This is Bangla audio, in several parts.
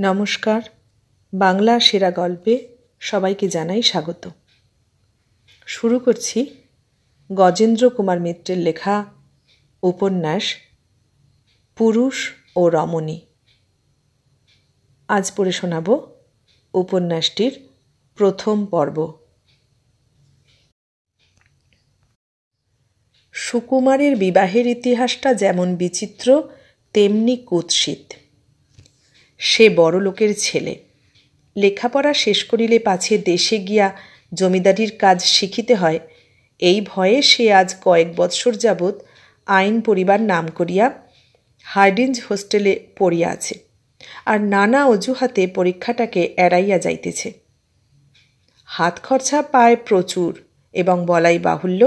নমস্কার। বাংলা সেরা গল্পে সবাইকে জানাই স্বাগত। শুরু করছি গজেন্দ্র কুমার মিত্রের লেখা উপন্যাস পুরুষ ও রমণী। আজ পড়ে শোনাব উপন্যাসটির প্রথম পর্ব। সুকুমারের বিবাহের ইতিহাসটা যেমন বিচিত্র তেমনি কুৎসিত। সে বড় লোকের ছেলে, লেখাপড়া শেষ করিলে পাছে দেশে গিয়া জমিদারির কাজ শিখিতে হয়, এই ভয়ে সে আজ কয়েক বৎসর যাবৎ আইন পড়িবার নাম করিয়া হার্ডিঞ্জ হোস্টেলে পড়িয়া আছে, আর নানা অজুহাতে পরীক্ষাটাকে এড়াইয়া যাইতেছে। হাত খরচা পায় প্রচুর, এবং বলাই বাহুল্য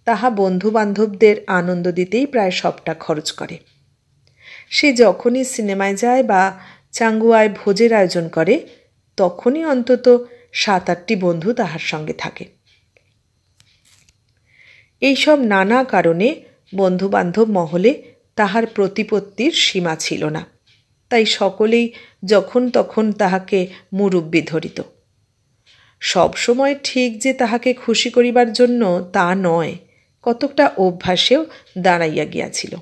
তাহা বন্ধুবান্ধবদের আনন্দ দিতেই প্রায় সবটা খরচ করে। সে যখনই সিনেমায় যায় বা চাঙ্গুয়ায় ভোজের আয়োজন করে, তখনই অন্তত 7-8টি বন্ধু তাহার সঙ্গে থাকে। এইসব নানা কারণে বন্ধুবান্ধব মহলে তাহার প্রতিপত্তির সীমা ছিল না, তাই সকলেই যখন তখন তাহাকে মুরব্বি ধরিত। সবসময় ঠিক যে তাহাকে খুশি করিবার জন্য তা নয়, কতকটা অভ্যাসেও দাঁড়াইয়া গিয়াছিল।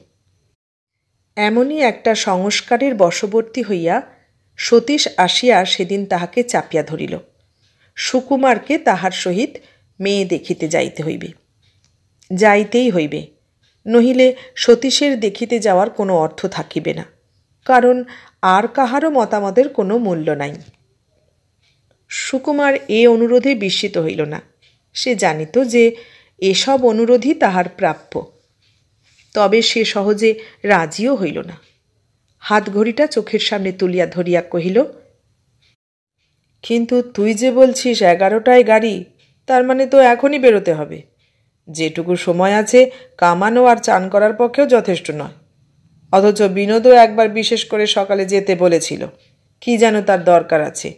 এমনই একটা সংস্কারের বশবর্তী হইয়া সতীশ আসিয়া সেদিন তাহাকে চাপিয়া ধরিল। সুকুমারকে তাহার সহিত মেয়ে দেখিতে যাইতে হইবে, যাইতেই হইবে, নহিলে সতীশের দেখিতে যাওয়ার কোনো অর্থ থাকিবে না, কারণ আর কাহারও মতামতের কোনো মূল্য নাই। সুকুমার এ অনুরোধে বিস্মিত হইল না। সে জানিত যে এসব অনুরোধই তাহার প্রাপ্য, তবে সে সহজে রাজিও হইল না। হাত ঘড়িটা চোখের সামনে তুলিয়া ধরিয়া কহিল, কিন্তু তুই যে বলছিস 11টায় গাড়ি, তার মানে তো এখনই বেরোতে হবে। যেটুকু সময় আছে কামানো আর চান করার পক্ষেও যথেষ্ট নয়। অথচ বিনোদও একবার বিশেষ করে সকালে যেতে বলেছিল, কি যেন তার দরকার আছে।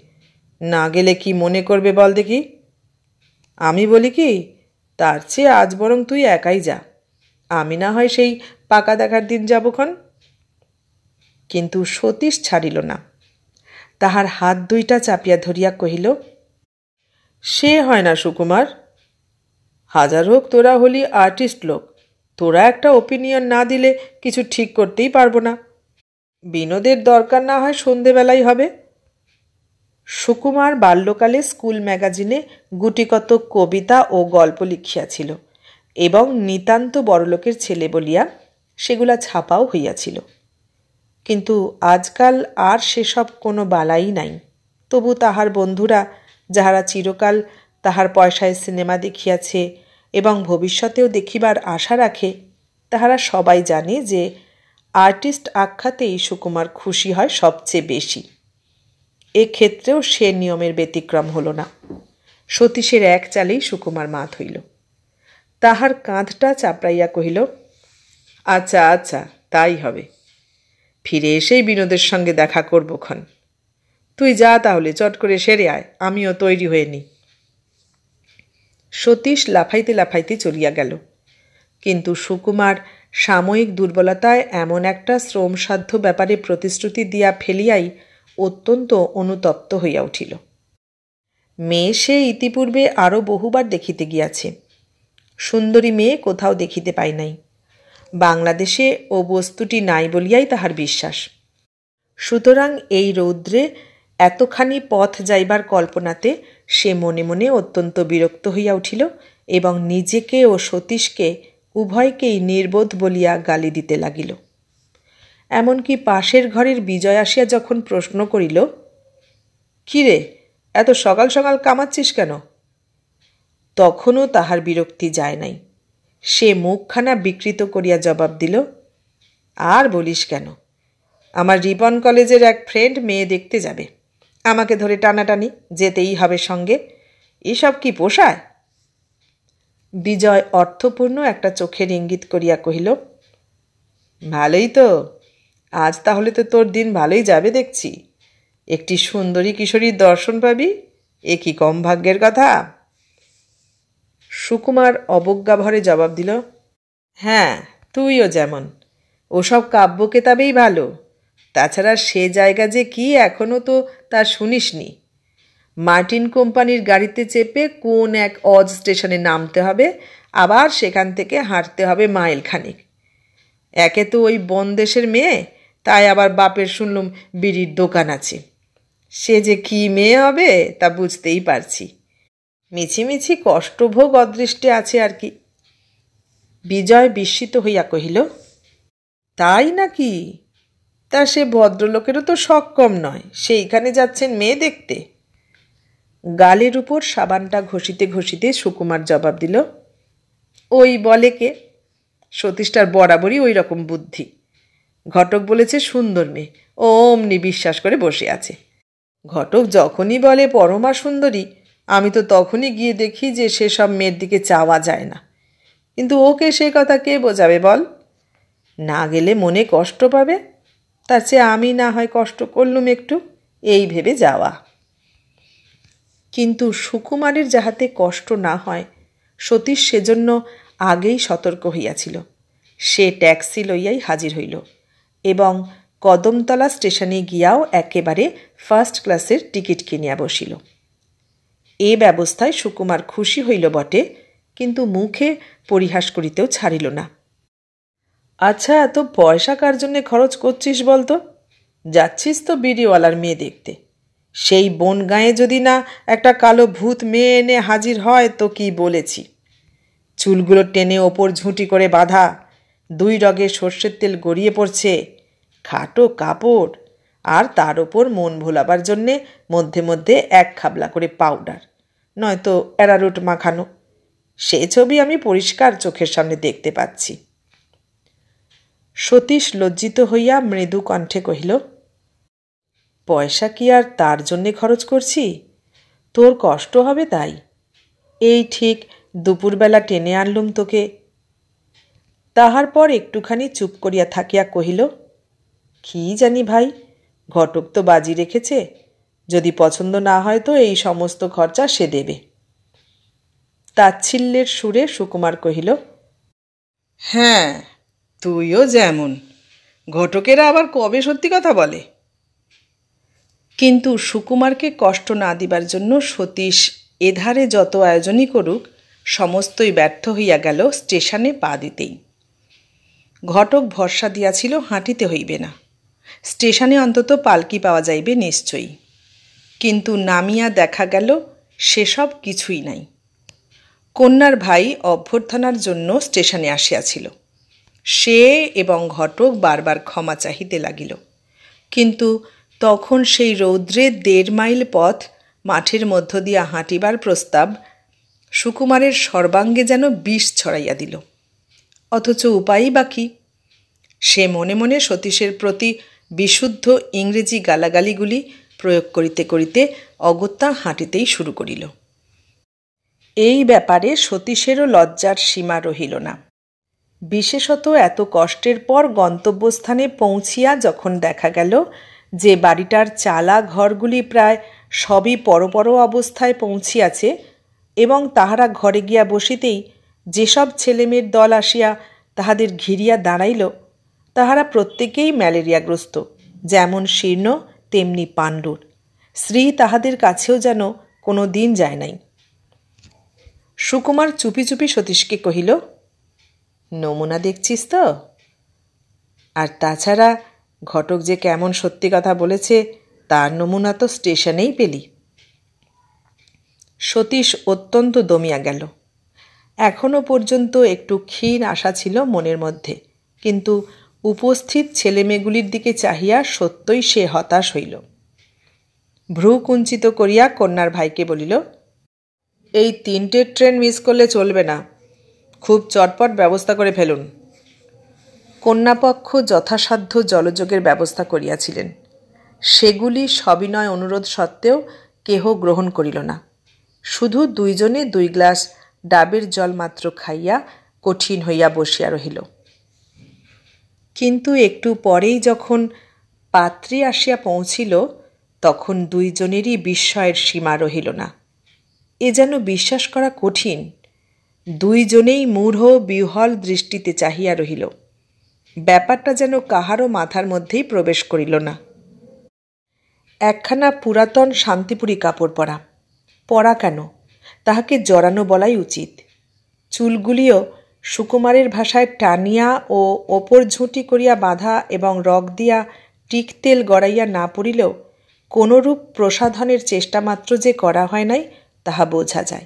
না গেলে কি মনে করবে বল দেখি? আমি বলি কি, তার চেয়ে আজ বরং তুই একাই যা, আমি না হয় সেই পাকা দেখার দিন যাবক্ষণ। কিন্তু সতীশ ছাড়িল না। তাহার হাত দুইটা চাপিয়া ধরিয়া কহিল, সে হয় না সুকুমার। হাজার হোক তোরা হলি আর্টিস্ট লোক, তোরা একটা ওপিনিয়ন না দিলে কিছু ঠিক করতেই পারবো না। বিনোদের দরকার না হয় সন্ধেবেলাই হবে। সুকুমার বাল্যকালে স্কুল ম্যাগাজিনে গুটিকত কবিতা ও গল্প লিখিয়াছিল, এবং নিতান্ত বড়লোকের ছেলে বলিয়া সেগুলা ছাপাও হইয়াছিল। কিন্তু আজকাল আর সেসব কোনো বালাই নাই। তবু তাহার বন্ধুরা, যাহারা চিরকাল তাহার পয়সায় সিনেমা দেখিয়াছে এবং ভবিষ্যতেও দেখিবার আশা রাখে, তাহারা সবাই জানে যে আর্টিস্ট আখ্যাতেই সুকুমার খুশি হয় সবচেয়ে বেশি। এক্ষেত্রেও সে নিয়মের ব্যতিক্রম হল না। সতীশের এক চালেই সুকুমার মাত হইল। তাহার কাঁধটা চাপড়াইয়া কহিল, আচ্ছা আচ্ছা, তাই হবে। ফিরে এসেই বিনোদের সঙ্গে দেখা করবক্ষণ। তুই যা তাহলে, চট করে সেরে আয়, আমিও তৈরি হয়ে নিই। সতীশ লাফাইতে লাফাইতে চলিয়া গেল। কিন্তু সুকুমার সাময়িক দুর্বলতায় এমন একটা শ্রমসাধ্য ব্যাপারে প্রতিশ্রুতি দিয়া ফেলিয়াই অত্যন্ত অনুতপ্ত হইয়া উঠিল। মেয়ে সে ইতিপূর্বে আরও বহুবার দেখিতে গিয়াছে। সুন্দরী মেয়ে কোথাও দেখিতে পাই নাই। বাংলাদেশে ও বস্তুটি নাই বলিয়াই তাহার বিশ্বাস। সুতরাং এই রৌদ্রে এতখানি পথ যাইবার কল্পনাতে সে মনে মনে অত্যন্ত বিরক্ত হইয়া উঠিল, এবং নিজেকে ও সতীশকে উভয়কেই নির্বোধ বলিয়া গালি দিতে লাগিল। এমনকি পাশের ঘরের বিজয় আসিয়া যখন প্রশ্ন করিল, কি রে, এত সকাল সকাল কামাচ্ছিস কেন, তখনও তাহার বিরক্তি যায় নাই। সে মুখখানা বিকৃত করিয়া জবাব দিল, আর বলিস কেন, আমার রিপন কলেজের এক ফ্রেন্ড মেয়ে দেখতে যাবে, আমাকে ধরে টানাটানি, যেতেই হবে সঙ্গে। এসব কি পোষায়? বিজয় অর্থপূর্ণ একটা চোখের ইঙ্গিত করিয়া কহিল, ভালোই তো, আজ তাহলে তো তোর দিন ভালোই যাবে দেখছি। একটি সুন্দরী কিশোরীর দর্শন পাবি, এ কি কম ভাগ্যের কথা? সুকুমার অবজ্ঞাভরে জবাব দিল, হ্যাঁ, তুইও যেমন, ওসব কাব্য কেতাবেই ভালো, তাছাড়া সে জায়গা যে কি এখনও তো তা শুনিসনি। মার্টিন কোম্পানির গাড়িতে চেপে কোন এক অজ স্টেশনে নামতে হবে, আবার সেখান থেকে হাঁটতে হবে মাইলখানেক। একে তো ওই বনদেশের মেয়ে, তাই আবার বাপের শুনলুম বিড়ির দোকান আছে। সে যে কি মেয়ে হবে তা বুঝতেই পারছি। মিছিমিছি কষ্টভোগ অদৃষ্টে আছে আর কি। বিজয় বিস্মিত হইয়া কহিল, তাই নাকি? তা সে ভদ্রলোকেরও তো শখ কম নয়, সেইখানে যাচ্ছেন মেয়ে দেখতে। গালের উপর সাবানটা ঘষিতে ঘষিতে সুকুমার জবাব দিল, ওই বলে কে? সতীশটার বরাবরই ওই রকম বুদ্ধি। ঘটক বলেছে সুন্দর মেয়ে, ও অমনি বিশ্বাস করে বসে আছে। ঘটক যখনই বলে পরমা সুন্দরী, আমি তো তখনই গিয়ে দেখি যে সেসব মেয়ের দিকে চাওয়া যায় না। কিন্তু ওকে সে কথা কে বোঝাবে বল? না গেলে মনে কষ্ট পাবে, তার চেয়ে আমি না হয় কষ্ট করলুম একটু, এই ভেবে যাওয়া। কিন্তু সুকুমারের যাহাতে কষ্ট না হয়, সতীশ সেজন্য আগেই সতর্ক হইয়াছিল। সে ট্যাক্সি লইয়াই হাজির হইল এবং কদমতলা স্টেশনে গিয়াও একেবারে ফার্স্ট ক্লাসের টিকিট কিনিয়া বসিল। এ ব্যবস্থায় সুকুমার খুশি হইল বটে, কিন্তু মুখে পরিহাস করিতেও ছাড়িল না। আচ্ছা, এত পয়সা কার জন্যে খরচ করছিস বলতো? যাচ্ছিস তো বিড়িওয়ালার মেয়ে দেখতে। সেই বনগাঁয়ে যদি না একটা কালো ভূত মেয়ে এনে হাজির হয় তো কি বলেছি। চুলগুলো টেনে ওপর ঝুঁটি করে বাঁধা, 2 রগে সর্ষের তেল গড়িয়ে পড়ছে, খাটো কাপড়, আর তার ওপর মন ভোলাবার জন্যে মধ্যে মধ্যে 1 খাবলা করে পাউডার, নয়তো অ্যারারুট মাখানো। সে ছবি আমি পরিষ্কার চোখের সামনে দেখতে পাচ্ছি। সতীশ লজ্জিত হইয়া মৃদু কণ্ঠে কহিল, পয়সা কি আর তার জন্যে খরচ করছি? তোর কষ্ট হবে তাই। এই ঠিক দুপুরবেলা টেনে আনলুম তোকে। তাহার পর একটুখানি চুপ করিয়া থাকিয়া কহিল, কি জানি ভাই, ঘটক তো বাজি রেখেছে, যদি পছন্দ না হয় তো এই সমস্ত খরচা সে দেবে। তাচ্ছিল্যের সুরে সুকুমার কহিল, হ্যাঁ, তুইও যেমন। ঘটকেরা আবার কবে সত্যি কথা বলে? কিন্তু সুকুমারকে কষ্ট না দিবার জন্য সতীশ এধারে যত আয়োজনই করুক, সমস্তই ব্যর্থ হইয়া গেল স্টেশনে পা দিতেই। ঘটক ভরসা দিয়াছিল হাঁটিতে হইবে না, স্টেশনে অন্তত পালকি পাওয়া যাইবে নিশ্চয়ই। কিন্তু নামিয়া দেখা গেল সেসব কিছুই নাই। কন্যার ভাই অভ্যর্থনার জন্য স্টেশনে আসিয়াছিল। সে এবং ঘটক বারবার ক্ষমা চাহিতে লাগিল, কিন্তু তখন সেই রৌদ্রে 1.5 মাইল পথ মাঠের মধ্য দিয়া হাঁটিবার প্রস্তাব সুকুমারের সর্বাঙ্গে যেন বিষ ছড়াইয়া দিল। অথচ উপায়ই বা কী? সে মনে মনে সতীশের প্রতি বিশুদ্ধ ইংরেজি গালাগালিগুলি প্রয়োগ করিতে করিতে অগত্যা হাঁটিতেই শুরু করিল। এই ব্যাপারে সতীশেরও লজ্জার সীমা রহিল না। বিশেষত এত কষ্টের পর গন্তব্যস্থানে পৌঁছিয়া যখন দেখা গেল যে বাড়িটার চালা ঘরগুলি প্রায় সবই পরপর অবস্থায় পৌঁছিয়াছে এবং তাহারা ঘরে গিয়া বসিতেই যেসব ছেলেমেয়ের দল আসিয়া তাহাদের ঘিরিয়া দাঁড়াইল, তাহারা প্রত্যেকেই ম্যালেরিয়াগ্রস্ত, যেমন শীর্ণ তেমনি পাণ্ডুর। শ্রী তাহাদের কাছেও যেন কোনো দিন যায় নাই। সুকুমার চুপি চুপি সতীশকে কহিল, নমুনা দেখছিস তো? আর তাছাড়া ঘটক যে কেমন সত্যি কথা বলেছে তার নমুনা তো স্টেশনেই পেলি। সতীশ অত্যন্ত দমিয়া গেল। এখনও পর্যন্ত একটু ক্ষীণ আশা ছিল মনের মধ্যে, কিন্তু উপস্থিত ছেলেমেয়েগুলির দিকে চাহিয়া সত্যই সে হতাশ হইল। ভ্রু কুঞ্চিত করিয়া কন্যার ভাইকে বলিল, এই 3টে ট্রেন মিস করলে চলবে না, খুব চটপট ব্যবস্থা করে ফেলুন। কন্যাপক্ষ যথাসাধ্য জলযোগের ব্যবস্থা করিয়াছিলেন। সেগুলি সবিনয় অনুরোধ সত্ত্বেও কেহ গ্রহণ করিল না। শুধু 2 জনে 2 গ্লাস ডাবের জল মাত্র খাইয়া কঠিন হইয়া বসিয়া রহিল। কিন্তু একটু পরেই যখন পাত্রী আসিয়া পৌঁছিল, তখন 2 জনেরই বিস্ময়ের সীমা রহিল না। এ যেন বিশ্বাস করা কঠিন। 2 জনেই মূঢ় বিহ্বল দৃষ্টিতে চাহিয়া রহিল। ব্যাপারটা যেন কাহারও মাথার মধ্যেই প্রবেশ করিল না। একখানা পুরাতন শান্তিপুরী কাপড় পরা কেন, তাহাকে জড়ানো বলাই উচিত। চুলগুলিও সুকুমারের ভাষায় টানিয়া ও ওপর ঝুঁটি করিয়া বাঁধা এবং রগ দিয়া টিকতেল গড়াইয়া না পড়িলেও কোনরূপ প্রসাধনের চেষ্টামাত্র যে করা হয় নাই তাহা বোঝা যায়।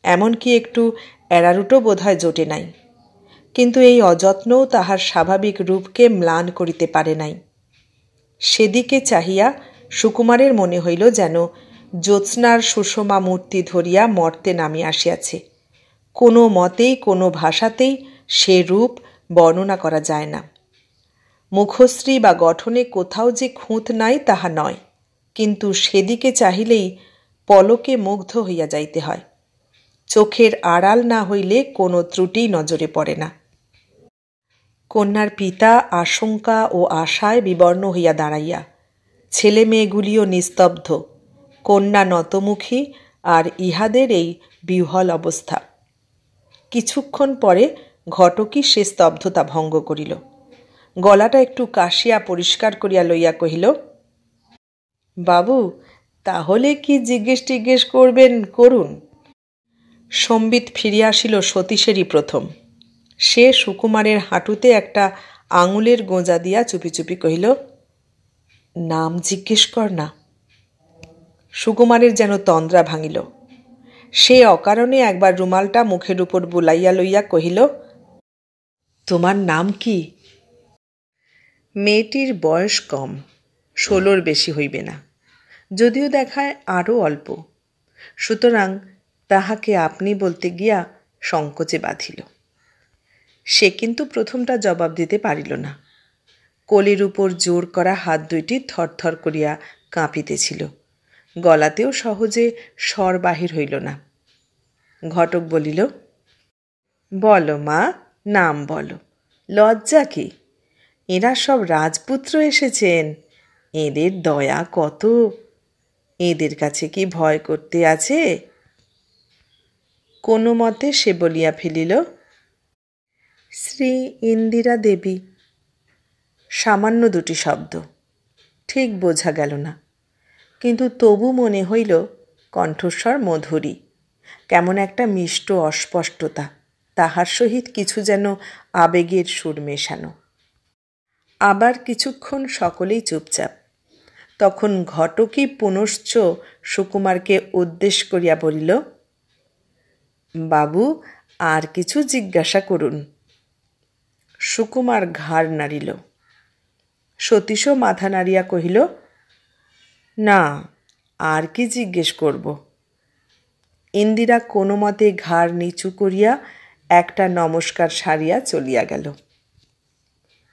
এমনকি একটু এড়ারুটও বোধহয় জোটে নাই, কিন্তু এই অযত্নও তাহার স্বাভাবিক রূপকে ম্লান করিতে পারে নাই। সেদিকে চাহিয়া সুকুমারের মনে হইল যেন জ্যোৎস্নার সুষমা মূর্তি ধরিয়া মর্তে নামিয়া আসিয়াছে। কোনো মতেই কোনো ভাষাতেই সে রূপ বর্ণনা করা যায় না। মুখশ্রী বা গঠনে কোথাও যে খুঁত নাই তাহা নয়, কিন্তু সেদিকে চাহিলেই পলকে মুগ্ধ হইয়া যাইতে হয়। চোখের আড়াল না হইলে কোনো ত্রুটি নজরে পড়ে না। কন্যার পিতা আশঙ্কা ও আশায় বিবর্ণ হইয়া দাঁড়াইয়া, ছেলে মেয়েগুলিও নিস্তব্ধ, কন্যা নতমুখী, আর ইহাদের এই বিহ্বল অবস্থা। কিছুক্ষণ পরে ঘটকই সে স্তব্ধতা ভঙ্গ করিল। গলাটা একটু কাশিয়া পরিষ্কার করিয়া লইয়া কহিল, বাবু, তাহলে কি জিজ্ঞেস করবেন করুন। সম্বিত ফিরিয়া আসিল সতীশেরই প্রথম। সে সুকুমারের হাঁটুতে একটা আঙুলের গোঁজা দিয়া চুপি চুপি কহিল, নাম জিজ্ঞেস কর না। সুকুমারের যেন তন্দ্রা ভাঙিল। সে অকারণে একবার রুমালটা মুখের উপর বুলাইয়া লইয়া কহিল, তোমার নাম কি? মেয়েটির বয়স কম, 16-র বেশি হইবে না, যদিও দেখায় আরও অল্প। সুতরাং তাহাকে আপনি বলতে গিয়া সংকোচে বাঁধিল। সে কিন্তু প্রথমটা জবাব দিতে পারিল না। কোলের উপর জোর করা হাত দুইটি থরথর করিয়া কাঁপিতেছিল। গলাতেও সহজে স্বর বাহির হইল না। ঘটক বলিল, বলো মা, নাম বলো, লজ্জা কি? এরা সব রাজপুত্র এসেছেন, এদের দয়া কত, এদের কাছে কি ভয় করতে আছে? কোনো মতে সে বলিয়া ফেলিল, শ্রী ইন্দিরা দেবী। সামান্য দুটি শব্দ, ঠিক বোঝা গেল না, কিন্তু তবু মনে হইল কণ্ঠস্বর মধুরী, কেমন একটা মিষ্ট অস্পষ্টতা, তাহার সহিত কিছু যেন আবেগের সুর মেশানো। আবার কিছুক্ষণ সকলেই চুপচাপ। তখন ঘটকই পুনশ্চ সুকুমারকে উদ্দেশ করিয়া বলিল, বাবু, আর কিছু জিজ্ঞাসা করুন। সুকুমার ঘাড় নাড়িল। সতীশও মাথা নাড়িয়া কহিল, না, আর কি জিজ্ঞেস করব। ইন্দিরা কোনো মতে ঘাড় নিচু করিয়া একটা নমস্কার সারিয়া চলিয়া গেল।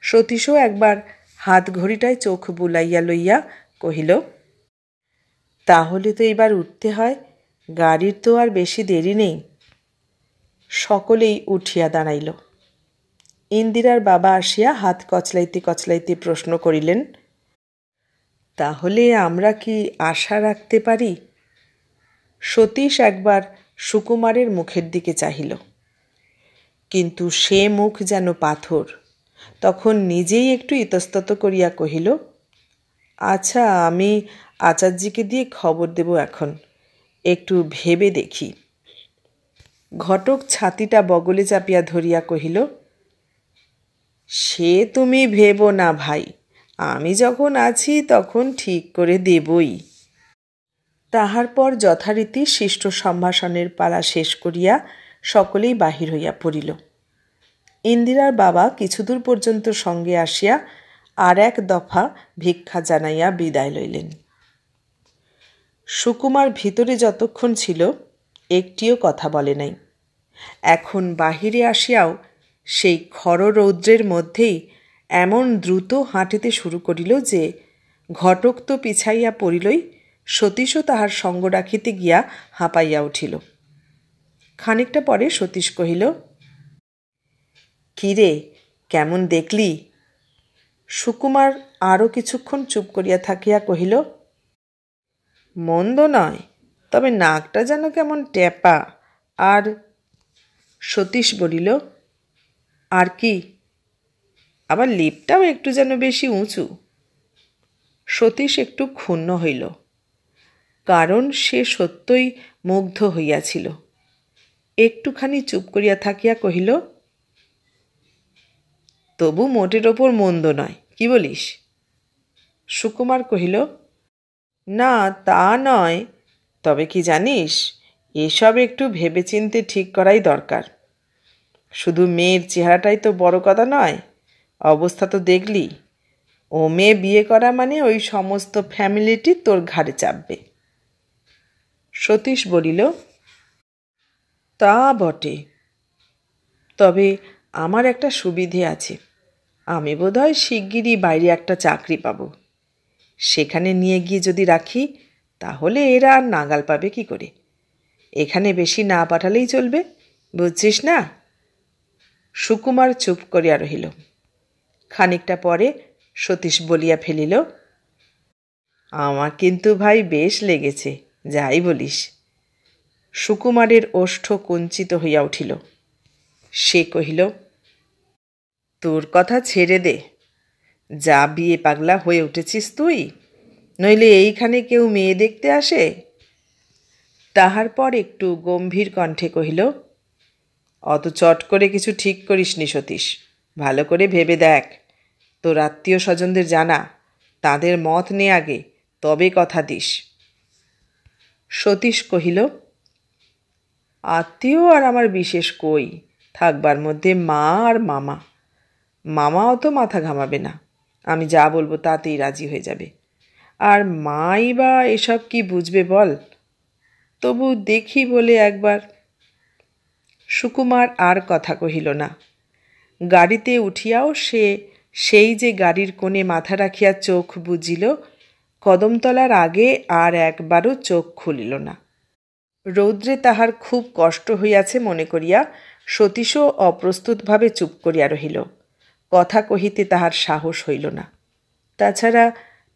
সতীশও একবার হাত ঘড়িটায় চোখ বুলাইয়া লইয়া কহিল, তাহলে তো এবার উঠতে হয়, গাড়ির তো আর বেশি দেরি নেই। সকলেই উঠিয়া দাঁড়াইল। ইন্দিরার বাবা আসিয়া হাত কচলাইতে কচলাইতে প্রশ্ন করিলেন, তাহলে আমরা কি আশা রাখতে পারি? সতীশ একবার সুকুমারের মুখের দিকে চাহিল, কিন্তু সে মুখ যেন পাথর। তখন নিজেই একটু ইতস্তত করিয়া কহিল, আচ্ছা, আমি আচার্যকে দিয়ে খবর দেব, এখন একটু ভেবে দেখি। ঘটক ছাতিটা বগলে চাপিয়া ধরিয়া কহিল, সে তুমি ভেবো না ভাই, আমি যখন আছি তখন ঠিক করে দেবই। তাহার পর যথারীতি শিষ্ট সম্ভাষণের পালা শেষ করিয়া সকলেই বাহির হইয়া পড়িল। ইন্দিরার বাবা কিছুদূর পর্যন্ত সঙ্গে আসিয়া আর এক দফা ভিক্ষা জানাইয়া বিদায় লইলেন। সুকুমার ভিতরে যতক্ষণ ছিল একটিও কথা বলে নাই। এখন বাহিরে আসিয়াও সেই খররৌদ্রের মধ্যেই এমন দ্রুত হাঁটিতে শুরু করিল যে ঘটক তো পিছাইয়া পড়িলই, সতীশও তাহার সঙ্গ রাখিতে গিয়া হাঁপাইয়া উঠিল। খানিকটা পরে সতীশ কহিল, কি রে, কেমন দেখলি? সুকুমার আরও কিছুক্ষণ চুপ করিয়া থাকিয়া কহিল, মন্দ নয়, তবে নাকটা যেন কেমন টেপা। আর সতীশ বলিল, আর কি? আবার লিপটাও একটু যেন বেশি উঁচু। সতীশ একটু ক্ষুণ্ণ হইল, কারণ সে সত্যই মুগ্ধ হইয়াছিল। একটুখানি চুপ করিয়া থাকিয়া কহিল, তবু মোটের ওপর মন্দ নয়, কি বলিস? সুকুমার কহিল, না তা নয়, তবে কি জানিস, এসব একটু ভেবেচিন্তে ঠিক করাই দরকার। শুধু মেয়ের চেহারাটাই তো বড় কথা নয়, অবস্থা তো দেখলি। ও মেয়ে বিয়ে করা মানে ওই সমস্ত ফ্যামিলিটি তোর ঘাড়ে চাপবে। সতীশ বলিল, তা বটে, তবে আমার একটা সুবিধে আছে। আমি বোধহয় শিগগিরই বাইরে একটা চাকরি পাব। সেখানে নিয়ে গিয়ে যদি রাখি, তাহলে এরা আর নাগাল পাবে কি করে? এখানে বেশি না পাঠালেই চলবে, বুঝছিস না? সুকুমার চুপ করিয়া রহিল। খানিকটা পরে সতীশ বলিয়া ফেলিল, আমার কিন্তু ভাই বেশ লেগেছে, যাই বলিস। সুকুমারের ওষ্ঠ কুঞ্চিত হইয়া উঠিল। সে কহিল, তোর কথা ছেড়ে দে। যা বিয়ে পাগলা হয়ে উঠেছিস তুই, নইলে এইখানে কেউ মেয়ে দেখতে আসে? তাহার পর একটু গম্ভীর কণ্ঠে কহিল, অত চট করে কিছু ঠিক করিসনি সতীশ, ভালো করে ভেবে দেখ। তোর আত্মীয় স্বজনদের জানা, তাদের মত নে আগে, তবে কথা দিস। সতীশ কহিল, আত্মীয় আর আমার বিশেষ কই, থাকবার মধ্যে মা আর মামা। মামা অত মাথা ঘামাবে না, আমি যা বলবো তাতেই রাজি হয়ে যাবে। আর মাই বা এসব কি বুঝবে বল? তবু দেখি বলে একবার। সুকুমার আর কথা কহিল না। গাড়িতে উঠিয়াও সে সেই যে গাড়ির কোণে মাথা রাখিয়া চোখ বুজিল, কদমতলার আগে আর একবারও চোখ খুলিল না। রৌদ্রে তাহার খুব কষ্ট হইয়াছে মনে করিয়া সতীশও অপ্রস্তুতভাবে চুপ করিয়া রহিল। কথা কহিতে তাহার সাহস হইল না। তাছাড়া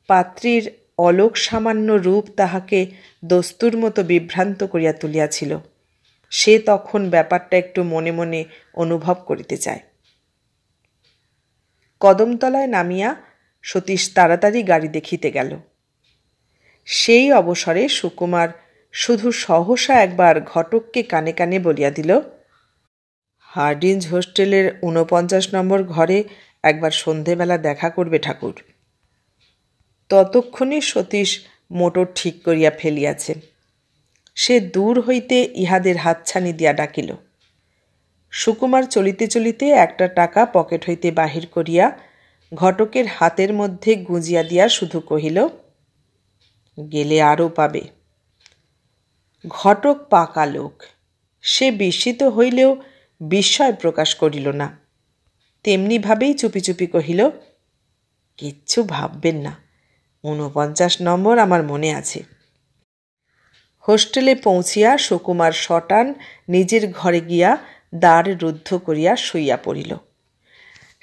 পাত্রীর অলোক সামান্য রূপ তাহাকে দস্তুর মতো বিভ্রান্ত করিয়া তুলিয়াছিল। সে তখন ব্যাপারটা একটু মনে মনে অনুভব করিতে চায়। কদমতলায় নামিয়া সতীশ তাড়াতাড়ি গাড়ি দেখিতে গেল। সেই অবসরে সুকুমার শুধু সহসা একবার ঘটককে কানে কানে বলিয়া দিল, হার্ডিঞ্জ হোস্টেলের 49 নম্বর ঘরে একবার সন্ধেবেলা দেখা করবে ঠাকুর। ততক্ষণে সতীশ মোটর ঠিক করিয়া ফেলিয়াছে। সে দূর হইতে ইহাদের হাতছানি দিয়া ডাকিল। সুকুমার চলিতে চলিতে একটা টাকা পকেট হইতে বাহির করিয়া ঘটকের হাতের মধ্যে গুঁজিয়া দিয়া শুধু কহিল, গেলে আরও পাবে। ঘটক পাকা লোক, সে বিস্মিত হইলেও বিস্ময় প্রকাশ করিল না। তেমনিভাবেই চুপি চুপি কহিল, কিচ্ছু ভাববেন না, 49 নম্বর আমার মনে আছে। হোস্টেলে পৌঁছিয়া সুকুমার সটান নিজের ঘরে গিয়া দ্বার রুদ্ধ করিয়া শুইয়া পড়িল।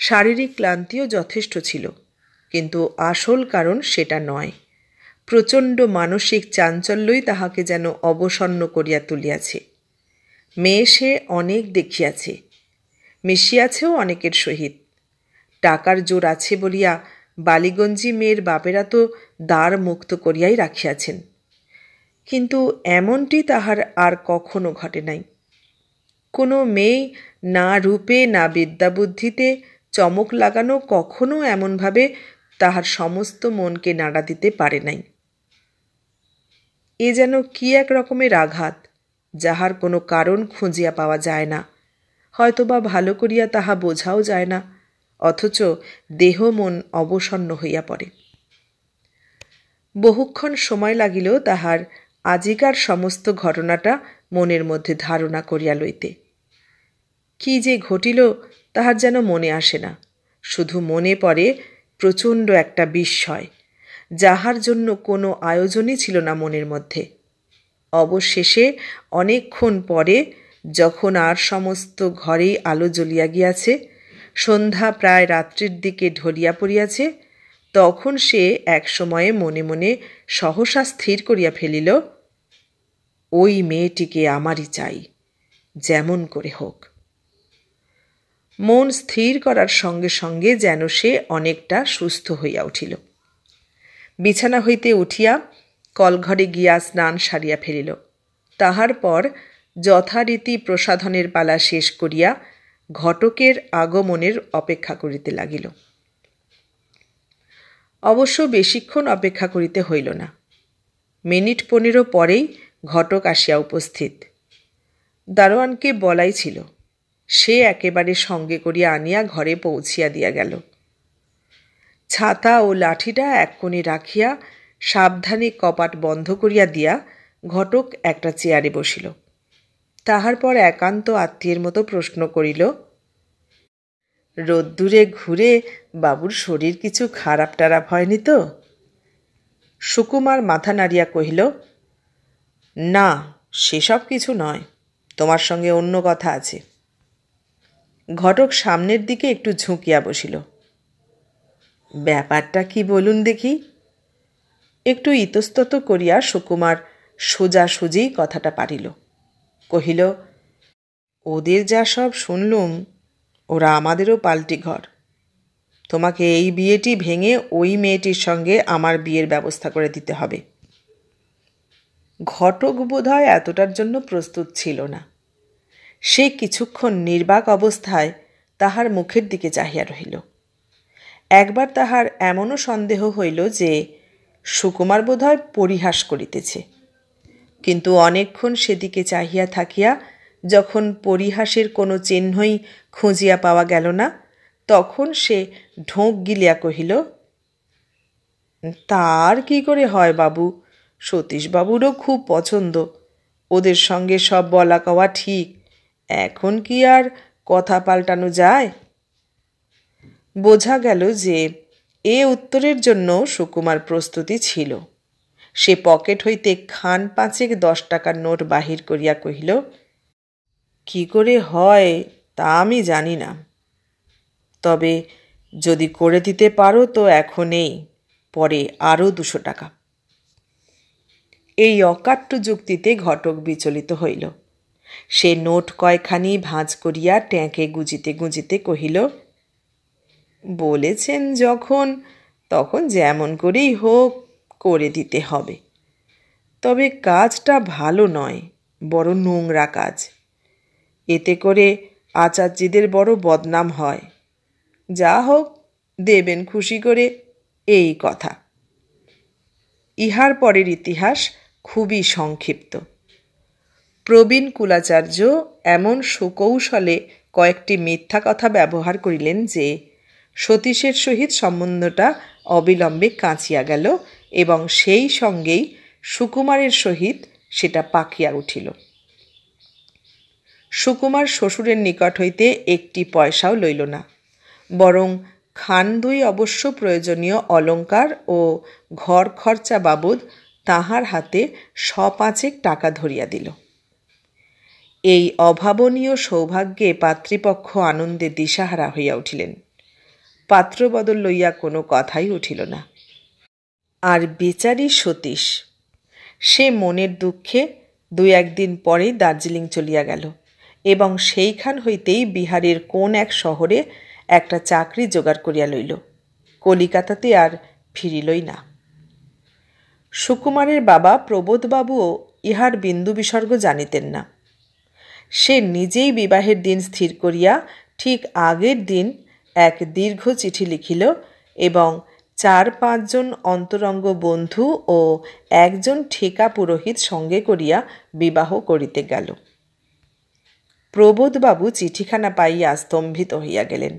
শারীরিক ক্লান্তিও যথেষ্ট ছিল, কিন্তু আসল কারণ সেটা নয়। প্রচণ্ড মানসিক চাঞ্চল্যই তাহাকে যেন অবসন্ন করিয়া তুলিয়াছে। মেয়ে সে অনেক দেখিয়াছে, মিশিয়াছেও অনেকের সহিত। টাকার জোর আছে বলিয়া বালিগঞ্জি মেয়ের বাপেরা তো দ্বার মুক্ত করিয়াই রাখিয়াছেন, কিন্তু এমনটি তাহার আর কখনো ঘটে নাই। কোনো মেয়ে না রূপে না বিদ্যাবুদ্ধিতে চমক লাগানো কখনো এমনভাবে তাহার সমস্ত মনকে নাড়া দিতে পারে নাই। এ যেন কি এক রকমের আঘাত, যাহার কোনো কারণ খুঁজিয়া পাওয়া যায় না, হয়তোবা ভালো করিয়া তাহা বোঝাও যায় না, অথচ দেহ মন অবসন্ন হইয়া পড়ে। বহুক্ষণ সময় লাগিল তাহার আজিকার সমস্ত ঘটনাটা মনের মধ্যে ধারণা করিয়া লইতে। কি যে ঘটিল তাহার যেন মনে আসে না, শুধু মনে পড়ে প্রচণ্ড একটা বিস্ময়, যাহার জন্য কোনো আয়োজনই ছিল না মনের মধ্যে। অবশেষে অনেকক্ষণ পরে, যখন আর সমস্ত ঘরেই আলো জ্বলিয়া গিয়াছে, সন্ধ্যা প্রায় রাত্রির দিকে ঢলিয়া পড়িয়াছে, তখন সে এক সময়ে মনে মনে সহসা স্থির করিয়া ফেলিল, ওই মেয়েটিকে আমারই চাই, যেমন করে হোক। মন স্থির করার সঙ্গে সঙ্গে যেন সে অনেকটা সুস্থ হইয়া উঠিল। বিছানা হইতে উঠিয়া কলঘরে গিয়া স্নান সারিয়া ফেলিল। তাহার পর যথারীতি প্রসাধনের পালা শেষ করিয়া ঘটকের আগমনের অপেক্ষা করিতে লাগিল। অবশ্য বেশিক্ষণ অপেক্ষা করিতে হইল না। মিনিট 15 পরেই ঘটক আসিয়া উপস্থিত। দারোয়ানকে বলাই ছিল, সে একেবারে সঙ্গে করিয়া আনিয়া ঘরে পৌঁছিয়া দিয়া গেল। ছাতা ও লাঠিটা এক কোণে রাখিয়া সাবধানে কপাট বন্ধ করিয়া দিয়া ঘটক একটা চেয়ারে বসিল। তাহার পর একান্ত আত্মীয়ের মতো প্রশ্ন করিল, রোদ্দুরে ঘুরে বাবুর শরীর কিছু খারাপ টারাপ হয়নি তো? সুকুমার মাথা নাড়িয়া কহিল, না, সেসব কিছু নয়, তোমার সঙ্গে অন্য কথা আছে। ঘটক সামনের দিকে একটু ঝুঁকিয়া বসিল। ব্যাপারটা কি বলুন দেখি? একটু ইতস্তত করিয়া সুকুমার সোজাসুজি কথাটা পারিল। কহিল, ওদের যা সব শুনলুম, ওরা আমাদেরও পাল্টি ঘর। তোমাকে এই বিয়েটি ভেঙে ওই মেয়েটির সঙ্গে আমার বিয়ের ব্যবস্থা করে দিতে হবে। ঘটক বোধহয় এতটার জন্য প্রস্তুত ছিল না। সে কিছুক্ষণ নির্বাক অবস্থায় তাহার মুখের দিকে চাহিয়া রহিল। একবার তাহার এমনও সন্দেহ হইল যে সুকুমার বোধহয় পরিহাস করিতেছে, কিন্তু অনেকক্ষণ সেদিকে চাহিয়া থাকিয়া যখন পরিহাসের কোনো চিহ্নই খুঁজিয়া পাওয়া গেল না, তখন সে ঢোক গিলিয়া কহিল, তার কি করে হয় বাবু, সতীশবাবুরও খুব পছন্দ, ওদের সঙ্গে সব বলা কওয়া ঠিক, এখন কি আর কথা পাল্টানো যায়? বোঝা গেল যে এ উত্তরের জন্য সুকুমার প্রস্তুতি ছিল। সে পকেট হইতে খান 5 10 টাকার নোট বাহির করিয়া কহিল, কি করে হয় তা আমি জানি না, তবে যদি করে দিতে পারো তো এখনই, পরে আরও 200 টাকা। এই অকাট্য যুক্তিতে ঘটক বিচলিত হইল। সে নোট কয়খানি ভাঁজ করিয়া ট্যাঁকে গুজিতে গুজিতে কহিল, বলেছেন যখন, তখন যেমন করেই হোক করে দিতে হবে। তবে কাজটা ভালো নয়, বড় নোংরা কাজ। এতে করে আচার্যদের বড় বদনাম হয়। যা হোক, দেবেন খুশি করে, এই কথা। ইহার পরের ইতিহাস খুবই সংক্ষিপ্ত। প্রবীণ কুলাচার্য এমন সুকৌশলে কয়েকটি মিথ্যা কথা ব্যবহার করিলেন যে সতীশের সহিত সম্বন্ধটা অবিলম্বে কাঁচিয়া গেল এবং সেই সঙ্গেই সুকুমারের সহিত সেটা পাকিয়া উঠিল। সুকুমার শ্বশুরের নিকট হইতে 1 পয়সাও লইল না, বরং খান 2 অবশ্য প্রয়োজনীয় অলঙ্কার ও ঘর খরচা বাবদ তাহার হাতে 5 টাকা ধরিয়া দিল। এই অভাবনীয় সৌভাগ্যে পাত্রীপক্ষ আনন্দে দিশাহারা হইয়া উঠিলেন। পাত্রবদল লইয়া কোনো কথাই উঠিল না। আর বেচারি সতীশ, সে মনের দুঃখে 2-1 দিন পরেই দার্জিলিং চলিয়া গেল এবং সেইখান হইতেই বিহারের কোন এক শহরে একটা চাকরি জোগাড় করিয়া লইল। কলিকাতাতে আর ফিরিলই না। সুকুমারের বাবা প্রবোধবাবুও ইহার বিন্দু বিসর্গ জানিতেন না। সে নিজেই বিবাহের দিন স্থির করিয়া ঠিক আগের দিন এক দীর্ঘ চিঠি লিখিল এবং 4-5 জন অন্তরঙ্গ বন্ধু ও একজন ঠেকা পুরোহিত সঙ্গে করিয়া বিবাহ করিতে গেল। প্রবোধবাবু চিঠিখানা পাইয়া স্তম্ভিত হইয়া গেলেন।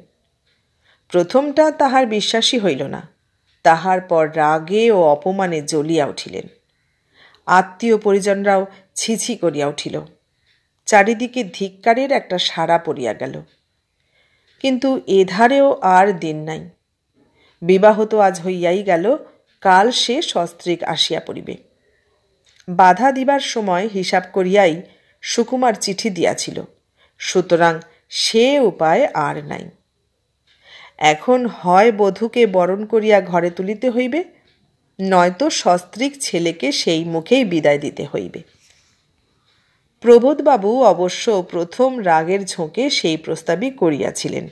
প্রথমটা তাহার বিশ্বাসই হইল না। তাহার পর রাগে ও অপমানে জ্বলিয়া উঠিলেন। আত্মীয় পরিজনরাও ছিছি করিয়া উঠিল। চারিদিকে ধিক্কারের একটা সাড়া পড়িয়া গেল। কিন্তু এধারেও আর দিন নাই। বিবাহ তো আজ হইয়াই গেল, কাল সে সস্ত্রীক আসিয়া পড়িবে। বাধা দিবার সময় হিসাব করিয়াই সুকুমার চিঠি দিয়াছিল, সুতরাং সে উপায় আর নাই। এখন হয় বধূকে বরণ করিয়া ঘরে তুলিতে হইবে, নয়তো সস্ত্রীক ছেলেকে সেই মুখেই বিদায় দিতে হইবে। প্রবোধবাবু অবশ্য প্রথম রাগের ঝোঁকে সেই প্রস্তাবই করিয়াছিলেন,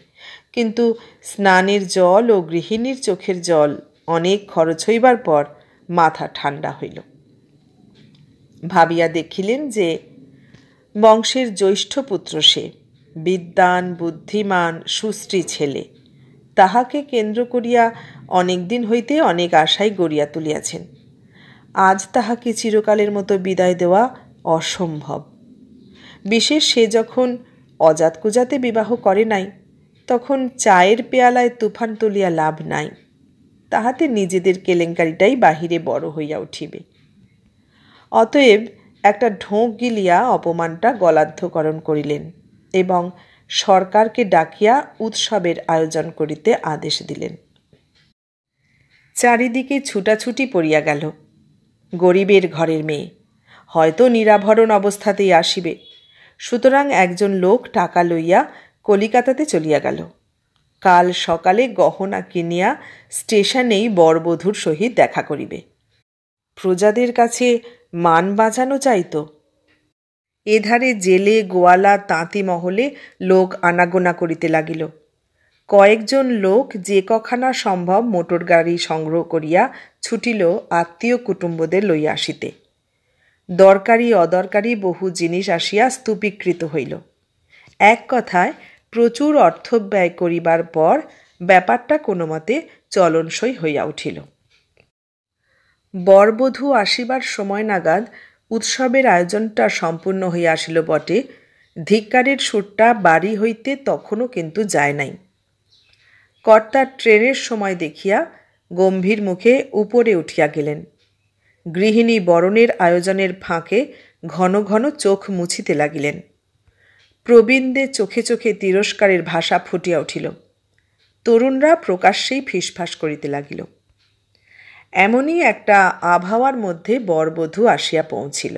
কিন্তু স্নানের জল ও গৃহিণীর চোখের জল অনেক খরচ হইবার পর মাথা ঠান্ডা হইল। ভাবিয়া দেখিলেন যে বংশের জ্যৈষ্ঠ পুত্র সে, বিদ্বান, বুদ্ধিমান, সুশ্রী ছেলে। তাহাকে কেন্দ্র করিয়া অনেক দিন হইতে অনেক আশাই গড়িয়া তুলিয়াছেন। আজ তাহাকে চিরকালের মতো বিদায় দেওয়া অসম্ভব। বিশেষ সে যখন অজাতকুজাতে বিবাহ করে নাই, তখন চায়ের পেয়ালায় তুফান তুলিয়া লাভ নাই। তাহাতে নিজেদের কেলেঙ্কারিটাই বাহিরে বড় হইয়া উঠিবে। অতএব একটা ঢোক গিলিয়া অপমানটা গলাধ্যকরণ করিলেন এবং সরকারকে ডাকিয়া উৎসবের আয়োজন করিতে আদেশ দিলেন। চারিদিকে ছুটাছুটি পড়িয়া গেল। গরিবের ঘরের মেয়ে, হয়তো নিরাভরণ অবস্থাতেই আসিবে, সুতরাং একজন লোক টাকা লইয়া কলিকাতাতে চলিয়া গেল। কাল সকালে গহনা কিনিয়া স্টেশনেই বরবধূর সহিত দেখা করিবে। প্রজাদের কাছে মান বাঁচানো চাইত। এধারে জেলে, গোয়ালা, তাঁতি মহলে লোক আনাগোনা করিতে লাগিল। কয়েকজন লোক যে কখানা সম্ভব মোটর গাড়ি সংগ্রহ করিয়া ছুটিল আত্মীয় কুটুম্বদের লইয়া আসিতে। দরকারি অদরকারি বহু জিনিস আসিয়া স্তূপীকৃত হইল। এক কথায় প্রচুর অর্থ ব্যয় করিবার পর ব্যাপারটা কোনো মতে চলনসই হইয়া উঠিল। বরবধূ আসিবার সময় নাগাদ উৎসবের আয়োজনটা সম্পূর্ণ হইয়া আসিল বটে, ধিক্কারের সুরটা বাড়ি হইতে তখনও কিন্তু যায় নাই। কর্তা ট্রেনের সময় দেখিয়া গম্ভীর মুখে উপরে উঠিয়া গেলেন। গৃহিণী বরণের আয়োজনের ফাঁকে ঘন ঘন চোখ মুছিতে লাগিলেন। প্রবীণদের চোখে চোখে তিরস্কারের ভাষা ফুটিয়া উঠিল। তরুণরা প্রকাশ্যেই ফিসফাস করিতে লাগিল। এমনই একটা আবহাওয়ার মধ্যে বরবধূ আসিয়া পৌঁছিল।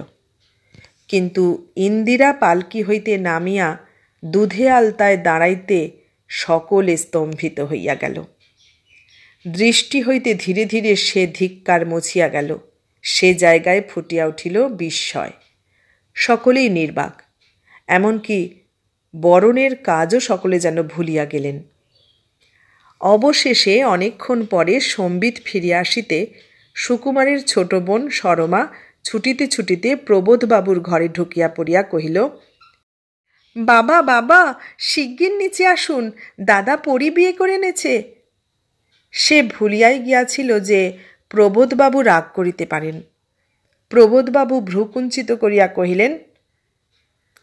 কিন্তু ইন্দিরা পালকি হইতে নামিয়া দুধে আলতায় দাঁড়াইতে সকলে স্তম্ভিত হইয়া গেল। দৃষ্টি হইতে ধীরে ধীরে সে ধিক্কার মুছিয়া গেল। সে জায়গায় ফুটিয়া উঠিল বিস্ময়। সকলেই নির্বাক, এমনকি বরণের কাজও সকলে যেন ভুলিয়া গেলেন। অবশেষে অনেকক্ষণ পরে সম্বিত ফিরিয়া আসিতে সুকুমারের ছোট বোন সরমা ছুটিতে ছুটিতে প্রবোধবাবুর ঘরে ঢুকিয়া পড়িয়া কহিল, বাবা বাবা, শিগগির নিচে আসুন, দাদা পরি বিয়ে করে এনেছে। সে ভুলিয়াই গিয়াছিল যে প্রবোধবাবু রাগ করিতে পারেন। প্রবোধবাবু ভ্রুকুঞ্চিত করিয়া কহিলেন,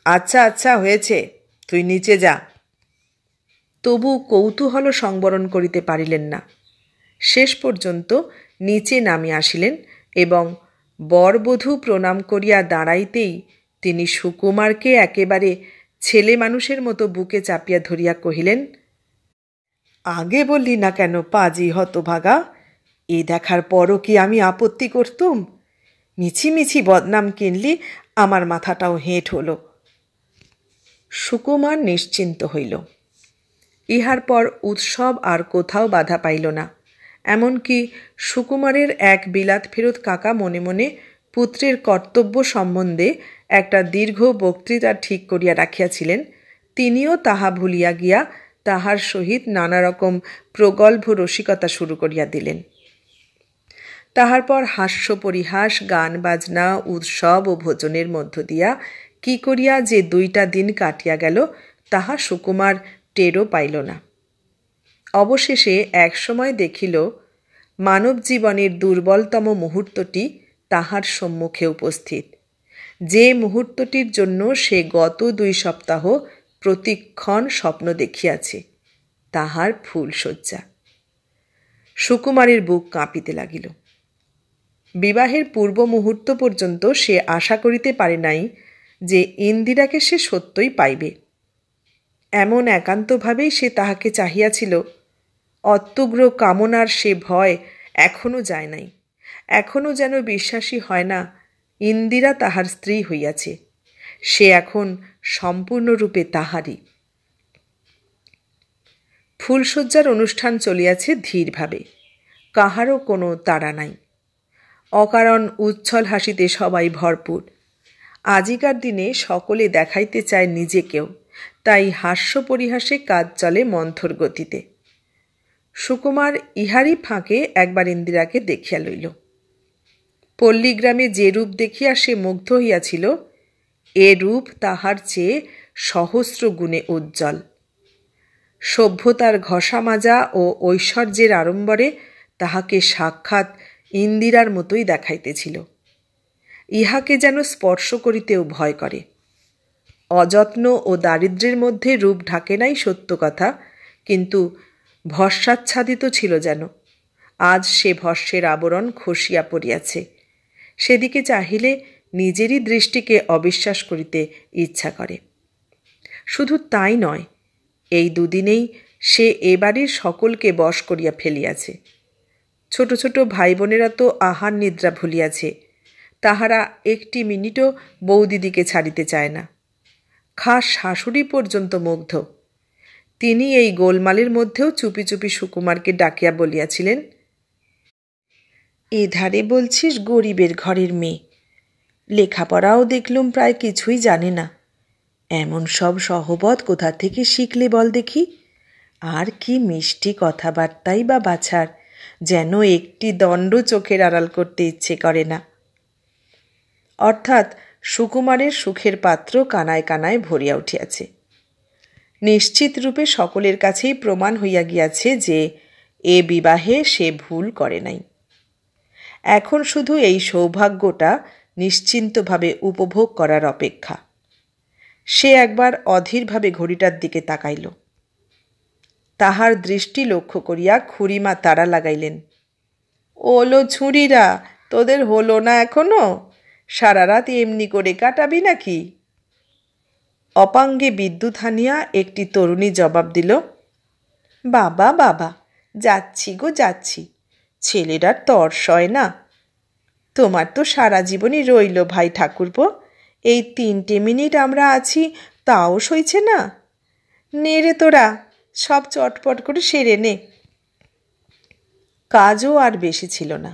আচ্ছা আচ্ছা হয়েছে, তুই নিচে যা। তবু কৌতূহল সংবরণ করিতে পারিলেন না। শেষ পর্যন্ত নিচে নামিয়া আসিলেন এবং বরবধূ প্রণাম করিয়া দাঁড়াইতেই তিনি সুকুমারকে একেবারে ছেলে মানুষের মতো বুকে চাপিয়া ধরিয়া কহিলেন, আগে বললি না কেন পাজি হতভাগা? এ দেখার পরও কি আমি আপত্তি করতুম? মিছিমিছি বদনাম কিনলি, আমার মাথাটাও হেঁট হল। সুকুমার নিশ্চিন্ত হইল। ইহার পর উৎসব আর কোথাও বাধা পাইল না। এমনকি সুকুমারের এক বিলাত ফেরত কাকা মনে মনে পুত্রের কর্তব্য সম্বন্ধে একটা দীর্ঘ বক্তৃতা ঠিক করিয়া রাখিয়াছিলেন, তিনিও তাহা ভুলিয়া গিয়া তাহার সহিত নানা রকম প্রগল্ভ রসিকতা শুরু করিয়া দিলেন। তাহার পর হাস্য পরিহাস, গান বাজনা, উৎসব ও ভোজনের মধ্য দিয়া কি করিয়া যে 2টা দিন কাটিয়া গেল তাহা সুকুমার টেরও পাইল না। অবশেষে এক সময় দেখিল মানব জীবনের দুর্বলতম মুহূর্তটি তাহার সম্মুখে উপস্থিত, যে মুহূর্তটির জন্য সে গত 2 সপ্তাহ প্রতিক্ষণ স্বপ্ন দেখিয়াছে, তাহার ফুলশয্যা। সুকুমারের বুক কাঁপিতে লাগিল। বিবাহের পূর্ব মুহূর্ত পর্যন্ত সে আশা করিতে পারে নাই যে ইন্দিরাকে সে সত্যই পাইবে। এমন একান্তভাবেই সে তাহাকে চাহিয়াছিল, অত্যুগ্র কামনার সে ভয় এখনও যায় নাই। এখনও যেন বিশ্বাসই হয় না ইন্দিরা তাহার স্ত্রী হইয়াছে। সে এখন সম্পূর্ণরূপে তাহারই। ফুলশয্যার অনুষ্ঠান চলিয়াছে ধীরভাবে, কাহারও কোনো তাড়া নাই। অকারণ উচ্ছল হাসিতে সবাই ভরপুর। আজিকার দিনে সকলে দেখাইতে চায় নিজেকেও, তাই হাস্য পরিহাসে কাজ চলে মন্থর গতিতে। সুকুমার ইহারই ফাঁকে একবার ইন্দিরাকে দেখিয়া লইল। পল্লীগ্রামে যে রূপ দেখিয়া সে মুগ্ধ হইয়াছিল, এ রূপ তাহার চেয়ে সহস্র গুণে উজ্জ্বল। সভ্যতার ঘষা মাজা ও ঐশ্বর্যের আড়ম্বরে তাহাকে সাক্ষাৎ ইন্দিরার মতোই দেখাইতেছিল। ইহাকে যেন স্পর্শ করিতেও ভয় করে। অযত্ন ও দারিদ্র্যের মধ্যে রূপ ঢাকে নাই সত্য কথা, কিন্তু ভস্মাচ্ছাদিত ছিল যেন। আজ সে ভস্মের আবরণ খসিয়া পড়িয়াছে। সেদিকে চাহিলে নিজেরই দৃষ্টিকে অবিশ্বাস করিতে ইচ্ছা করে। শুধু তাই নয়, এই দুদিনেই সে এ বাড়ির সকলকে বশ করিয়া ফেলিয়াছে। ছোট ছোট ভাই বোনেরা তো আহার নিদ্রা ভুলিয়াছে, তাহারা একটি মিনিটও বৌদিদিকে ছাড়িতে চায় না। খাস শাশুড়ি পর্যন্ত মুগ্ধ। তিনি এই গোলমালের মধ্যেও চুপি চুপি সুকুমারকে ডাকিয়া বলিয়াছিলেন, এধারে বলছিস গরিবের ঘরের মেয়ে, লেখাপড়াও দেখলুম প্রায় কিছুই জানে না। এমন সব সহবত কোথা থেকে শিখলে বল দেখি? আর কি মিষ্টি কথাবার্তাই বা বাছার, যেন একটি দণ্ড চোখের আড়াল করতে ইচ্ছে করে না। অর্থাৎ সুকুমারের সুখের পাত্র কানায় কানায় ভরিয়া উঠিয়াছে। নিশ্চিত রূপে সকলের কাছেই প্রমাণ হইয়া গিয়াছে যে এ বিবাহে সে ভুল করে নাই। এখন শুধু এই সৌভাগ্যটা নিশ্চিন্তভাবে উপভোগ করার অপেক্ষা। সে একবার অধীরভাবে ঘড়িটার দিকে তাকাইল। তাহার দৃষ্টি লক্ষ্য করিয়া খুড়িমা তাড়া লাগাইলেন, ওলো ছুঁড়িরা, তোদের হলো না এখনো? সারা রাত এমনি করে কাটাবি নাকি? অপাঙ্গে বিদ্যুৎ হানিয়া একটি তরুণী জবাব দিল, বাবা বাবা, যাচ্ছি গো যাচ্ছি, ছেলেটার তর সয় না। তোমার তো সারা জীবনই রইল ভাই ঠাকুরপো, এই 3টে মিনিট আমরা আছি তাও সইছে না। নে রে তোরা, সব চটপট করে সেরে নে। কাজও আর বেশি ছিল না।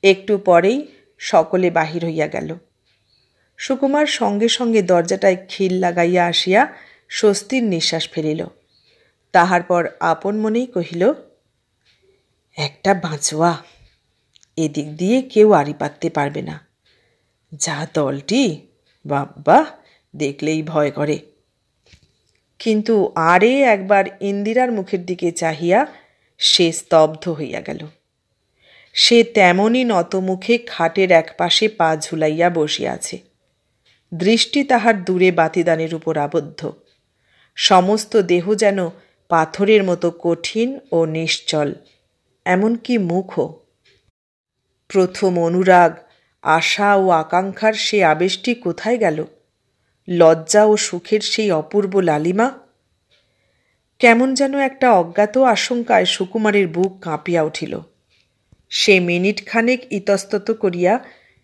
একটু পরেই সকলে বাহির হইয়া গেল। সুকুমার সঙ্গে সঙ্গে দরজাটায় খিল লাগাইয়া আসিয়া স্বস্তির নিঃশ্বাস ফেলিল। তাহার পর আপন মনেই কহিল, একটা বাঁচোয়া, এদিক দিয়ে কেউ আড়ি পাততে পারবে না। যা দলটি, বাবা, দেখলেই ভয় করে। কিন্তু আরে একবার ইন্দিরার মুখের দিকে চাহিয়া সে স্তব্ধ হইয়া গেল। সে তেমনই নতমুখে খাটের একপাশে পা ঝুলাইয়া বসিয়া আছে। দৃষ্টি তাহার দূরে বাতিদানের উপর আবদ্ধ। সমস্ত দেহ যেন পাথরের মতো কঠিন ও নিশ্চল, এমনকি মুখও। প্রথম অনুরাগ, আশা ও আকাঙ্ক্ষার সে আবেশটি কোথায় গেল? লজ্জা ও সুখের সেই অপূর্ব লালিমা? কেমন যেন একটা অজ্ঞাত আশঙ্কায় সুকুমারের বুক কাঁপিয়া উঠিল। সে মিনিটখানেক ইতস্তত করিয়া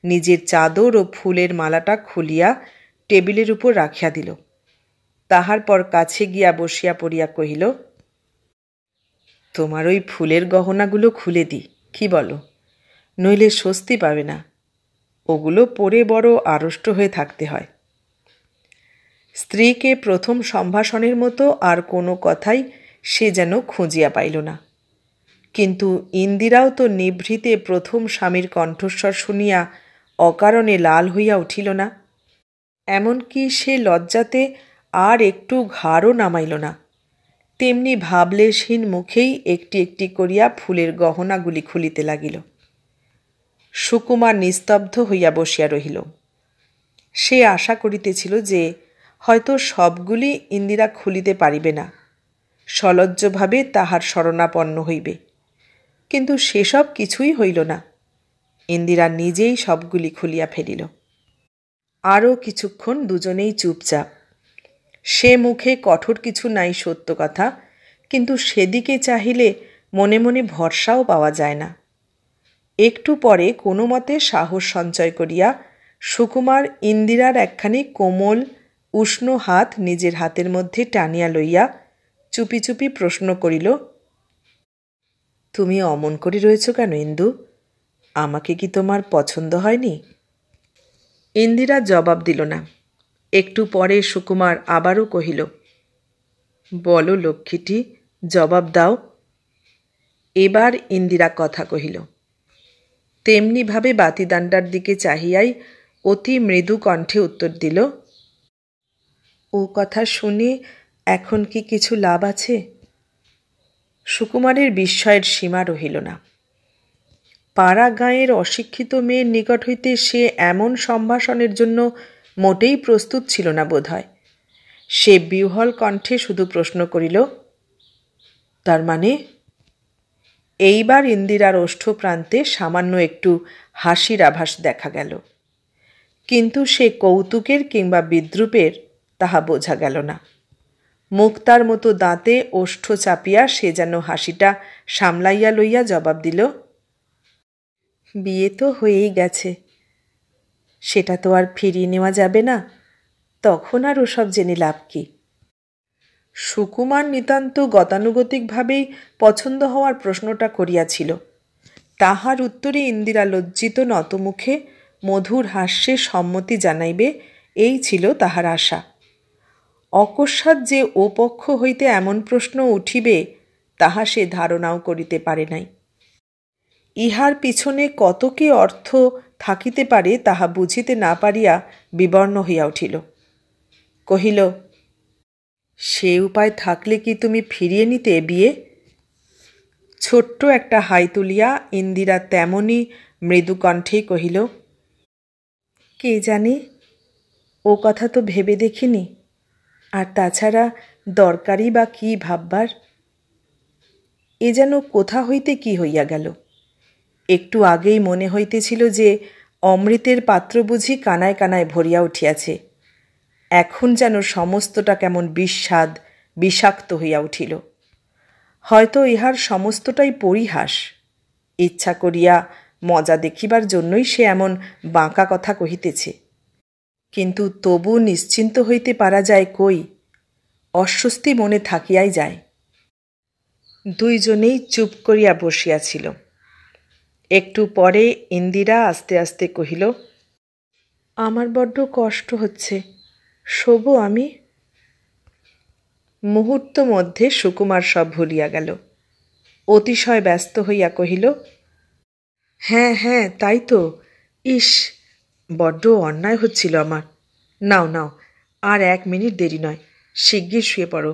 নিজের চাদর ও ফুলের মালাটা খুলিয়া টেবিলের উপর রাখিয়া দিল। তাহার পর কাছে গিয়া বসিয়া পড়িয়া কহিল, তোমার ওই ফুলের গহনাগুলো খুলে দিই, কি বলো? নইলে স্বস্তি পাবে না। ওগুলো পরে বড় আড়ষ্ট হয়ে থাকতে হয়। স্ত্রীকে প্রথম সম্ভাষণের মতো আর কোনো কথাই সে যেন খুঁজিয়া পাইল না। কিন্তু ইন্দিরাও তো নিভৃতে প্রথম স্বামীর কণ্ঠস্বর শুনিয়া অকারণে লাল হইয়া উঠিল না। এমনকি সে লজ্জাতে আর একটু ঘাড়ও নামাইল না। তেমনি ভাবলেশহীন মুখেই একটি একটি করিয়া ফুলের গহনাগুলি খুলিতে লাগিল। সুকুমার নিস্তব্ধ হইয়া বসিয়া রহিল। সে আশা করিতেছিল যে হয়তো সবগুলি ইন্দিরা খুলিতে পারিবে না, সলজ্জভাবে তাহার শরণাপন্ন হইবে। কিন্তু সেসব কিছুই হইল না। ইন্দিরা নিজেই সবগুলি খুলিয়া ফেলিল। আরও কিছুক্ষণ দুজনেই চুপচাপ। সে মুখে কঠোর কিছু নাই সত্য কথা, কিন্তু সেদিকে চাহিলে মনে মনে ভরসাও পাওয়া যায় না। একটু পরে কোনো মতে সাহস সঞ্চয় করিয়া সুকুমার ইন্দিরার একখানি কোমল উষ্ণ হাত নিজের হাতের মধ্যে টানিয়া লইয়া চুপি চুপি প্রশ্ন করিল, তুমি অমন করে রয়েছ কেন ইন্দু? আমাকে কি তোমার পছন্দ হয়নি? ইন্দিরা জবাব দিল না। একটু পরে সুকুমার আবারও কহিল, বলো লক্ষ্মীটি, জবাব দাও। এবার ইন্দিরা কথা কহিল। তেমনিভাবে বাতিদান্ডার দিকে চাহিয়াই অতি মৃদু কণ্ঠে উত্তর দিল, ও কথা শুনে এখন কি কিছু লাভ আছে? সুকুমারের বিস্ময়ের সীমা রহিল না। পাড়া গাঁয়ের অশিক্ষিত মেয়ের নিকট হইতে সে এমন সম্ভাষণের জন্য মোটেই প্রস্তুত ছিল না বোধ হয়। সে বিহ্বল কণ্ঠে শুধু প্রশ্ন করিল, তার মানে? এইবার ইন্দিরার ওষ্ঠ প্রান্তে সামান্য একটু হাসির আভাস দেখা গেল, কিন্তু সে কৌতুকের কিংবা বিদ্রূপের তাহা বোঝা গেল না। মুক্তার মতো দাঁতে ওষ্ঠ চাপিয়া সে যেন হাসিটা সামলাইয়া লইয়া জবাব দিল, বিয়ে তো হয়েই গেছে, সেটা তো আর ফিরিয়ে নেওয়া যাবে না, তখন আর ওসব জেনে লাভ কি? সুকুমার নিতান্ত গতানুগতিকভাবেই পছন্দ হওয়ার প্রশ্নটা করিয়াছিল। তাহার উত্তরে ইন্দিরা লজ্জিত নতমুখে মধুর হাস্যে সম্মতি জানাইবে, এই ছিল তাহার আশা। অকস্মাৎ যে ও পক্ষ হইতে এমন প্রশ্ন উঠিবে তাহা সে ধারণাও করিতে পারে নাই। ইহার পিছনে কত কি অর্থ থাকিতে পারে তাহা বুঝিতে না পারিয়া বিবর্ণ হইয়া উঠিল। কহিল, সে উপায় থাকলে কি তুমি ফিরিয়ে নিতে বিয়ে? ছোট্ট একটা হাই তুলিয়া ইন্দিরা তেমনি মৃদু কণ্ঠেই কহিল, কে জানে, ও কথা তো ভেবে দেখিনি, আর তাছাড়া দরকারই বা কী ভাববার। এ যেন কোথা হইতে কি হইয়া গেল। একটু আগেই মনে হইতেছিল যে অমৃতের পাত্র বুঝি কানায় কানায় ভরিয়া উঠিয়াছে, এখন যেন সমস্তটা কেমন বিস্বাদ বিষাক্ত হইয়া উঠিল। হয়তো ইহার সমস্তটাই পরিহাস। ইচ্ছা করিয়া মজা দেখিবার জন্যই সে এমন বাঁকা কথা কহিতেছে, কিন্তু তবু নিশ্চিন্ত হইতে পারা যায় কই, অস্বস্তি মনে থাকিয়াই যায়। দুইজনেই চুপ করিয়া বসিয়াছিল। একটু পরে ইন্দিরা আস্তে আস্তে কহিল, আমার বড্ড কষ্ট হচ্ছে, শোবো আমি? মুহূর্ত মধ্যে সুকুমার সব ভুলিয়া গেল। অতিশয় ব্যস্ত হইয়া কহিল, হ্যাঁ হ্যাঁ, তাই তো। ইস, বড্ড অন্যায় হচ্ছিল আমার। নাও নাও, আর 1 মিনিট দেরি নয়, শিগগির শুয়ে পড়ো,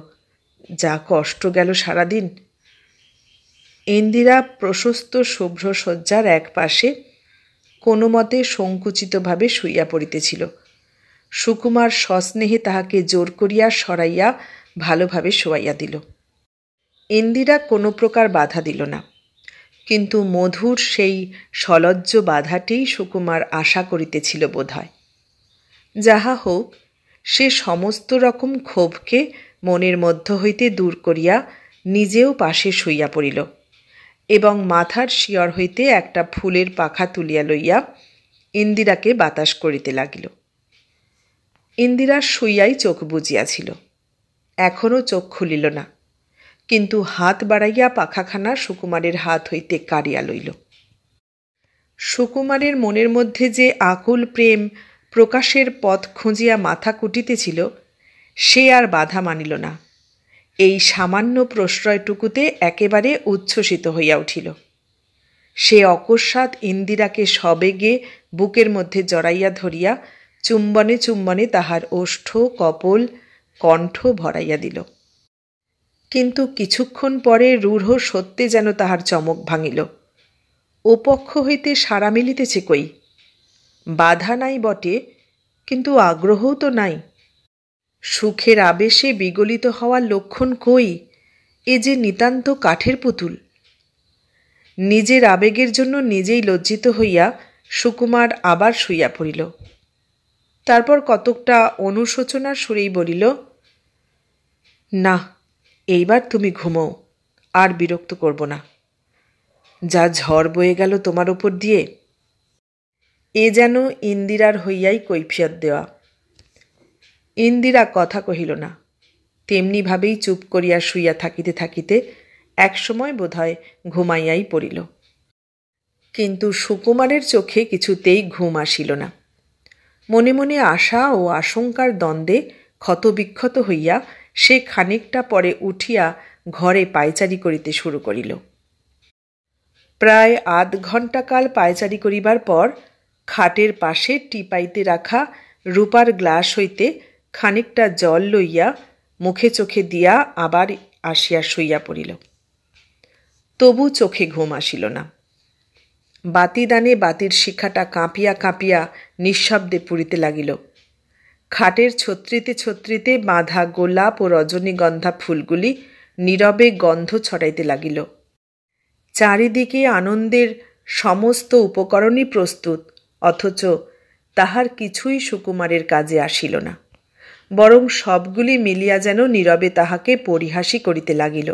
যা কষ্ট গেল সারাদিন। ইন্দিরা প্রশস্ত শুভ্র শয্যার এক পাশে কোনো মতে সংকুচিতভাবে শুইয়া পড়িতেছিল। সুকুমার সস্নেহে তাহাকে জোর করিয়া সরাইয়া ভালোভাবে শোয়াইয়া দিল। ইন্দিরা কোনো প্রকার বাধা দিল না, কিন্তু মধুর সেই সলজ্জ বাধাটিই সুকুমার আশা করিতেছিল বোধ হয়। যাহা হোক, সে সমস্ত রকম ক্ষোভকে মনের মধ্য হইতে দূর করিয়া নিজেও পাশে শুইয়া পড়িল এবং মাথার শিয়র হইতে একটা ফুলের পাখা তুলিয়া লইয়া ইন্দিরাকে বাতাস করিতে লাগিল। ইন্দিরা শুইয়াই চোখ বুজিয়াছিল, এখনও চোখ খুলিল না, কিন্তু হাত বাড়াইয়া পাখাখানা সুকুমারের হাত হইতে কাড়িয়া লইল। সুকুমারের মনের মধ্যে যে আকুল প্রেম প্রকাশের পথ খুঁজিয়া মাথা কুটিতেছিল, সে আর বাধা মানিল না। এই সামান্য প্রশ্রয়টুকুতে একেবারে উচ্ছ্বসিত হইয়া উঠিল। সে অকস্মাৎ ইন্দিরাকে সবেগে বুকের মধ্যে জড়াইয়া ধরিয়া চুম্বনে চুম্বনে তাহার ওষ্ঠ, কপোল, কণ্ঠ ভরাইয়া দিল। কিন্তু কিছুক্ষণ পরে রূঢ় সত্যে যেন তাহার চমক ভাঙিল। ও পক্ষ হইতে সাড়া মিলিতেছে কই? বাধা নাই বটে, কিন্তু আগ্রহও তো নাই। সুখের আবেশে বিগলিত হওয়ার লক্ষণ কই? এ যে নিতান্ত কাঠের পুতুল। নিজের আবেগের জন্য নিজেই লজ্জিত হইয়া সুকুমার আবার শুইয়া পড়িল। তারপর কতকটা অনুশোচনার সুরেই বলিল, না, এইবার তুমি ঘুমোও, আর বিরক্ত করব না। যা ঝড় বয়ে গেল তোমার ওপর দিয়ে। এ যেন ইন্দিরার হইয়াই কৈফিয়ত দেওয়া। ইন্দিরা কথা কহিল না, তেমনিভাবেই চুপ করিয়া শুইয়া থাকিতে থাকিতে একসময় বোধহয় ঘুমাইয়াই পড়িল। কিন্তু সুকুমারের চোখে কিছুতেই ঘুম আসিল না। মনে মনে আশা ও আশঙ্কার দ্বন্দ্বে ক্ষতবিক্ষত হইয়া সে খানিকটা পরে উঠিয়া ঘরে পায়চারি করিতে শুরু করিল। প্রায় আধ ঘণ্টাকাল পায়চারি করিবার পর খাটের পাশে টিপাইতে রাখা রূপার গ্লাস হইতে খানিকটা জল লইয়া মুখে চোখে দিয়া আবার আসিয়া শুইয়া পড়িল। তবু চোখে ঘুম আসিল না। বাতিদানে বাতির শিখাটা কাঁপিয়া কাঁপিয়া নিঃশব্দে পুড়িতে লাগিল। খাটের ছত্রিতে ছত্রিতে বাঁধা গোলাপ ও রজনীগন্ধা ফুলগুলি নীরবে গন্ধ ছড়াইতে লাগিল। চারিদিকে আনন্দের সমস্ত উপকরণই প্রস্তুত, অথচ তাহার কিছুই সুকুমারের কাজে আসিল না, বরং সবগুলি মিলিয়া যেন নীরবে তাহাকে পরিহাসই করিতে লাগিল।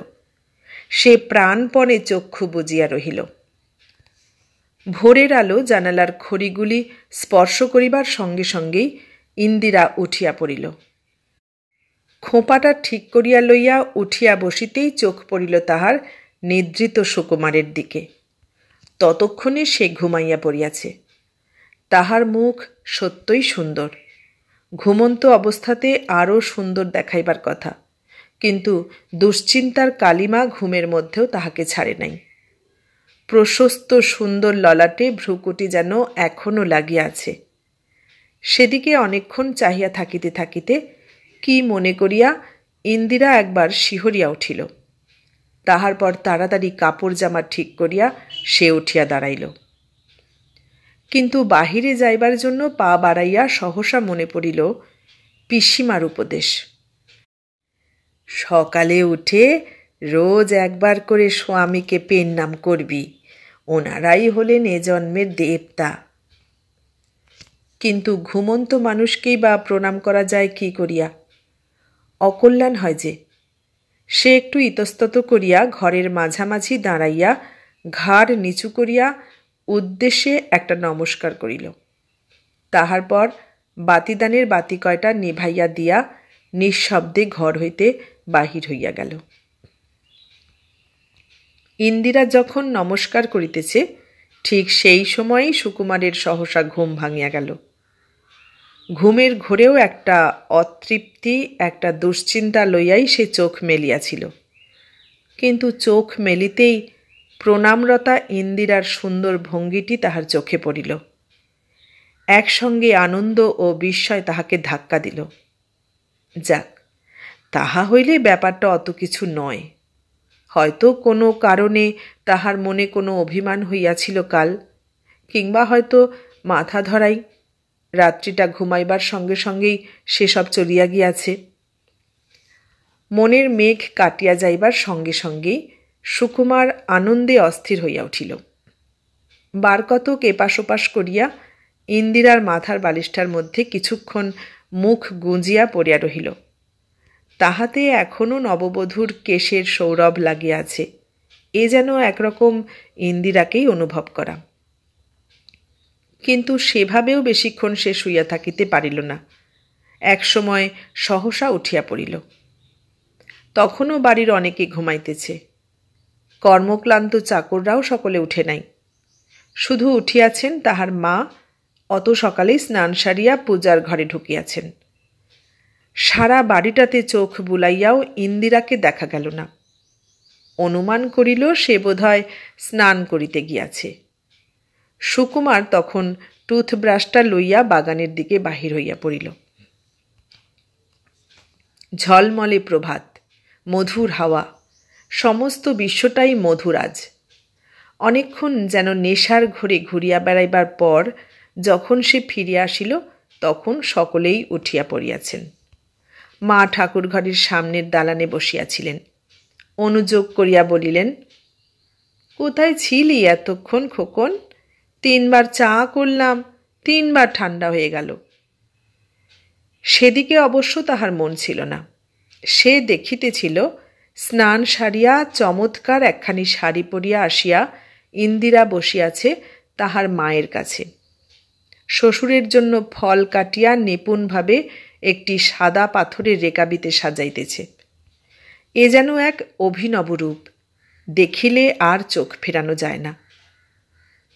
সে প্রাণপণে চক্ষু বুজিয়া রহিল। ভোরের আলো জানালার খড়িগুলি স্পর্শ করিবার সঙ্গে সঙ্গেই ইন্দিরা উঠিয়া পড়িল। খোঁপাটা ঠিক করিয়া লইয়া উঠিয়া বসিতেই চোখ পড়িল তাহার নিদ্রিত সুকুমারের দিকে। ততক্ষণে সে ঘুমাইয়া পড়িয়াছে। তাহার মুখ সত্যই সুন্দর, ঘুমন্ত অবস্থাতে আরও সুন্দর দেখাইবার কথা, কিন্তু দুশ্চিন্তার কালিমা ঘুমের মধ্যেও তাহাকে ছাড়ে নাই। প্রশস্ত সুন্দর ললাটে ভ্রুকুটি যেন এখনও লাগিয়া আছে। সেদিকে অনেকক্ষণ চাহিয়া থাকিতে থাকিতে কি মনে করিয়া ইন্দিরা একবার শিহরিয়া উঠিল। তাহার পর তাড়াতাড়ি কাপড় জামা ঠিক করিয়া সে উঠিয়া দাঁড়াইল। কিন্তু বাহিরে যাইবার জন্য পা বাড়াইয়া সহসা মনে পড়িল পিসিমার উপদেশ, সকালে উঠে রোজ একবার করে স্বামীকে পেন নাম করবি, ওনারাই হলেন এ জন্মের দেবতা। কিন্তু ঘুমন্ত মানুষকেই বা প্রণাম করা যায় কি করিয়া? অকল্যাণ হয় যে। সে একটু ইতস্তত করিয়া ঘরের মাঝামাঝি দাঁড়াইয়া ঘাড় নিচু করিয়া উদ্দেশ্যে একটা নমস্কার করিল। তাহার পর বাতিদানের বাতি কয়টা নিভাইয়া দিয়া নিঃশব্দে ঘর হইতে বাহির হইয়া গেল। ইন্দিরা যখন নমস্কার করিতেছে ঠিক সেই সময়েই সুকুমারের সহসা ঘুম ভাঙিয়া গেল। ঘুমের ঘোরেও একটা অতৃপ্তি, একটা দুশ্চিন্তা লইয়াই সে চোখ মেলিয়াছিল। কিন্তু চোখ মেলিতেই প্রণামরতা ইন্দিরার সুন্দর ভঙ্গিটি তাহার চোখে পড়িল। একসঙ্গে আনন্দ ও বিস্ময় তাহাকে ধাক্কা দিল। যাক, তাহা হইলে ব্যাপারটা অত কিছু নয়। হয়তো কোনো কারণে তাহার মনে কোনো অভিমান হইয়াছিল কাল, কিংবা হয়তো মাথা ধরাই রাত্রিটা ঘুমাইবার সঙ্গে সঙ্গেই সেসব চলিয়া গিয়াছে। মনের মেঘ কাটিয়া যাইবার সঙ্গে সঙ্গেই সুকুমার আনন্দে অস্থির হইয়া উঠিল। বারকতক এপাশ ওপাশ করিয়া ইন্দিরার মাথার বালিশটার মধ্যে কিছুক্ষণ মুখ গুঁজিয়া পড়িয়া রহিল। তাহাতে এখনও নববধূর কেশের সৌরভ লাগিয়া আছে। এ যেন একরকম ইন্দিরাকেই অনুভব করা। কিন্তু সেভাবেও বেশিক্ষণ সে শুইয়া থাকিতে পারিল না। একসময় সহসা উঠিয়া পড়িল। তখনও বাড়ির অনেকে ঘুমাইতেছে। কর্মক্লান্ত চাকররাও সকলে উঠে নাই। শুধু উঠিয়াছেন তাহার মা, অত সকালেই স্নান সারিয়া পূজার ঘরে ঢুকিয়াছেন। সারা বাড়িটাতে চোখ বুলাইয়াও ইন্দিরাকে দেখা গেল না। অনুমান করিল সে বোধহয় স্নান করিতে গিয়াছে। সুকুমার তখন টুথব্রাশটা লইয়া বাগানের দিকে বাহির হইয়া পড়িল। ঝলমলে প্রভাত, মধুর হাওয়া, সমস্ত বিশ্বটাই মধুর আজ। অনেকক্ষণ যেন নেশার ঘোরে ঘুরিয়া বেড়াইবার পর যখন সে ফিরিয়া আসিল তখন সকলেই উঠিয়া পড়িয়াছেন। মা ঠাকুরঘরের সামনের দালানে বসিয়াছিলেন। অনুযোগ করিয়া বলিলেন, কোথায় ছিলি এতক্ষণ খোকন? 3 বার চা করলাম, 3 বার ঠান্ডা হয়ে গেল। সেদিকে অবশ্য তাহার মন ছিল না। সে দেখিতেছিল স্নান সারিয়া চমৎকার একখানি শাড়ি পরিয়া আসিয়া ইন্দিরা বসিয়াছে তাহার মায়ের কাছে। শ্বশুরের জন্য ফল কাটিয়া নিপুণভাবে একটি সাদা পাথরের রেকাবিতে সাজাইতেছে। এ যেন এক অভিনব রূপ, দেখিলে আর চোখ ফেরানো যায় না।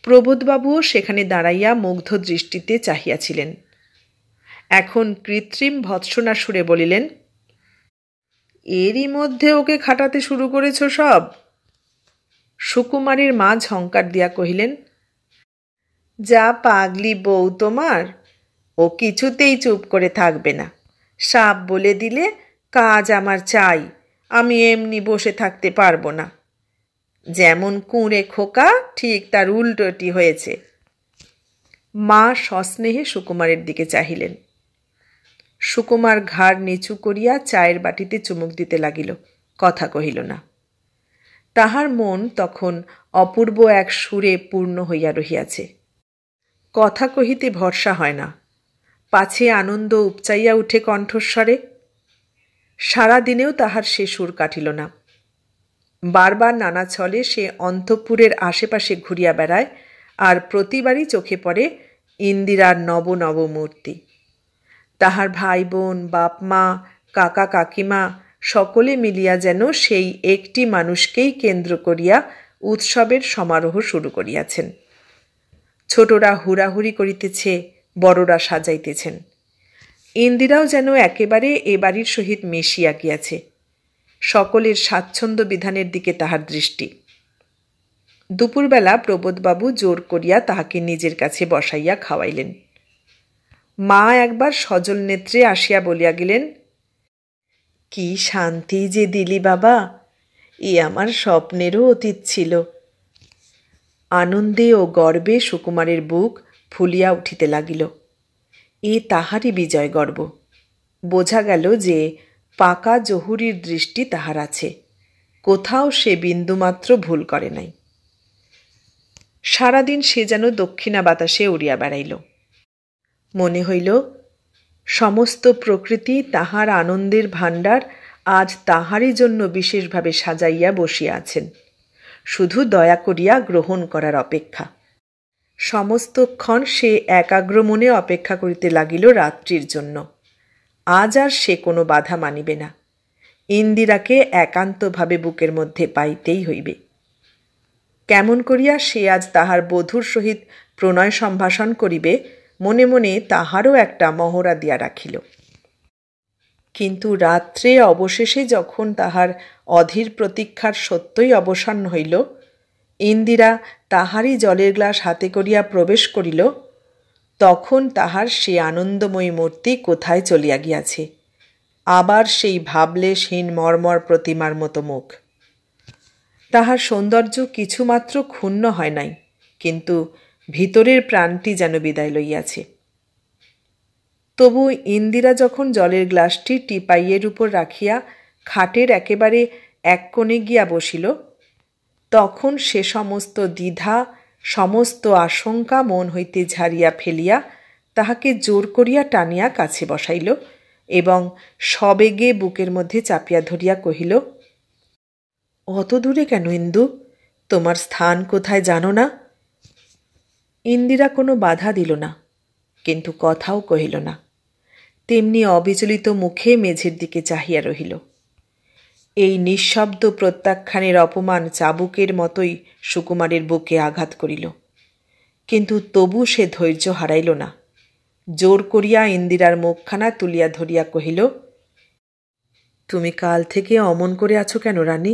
প্রবোধবাবুও সেখানে দাঁড়াইয়া মুগ্ধ দৃষ্টিতে চাহিয়াছিলেন। এখন কৃত্রিম ভৎসনা সুরে বলিলেন, এরই মধ্যে ওকে খাটাতে শুরু করেছ সব? সুকুমারীর মা ঝঙ্কার দিয়া কহিলেন, যা পাগলি বউ তোমার, ও কিছুতেই চুপ করে থাকবে না। সাপ বলে দিলে কাজ আমার চাই, আমি এমনি বসে থাকতে পারবো না। যেমন কুঁড়ে খোকা ঠিক তার উল্টোটি হয়েছে। মা সস্নেহে সুকুমারের দিকে চাহিলেন। সুকুমার ঘাড় নিচু করিয়া চায়ের বাটিতে চুমুক দিতে লাগিল, কথা কহিল না। তাহার মন তখন অপূর্ব এক সুরে পূর্ণ হইয়া রহিয়াছে। কথা কহিতে ভরসা হয় না, পাছে আনন্দ উপচাইয়া উঠে কণ্ঠস্বরে। সারাদিনেও তাহার সে সুর কাটিল না। বারবার নানা ছলে সে অন্তঃপুরের আশেপাশে ঘুরিয়া বেড়ায়, আর প্রতিবারই চোখে পড়ে ইন্দিরার নব নব মূর্তি। তাহার ভাই বোন, বাপ মা, কাকা কাকিমা সকলে মিলিয়া যেন সেই একটি মানুষকেই কেন্দ্র করিয়া উৎসবের সমারোহ শুরু করিয়াছেন। ছোটরা হুড়াহুড়ি করিতেছে, বড়রা সাজাইতেছেন। ইন্দিরাও যেন একেবারে এ বাড়ির সহিত মিশিয়া গিয়াছে। সকলের স্বাচ্ছন্দ্য বিধানের দিকে তাহার দৃষ্টি। দুপুরবেলা প্রবোধবাবু জোর করিয়া তাহাকে নিজের কাছে বসাইয়া খাওয়াইলেন। মা একবার সজল নেত্রে আসিয়া বলিয়া গেলেন, কি শান্তি যে দিলি বাবা, এ আমার স্বপ্নেরও অতীত ছিল। আনন্দে ও গর্বে সুকুমারের বুক ফুলিয়া উঠিতে লাগিল। এ তাহারই বিজয় গর্ব। বোঝা গেল যে পাকা জহুরির দৃষ্টি তাহার আছে, কোথাও সে বিন্দুমাত্র ভুল করে নাই। সারাদিন সে যেন দক্ষিণা বাতাসে উড়িয়া বেড়াইল। মনে হইল সমস্ত প্রকৃতি তাহার আনন্দের ভাণ্ডার আজ তাহারই জন্য বিশেষভাবে সাজাইয়া বসিয়া আছেন, শুধু দয়া করিয়া গ্রহণ করার অপেক্ষা। সমস্তক্ষণ সে একাগ্র মনে অপেক্ষা করিতে লাগিল রাত্রির জন্য। আজ আর সে কোনো বাধা মানিবে না। ইন্দিরাকে একান্তভাবে বুকের মধ্যে পাইতেই হইবে। কেমন করিয়া সে আজ তাহার বধূর সহিত প্রণয় সম্ভাষণ করিবে, মনে মনে তাহারও একটা মহড়া দিয়া রাখিল। কিন্তু রাত্রে অবশেষে যখন তাহার অধীর প্রতীক্ষার সত্যই অবসান হইল, ইন্দিরা তাহারই জলের গ্লাস হাতে করিয়া প্রবেশ করিল, তখন তাহার সে আনন্দময়ী মূর্তি কোথায় চলিয়া গিয়াছে। আবার সেই ভাবলেশহীন মর্মর প্রতিমার মতো মুখ। তাহার সৌন্দর্য কিছুমাত্র ক্ষুণ্ণ হয় নাই, কিন্তু ভিতরের প্রাণটি যেন বিদায় লইয়াছে। তবু ইন্দিরা যখন জলের গ্লাসটি টিপাইয়ের উপর রাখিয়া খাটের একেবারে এক কোণে গিয়া বসিল, তখন সে সমস্ত দ্বিধা, সমস্ত আশঙ্কা মন হইতে ঝাড়িয়া ফেলিয়া তাহাকে জোর করিয়া টানিয়া কাছে বসাইল এবং সবেগে বুকের মধ্যে চাপিয়া ধরিয়া কহিল, অত দূরে কেন ইন্দু? তোমার স্থান কোথায় জানো না? ইন্দিরা কোনো বাধা দিল না, কিন্তু কথাও কহিল না। তেমনি অবিচলিত মুখে মেঝের দিকে চাহিয়া রহিল। এই নিঃশব্দ প্রত্যাখ্যানের অপমান চাবুকের মতোই সুকুমারের বুকে আঘাত করিল, কিন্তু তবু সে ধৈর্য হারাইল না। জোর করিয়া ইন্দিরার মুখখানা তুলিয়া ধরিয়া কহিল, তুমি কাল থেকে অমন করে আছো কেন রানী?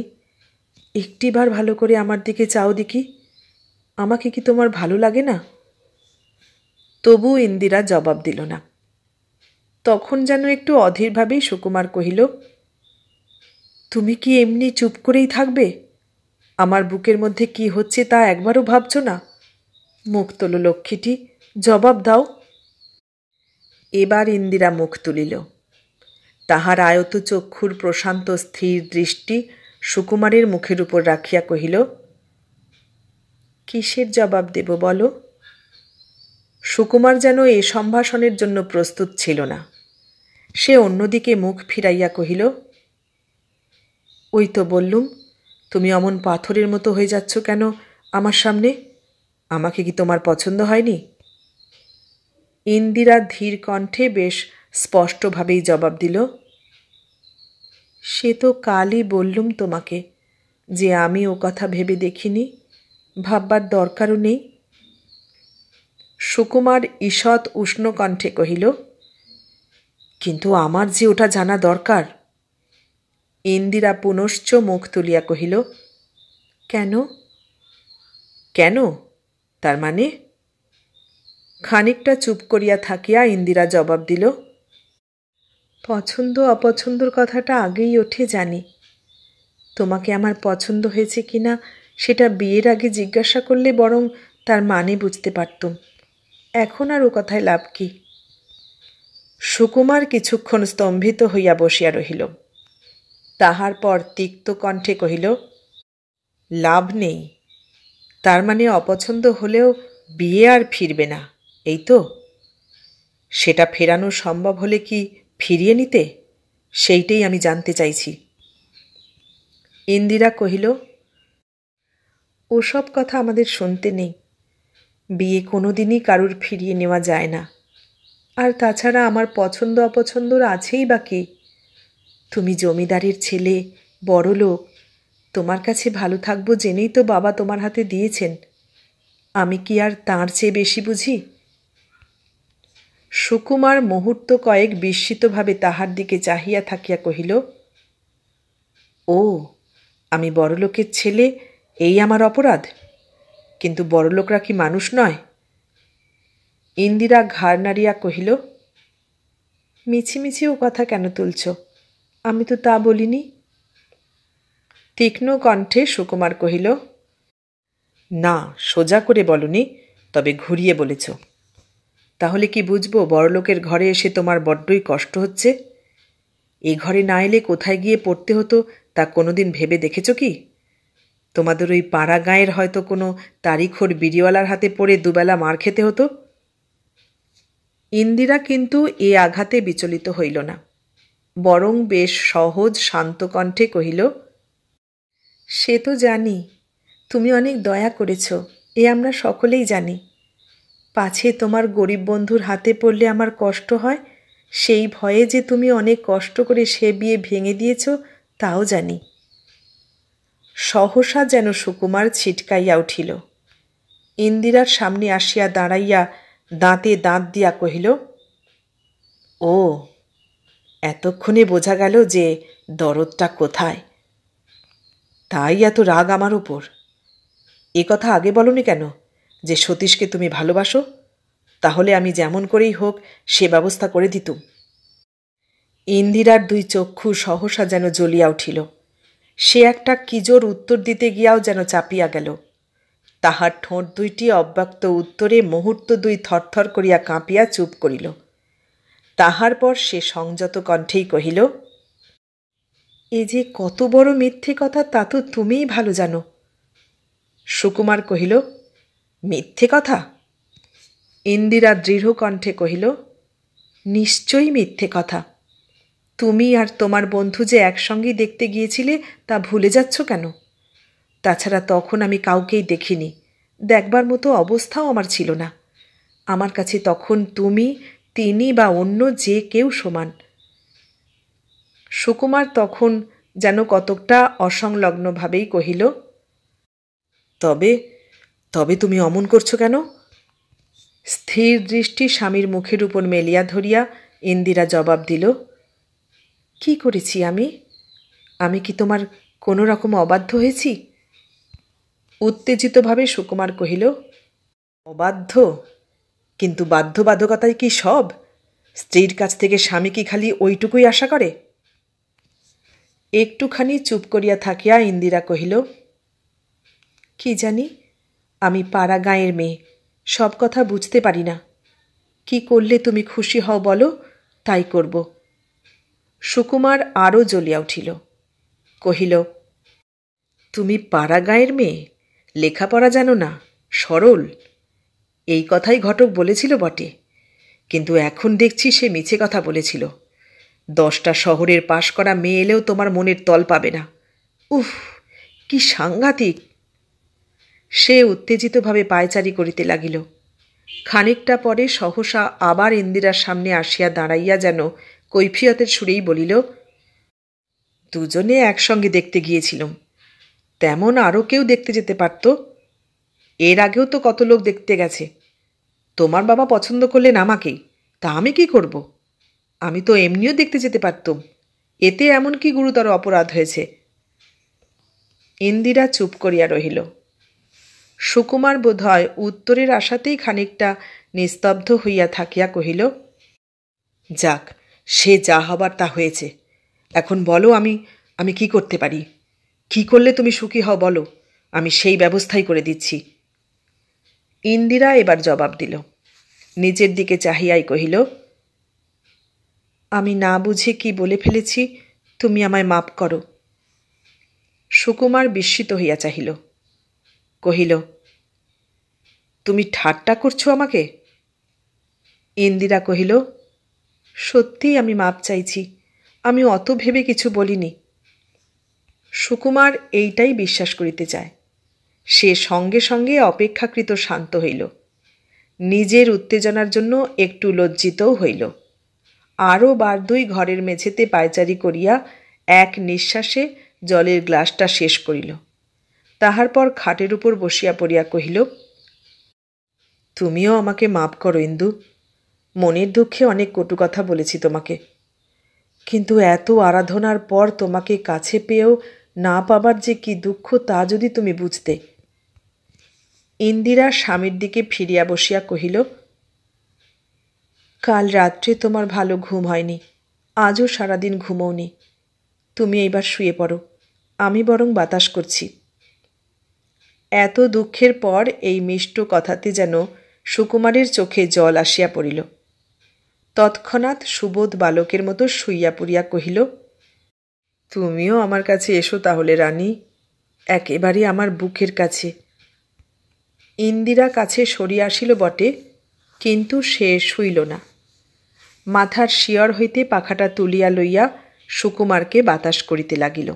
একটিবার ভালো করে আমার দিকে চাও দেখি, আমাকে কি তোমার ভালো লাগে না? তবু ইন্দিরা জবাব দিল না। তখন যেন একটু অধীরভাবেই সুকুমার কহিল, তুমি কি এমনি চুপ করেই থাকবে? আমার বুকের মধ্যে কি হচ্ছে তা একবারও ভাবছ না? মুখ তোলো লক্ষ্মীটি, জবাব দাও। এবার ইন্দিরা মুখ তুলিল। তাহার আয়ত চক্ষুর প্রশান্ত স্থির দৃষ্টি সুকুমারের মুখের উপর রাখিয়া কহিল, কিসের জবাব দেব বলো? সুকুমার যেন এ সম্ভাষণের জন্য প্রস্তুত ছিল না। সে অন্যদিকে মুখ ফিরাইয়া কহিল, ওই তো বললুম, তুমি অমন পাথরের মতো হয়ে যাচ্ছ কেন আমার সামনে? আমাকে কি তোমার পছন্দ হয়নি? ইন্দিরা ধীর কণ্ঠে বেশ স্পষ্টভাবেই জবাব দিল, সে তো কালই বললুম তোমাকে যে আমি ও কথা ভেবে দেখিনি, ভাববার দরকারও নেই। সুকুমার ঈষৎ উষ্ণ কণ্ঠে কহিল, কিন্তু আমার যে ওটা জানা দরকার। ইন্দিরা পুনশ্চ মুখ তুলিয়া কহিল, কেন? কেন তার মানে? খানিকটা চুপ করিয়া থাকিয়া ইন্দিরা জবাব দিল, পছন্দ অপছন্দর কথাটা আগেই ওঠে জানি। তোমাকে আমার পছন্দ হয়েছে কিনা সেটা বিয়ের আগে জিজ্ঞাসা করলে বরং তার মানে বুঝতে পারতুম। এখন আর ও কথায় লাভ কি? সুকুমার কিছুক্ষণ স্তম্ভিত হইয়া বসিয়া রহিল। তাহার পর তিক্ত কণ্ঠে কহিল, লাভ নেই? তার মানে অপছন্দ হলেও বিয়ে আর ফিরবে না, এই তো? সেটা ফেরানো সম্ভব হলে কি ফিরিয়ে নিতে? সেইটাই আমি জানতে চাইছি। ইন্দিরা কহিল, ওসব কথা আমাদের শুনতে নেই। বিয়ে কোনোদিনই কারুর ফিরিয়ে নেওয়া যায় না। আর তাছাড়া আমার পছন্দ অপছন্দর আছেই বা কি? তুমি জমিদারের ছেলে, বড় লোক, তোমার কাছে ভালো থাকবো জেনেই তো বাবা তোমার হাতে দিয়েছেন। আমি কি আর তাঁর চেয়ে বেশি বুঝি? সুকুমার মুহূর্ত কয়েক বিস্মিতভাবে তাহার দিকে চাহিয়া থাকিয়া কহিল, ও, আমি বড়লোকের ছেলে, এই আমার অপরাধ? কিন্তু বড়লোকরা কি মানুষ নয়? ইন্দিরা ঘাড় নাড়িয়া কহিল, মিছিমিছি ও কথা কেন তুলছ? আমি তো তা বলিনি। তীক্ষ্ণ কণ্ঠে সুকুমার কহিল, না, সোজা করে বলনি, তবে ঘুরিয়ে বলেছ। তাহলে কি বুঝবো বড়লোকের ঘরে এসে তোমার বড্ডই কষ্ট হচ্ছে? এ ঘরে না এলে কোথায় গিয়ে পড়তে হতো তা কোনোদিন ভেবে দেখেছ কি? তোমাদের ওই পাড়া গাঁয়ের হয়তো কোনো তারিখোর বিড়িওয়ালার হাতে পড়ে দুবেলা মার খেতে হতো। ইন্দিরা কিন্তু এ আঘাতে বিচলিত হইল না, বরং বেশ সহজ শান্ত কণ্ঠে কহিল, সে তো জানি, তুমি অনেক দয়া করেছ, এ আমরা সকলেই জানি। পাছে তোমার গরিব বন্ধুর হাতে পড়লে আমার কষ্ট হয়, সেই ভয়ে যে তুমি অনেক কষ্ট করে সে বিয়ে ভেঙে দিয়েছ তাও জানি। সহসা যেন সুকুমার ছিটকাইয়া উঠিল। ইন্দিরার সামনে আসিয়া দাঁড়াইয়া দাঁতে দাঁত দিয়া কহিল, ও, এতক্ষণে বোঝা গেল যে দরদটা কোথায়। তাই এত রাগ আমার উপর? এ কথা আগে বলনি কেন যে সতীশকে তুমি ভালোবাসো? তাহলে আমি যেমন করেই হোক সে ব্যবস্থা করে দিতুম। ইন্দিরার দুই চক্ষু সহসা যেন জ্বলিয়া উঠিল। সে একটা কিজোর উত্তর দিতে গিয়াও যেন চাপিয়া গেল। তাহার ঠোঁট দুইটি অব্যক্ত উত্তরে মুহূর্ত দুই থরথর করিয়া কাঁপিয়া চুপ করিল। তাহার পর সে সংযত কণ্ঠেই কহিল, এ যে কত বড় মিথ্যে কথা তা তো তুমিই ভালো জানো। সুকুমার কহিল, মিথ্যে কথা? ইন্দিরা দৃঢ় কণ্ঠে কহিল, নিশ্চয়ই মিথ্যে কথা। তুমি আর তোমার বন্ধু যে একসঙ্গেই দেখতে গিয়েছিলে তা ভুলে যাচ্ছ কেন? তাছাড়া তখন আমি কাউকেই দেখিনি, দেখবার মতো অবস্থাও আমার ছিল না। আমার কাছে তখন তুমি, তিনি বা অন্য যে কেউ সমান। সুকুমার তখন যেন কতকটা অসংলগ্নভাবেই কহিল, তবে তবে তুমি অমন করছো কেন? স্থির দৃষ্টি স্বামীর মুখের উপর মেলিয়া ধরিয়া ইন্দিরা জবাব দিল, কি করেছি আমি? আমি কি তোমার কোনো রকম অবাধ্য হয়েছি? উত্তেজিতভাবে সুকুমার কহিল, অবাধ্য? কিন্তু বাধ্যবাধকতাই কি সব? স্ত্রীর কাছ থেকে স্বামী কি খালি ওইটুকুই আশা করে? একটুখানি চুপ করিয়া থাকিয়া ইন্দিরা কহিল, কি জানি, আমি পাড়া গাঁয়ের মেয়ে, সব কথা বুঝতে পারি না। কি করলে তুমি খুশি হও বলো, তাই করব। সুকুমার আরও জ্বলিয়া উঠিল, কহিল, তুমি পাড়া গাঁয়ের মেয়ে, লেখাপড়া জানো না, সরল? এই কথাই ঘটক বলেছিল বটে, কিন্তু এখন দেখছি সে মিছে কথা বলেছিল। 10টা শহরের পাশ করা মেয়ে এলেও তোমার মনের তল পাবে না। উফ, কি সাংঘাতিক! সে উত্তেজিতভাবে পায়চারি করিতে লাগিল। খানিকটা পরে সহসা আবার ইন্দিরার সামনে আসিয়া দাঁড়াইয়া যেন কৈফিয়তের সুরেই বলিল, দুজনে একসঙ্গে দেখতে গিয়েছিলাম, তেমন আরও কেউ দেখতে যেতে পারত। এর আগেও তো কত লোক দেখতে গেছে। তোমার বাবা পছন্দ করলেন আমাকেই, তা আমি কি করব? আমি তো এমনিও দেখতে যেতে পারতুম, এতে এমন কি গুরুতর অপরাধ হয়েছে? ইন্দিরা চুপ করিয়া রহিল। সুকুমার বোধহয় উত্তরের আশাতেই খানিকটা নিস্তব্ধ হইয়া থাকিয়া কহিল, যাক, সে যা হবার তা হয়েছে। এখন বলো, আমি আমি কি করতে পারি? কি করলে তুমি সুখী হও বলো, আমি সেই ব্যবস্থাই করে দিচ্ছি। ইন্দিরা এবার জবাব দিল। নিজের দিকে চাহিয়াই কহিল, আমি না বুঝে কি বলে ফেলেছি, তুমি আমায় মাপ করো। সুকুমার বিস্মিত হইয়া চাহিল। কহিল, তুমি ঠাট্টা করছো আমাকে? ইন্দিরা কহিল, সত্যিই আমি মাপ চাইছি, আমি অত ভেবে কিছু বলিনি। সুকুমার এইটাই বিশ্বাস করিতে চায়। সে সঙ্গে সঙ্গে অপেক্ষাকৃত শান্ত হইল। নিজের উত্তেজনার জন্য একটু লজ্জিতও হইল। আরও বারদুই ঘরের মেঝেতে পায়চারি করিয়া এক নিঃশ্বাসে জলের গ্লাসটা শেষ করিল। তাহার পর খাটের উপর বসিয়া পড়িয়া কহিল, তুমিও আমাকে মাপ করো ইন্দু। মনের দুঃখে অনেক কটু কথা বলেছি তোমাকে, কিন্তু এত আরাধনার পর তোমাকে কাছে পেয়েও না পাবার যে কি দুঃখ তা যদি তুমি বুঝতে। ইন্দিরা স্বামীর দিকে ফিরিয়া বসিয়া কহিল, কাল রাত্রে তোমার ভালো ঘুম হয়নি, আজও সারাদিন ঘুমোওনি। তুমি এইবার শুয়ে পড়ো, আমি বরং বাতাস করছি। এত দুঃখের পর এই মিষ্ট কথাতে যেন সুকুমারের চোখে জল আসিয়া পড়িল। তৎক্ষণাৎ সুবোধ বালকের মতো শুইয়া পড়িয়া কহিল, তুমিও আমার কাছে এসো তাহলে রানী, একেবারে আমার বুকের কাছে। ইন্দিরা কাছে সরিয়া আসিল বটে, কিন্তু সে শুইল না। মাথার শিয়র হইতে পাখাটা তুলিয়া লইয়া সুকুমারকে বাতাস করিতে লাগিল।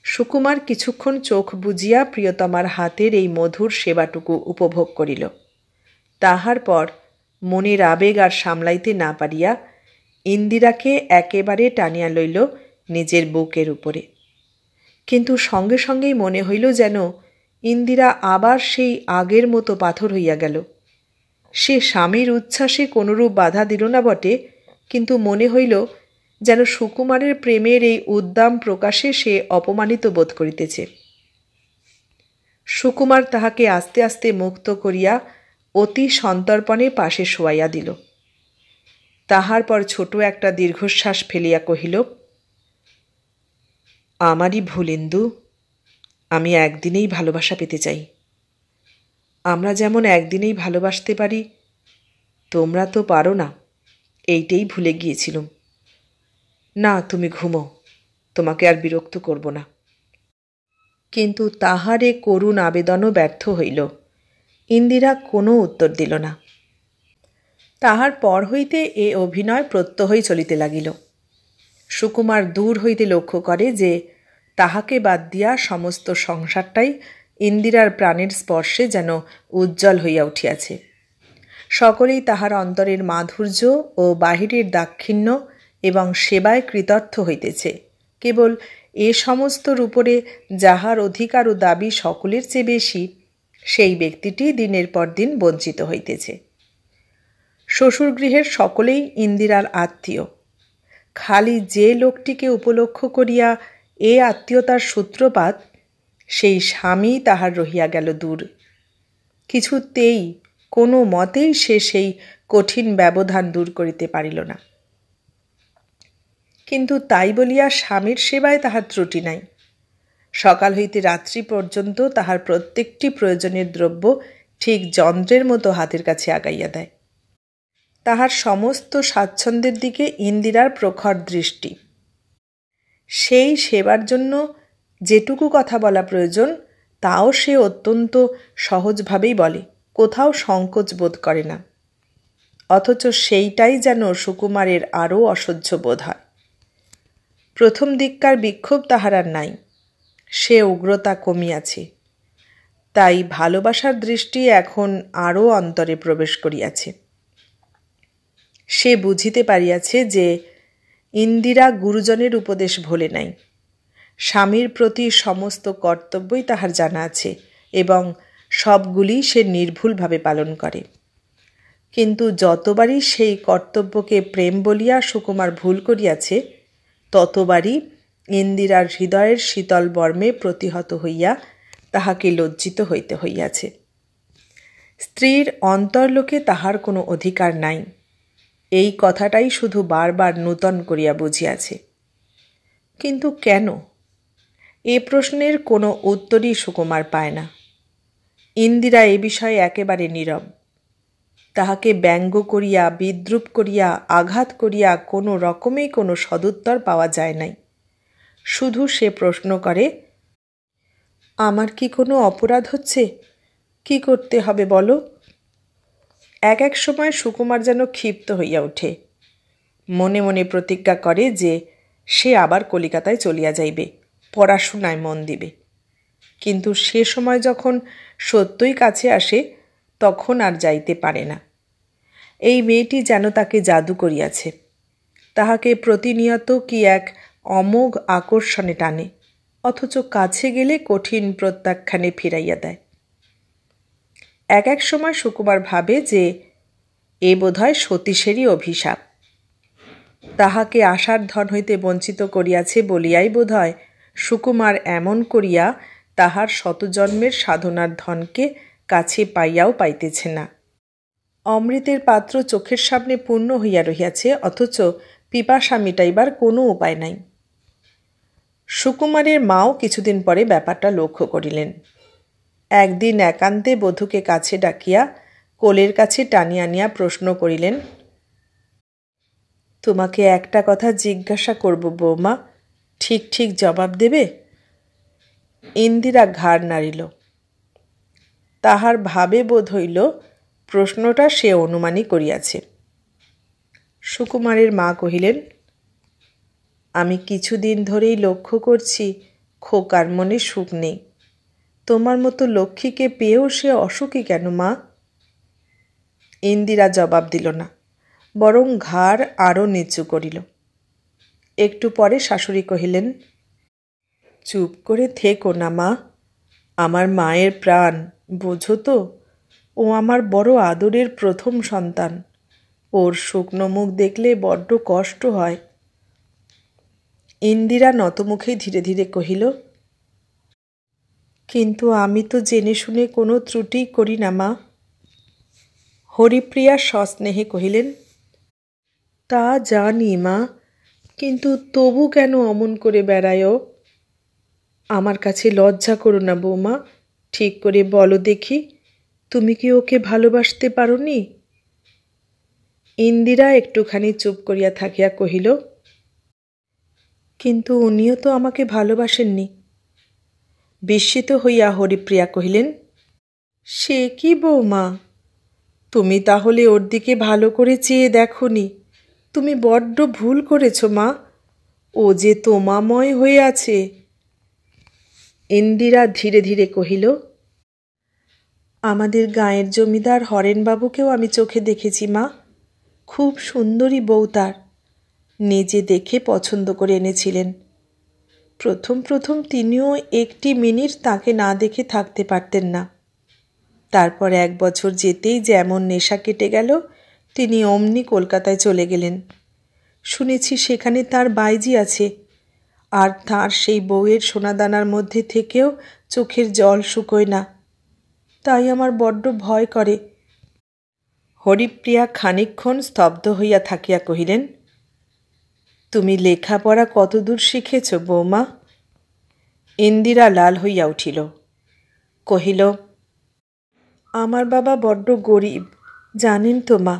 সুকুমার কিছুক্ষণ চোখ বুজিয়া প্রিয়তমার হাতের এই মধুর সেবাটুকু উপভোগ করিল। তাহার পর মনের আবেগ আর সামলাইতে না পারিয়া ইন্দিরাকে একেবারে টানিয়া লইল নিজের বুকের উপরে। কিন্তু সঙ্গে সঙ্গেই মনে হইল যেন ইন্দিরা আবার সেই আগের মতো পাথর হইয়া গেল। সে স্বামীর উচ্ছ্বাসে কোনরূপ বাধা দিল না বটে, কিন্তু মনে হইল যেন সুকুমারের প্রেমের এই উদ্দাম প্রকাশে সে অপমানিত বোধ করিতেছে। সুকুমার তাহাকে আস্তে আস্তে মুক্ত করিয়া অতি সন্তর্পণে পাশে শোয়াইয়া দিল। তাহার পর ছোট একটা দীর্ঘশ্বাস ফেলিয়া কহিল, আমারই ভুল ইন্দু, আমি একদিনেই ভালোবাসা পেতে চাই। আমরা যেমন একদিনেই ভালোবাসতে পারি, তোমরা তো পারো না, এইটাই ভুলে গিয়েছিলুম। না, তুমি ঘুমো, তোমাকে আর বিরক্ত করব না। কিন্তু তাহারে করুণ আবেদনও ব্যর্থ হইল। ইন্দিরা কোনো উত্তর দিল না। তাহার পর হইতে এ অভিনয় প্রত্যহই চলিতে লাগিল। সুকুমার দূর হইতে লক্ষ্য করে যে তাহাকে বাদ দিয়া সমস্ত সংসারটাই ইন্দিরার প্রাণের স্পর্শে যেন উজ্জ্বল হইয়া উঠিয়াছে। সকলেই তাহার অন্তরের মাধুর্য ও বাহিরের দাক্ষিণ্য এবং সেবায় কৃতার্থ হইতেছে। কেবল এ সমস্তর উপরে যাহার অধিকার ও দাবি সকলের চেয়ে বেশি, সেই ব্যক্তিটি দিনের পর দিন বঞ্চিত হইতেছে। শ্বশুরগৃহের সকলেই ইন্দিরার আত্মীয়। খালি যে লোকটিকে উপলক্ষ করিয়া এ আত্মীয়তার সূত্রপাত, সেই স্বামী তাহার রহিয়া গেল দূর। কিছুতেই কোনো মতেই সে সেই কঠিন ব্যবধান দূর করিতে পারিল না। কিন্তু তাই বলিয়া স্বামীর সেবায় তাহার ত্রুটি নাই। সকাল হইতে রাত্রি পর্যন্ত তাহার প্রত্যেকটি প্রয়োজনীয় দ্রব্য ঠিক যন্ত্রের মতো হাতের কাছে আগাইয়া দেয়। তাহার সমস্ত স্বাচ্ছন্দ্যের দিকে ইন্দিরার প্রখর দৃষ্টি। সেই সেবার জন্য যেটুকু কথা বলা প্রয়োজন তাও সে অত্যন্ত সহজভাবেই বলে, কোথাও সংকোচ বোধ করে না। অথচ সেইটাই যেন সুকুমারের আরও অসহ্য বোধ হয়। প্রথম দিককার বিক্ষোভ তাহার আর নাই, সে উগ্রতা কমিয়াছে। তাই ভালোবাসার দৃষ্টি এখন আরও অন্তরে প্রবেশ করিয়াছে। সে বুঝিতে পারিয়াছে যে ইন্দিরা গুরুজনের উপদেশ ভোলে নাই। স্বামীর প্রতি সমস্ত কর্তব্যই তাহার জানা আছে এবং সবগুলি সে নির্ভুলভাবে পালন করে। কিন্তু যতবারই সেই কর্তব্যকে প্রেম বলিয়া সুকুমার ভুল করিয়াছে, ততবারই ইন্দিরার হৃদয়ের শীতল বর্মে প্রতিহত হইয়া তাহাকে লজ্জিত হইতে হইয়াছে। স্ত্রীর অন্তর্লোকে তাহার কোনো অধিকার নাই, এই কথাটাই শুধু বারবার নূতন করিয়া বুঝিয়াছে। কিন্তু কেন? এ প্রশ্নের কোনো উত্তরই সুকুমার পায় না। ইন্দিরা এ বিষয়ে একেবারে নীরব। তাহাকে ব্যঙ্গ করিয়া, বিদ্রূপ করিয়া, আঘাত করিয়া কোনো রকমেই কোনো সদুত্তর পাওয়া যায় নাই। শুধু সে প্রশ্ন করে, আমার কি কোনো অপরাধ হচ্ছে? কি করতে হবে বলো? এক এক সময় সুকুমার যেন ক্ষিপ্ত হইয়া ওঠে। মনে মনে প্রতিজ্ঞা করে যে সে আবার কলিকাতায় চলিয়া যাইবে, পড়াশোনায় মন দিবে। কিন্তু সে সময় যখন সত্যই কাছে আসে, তখন আর যাইতে পারে না। এই মেয়েটি যেন তাকে জাদু করিয়াছে। তাহাকে প্রতিনিয়ত কি এক অমোঘ আকর্ষণে টানে, অথচ কাছে গেলে কঠিন প্রত্যাখ্যানে ফিরাইয়া দেয়। এক এক সময় সুকুমার ভাবে যে এ বোধহয় সতীশেরই অভিশাপ। তাহাকে আশার ধন হইতে বঞ্চিত করিয়াছে বলিয়াই বোধহয় সুকুমার এমন করিয়া তাহার শতজন্মের সাধনার ধনকে কাছে পাইয়াও পাইতেছে না। অমৃতের পাত্র চোখের সামনে পূর্ণ হইয়া রহিয়াছে, অথচ পিপাসা মিটাইবার কোনো উপায় নাই। সুকুমারের মাও কিছুদিন পরে ব্যাপারটা লক্ষ্য করিলেন। একদিন একান্তে বধূকে কাছে ডাকিয়া কোলের কাছে টানিয়া আনিয়া প্রশ্ন করিলেন, তোমাকে একটা কথা জিজ্ঞাসা করব বৌমা, ঠিক ঠিক জবাব দেবে? ইন্দিরা ঘাড় নাড়িল। তাহার ভাবে বোধ হইল প্রশ্নটা সে অনুমানই করিয়াছে। সুকুমারের মা কহিলেন, আমি কিছুদিন ধরেই লক্ষ্য করছি খোকার মনে সুখ নেই। তোমার মতো লক্ষ্মীকে পেয়েও সে অসুখী কেন মা? ইন্দিরা জবাব দিল না, বরং ঘাড় আরও নিচু করিল। একটু পরে শাশুড়ি কহিলেন, চুপ করে থেকো না মা, আমার মায়ের প্রাণ, বোঝো তো? ও আমার বড় আদরের প্রথম সন্তান। ওর শুকনো মুখ দেখলে বড্ড কষ্ট হয়। ইন্দিরা নতমুখে ধীরে ধীরে কহিল, কিন্তু আমি তো জেনে শুনে কোনো ত্রুটি করি না মা। হরিপ্রিয়া সস্নেহে কহিলেন, তা জানি মা, কিন্তু তবু কেন অমন করে বেড়ায়ও? আমার কাছে লজ্জা করো না বৌমা, ঠিক করে বলো দেখি, তুমি কি ওকে ভালোবাসতে পারো নি? ইন্দিরা একটুখানি চুপ করিয়া থাকিয়া কহিল, কিন্তু উনিও তো আমাকে ভালোবাসেননি। বিস্মিত হইয়া হরিপ্রিয়া কহিলেন, সে কি বৌমা, তুমি তাহলে ওর দিকে ভালো করে চেয়ে দেখোনি। তুমি বড্ড ভুল করেছ মা, ও যে তোমাময় হয়ে আছে। ইন্দিরা ধীরে ধীরে কহিল, আমাদের গাঁয়ের জমিদার হরেনবাবুকেও আমি চোখে দেখেছি মা, খুব সুন্দরী বউ তার, নিজে দেখে পছন্দ করে এনেছিলেন। প্রথম প্রথম তিনিও একটি মিনিট তাকে না দেখে থাকতে পারতেন না। তারপর 1 বছর যেতেই যেমন নেশা কেটে গেল, তিনি অমনি কলকাতায় চলে গেলেন। শুনেছি সেখানে তার বাইজি আছে, আর তার সেই বউয়ের সোনাদানার মধ্যে থেকেও চোখের জল শুকোয় না। তাই আমার বড্ড ভয় করে। হরিপ্রিয়া খানিকক্ষণ স্তব্ধ হইয়া থাকিয়া কহিলেন, তুমি লেখাপড়া কতদূর শিখেছ বৌমা? ইন্দিরা লাল হইয়া উঠিল, কহিল, আমার বাবা বড্ড গরিব, জানেন তো মা,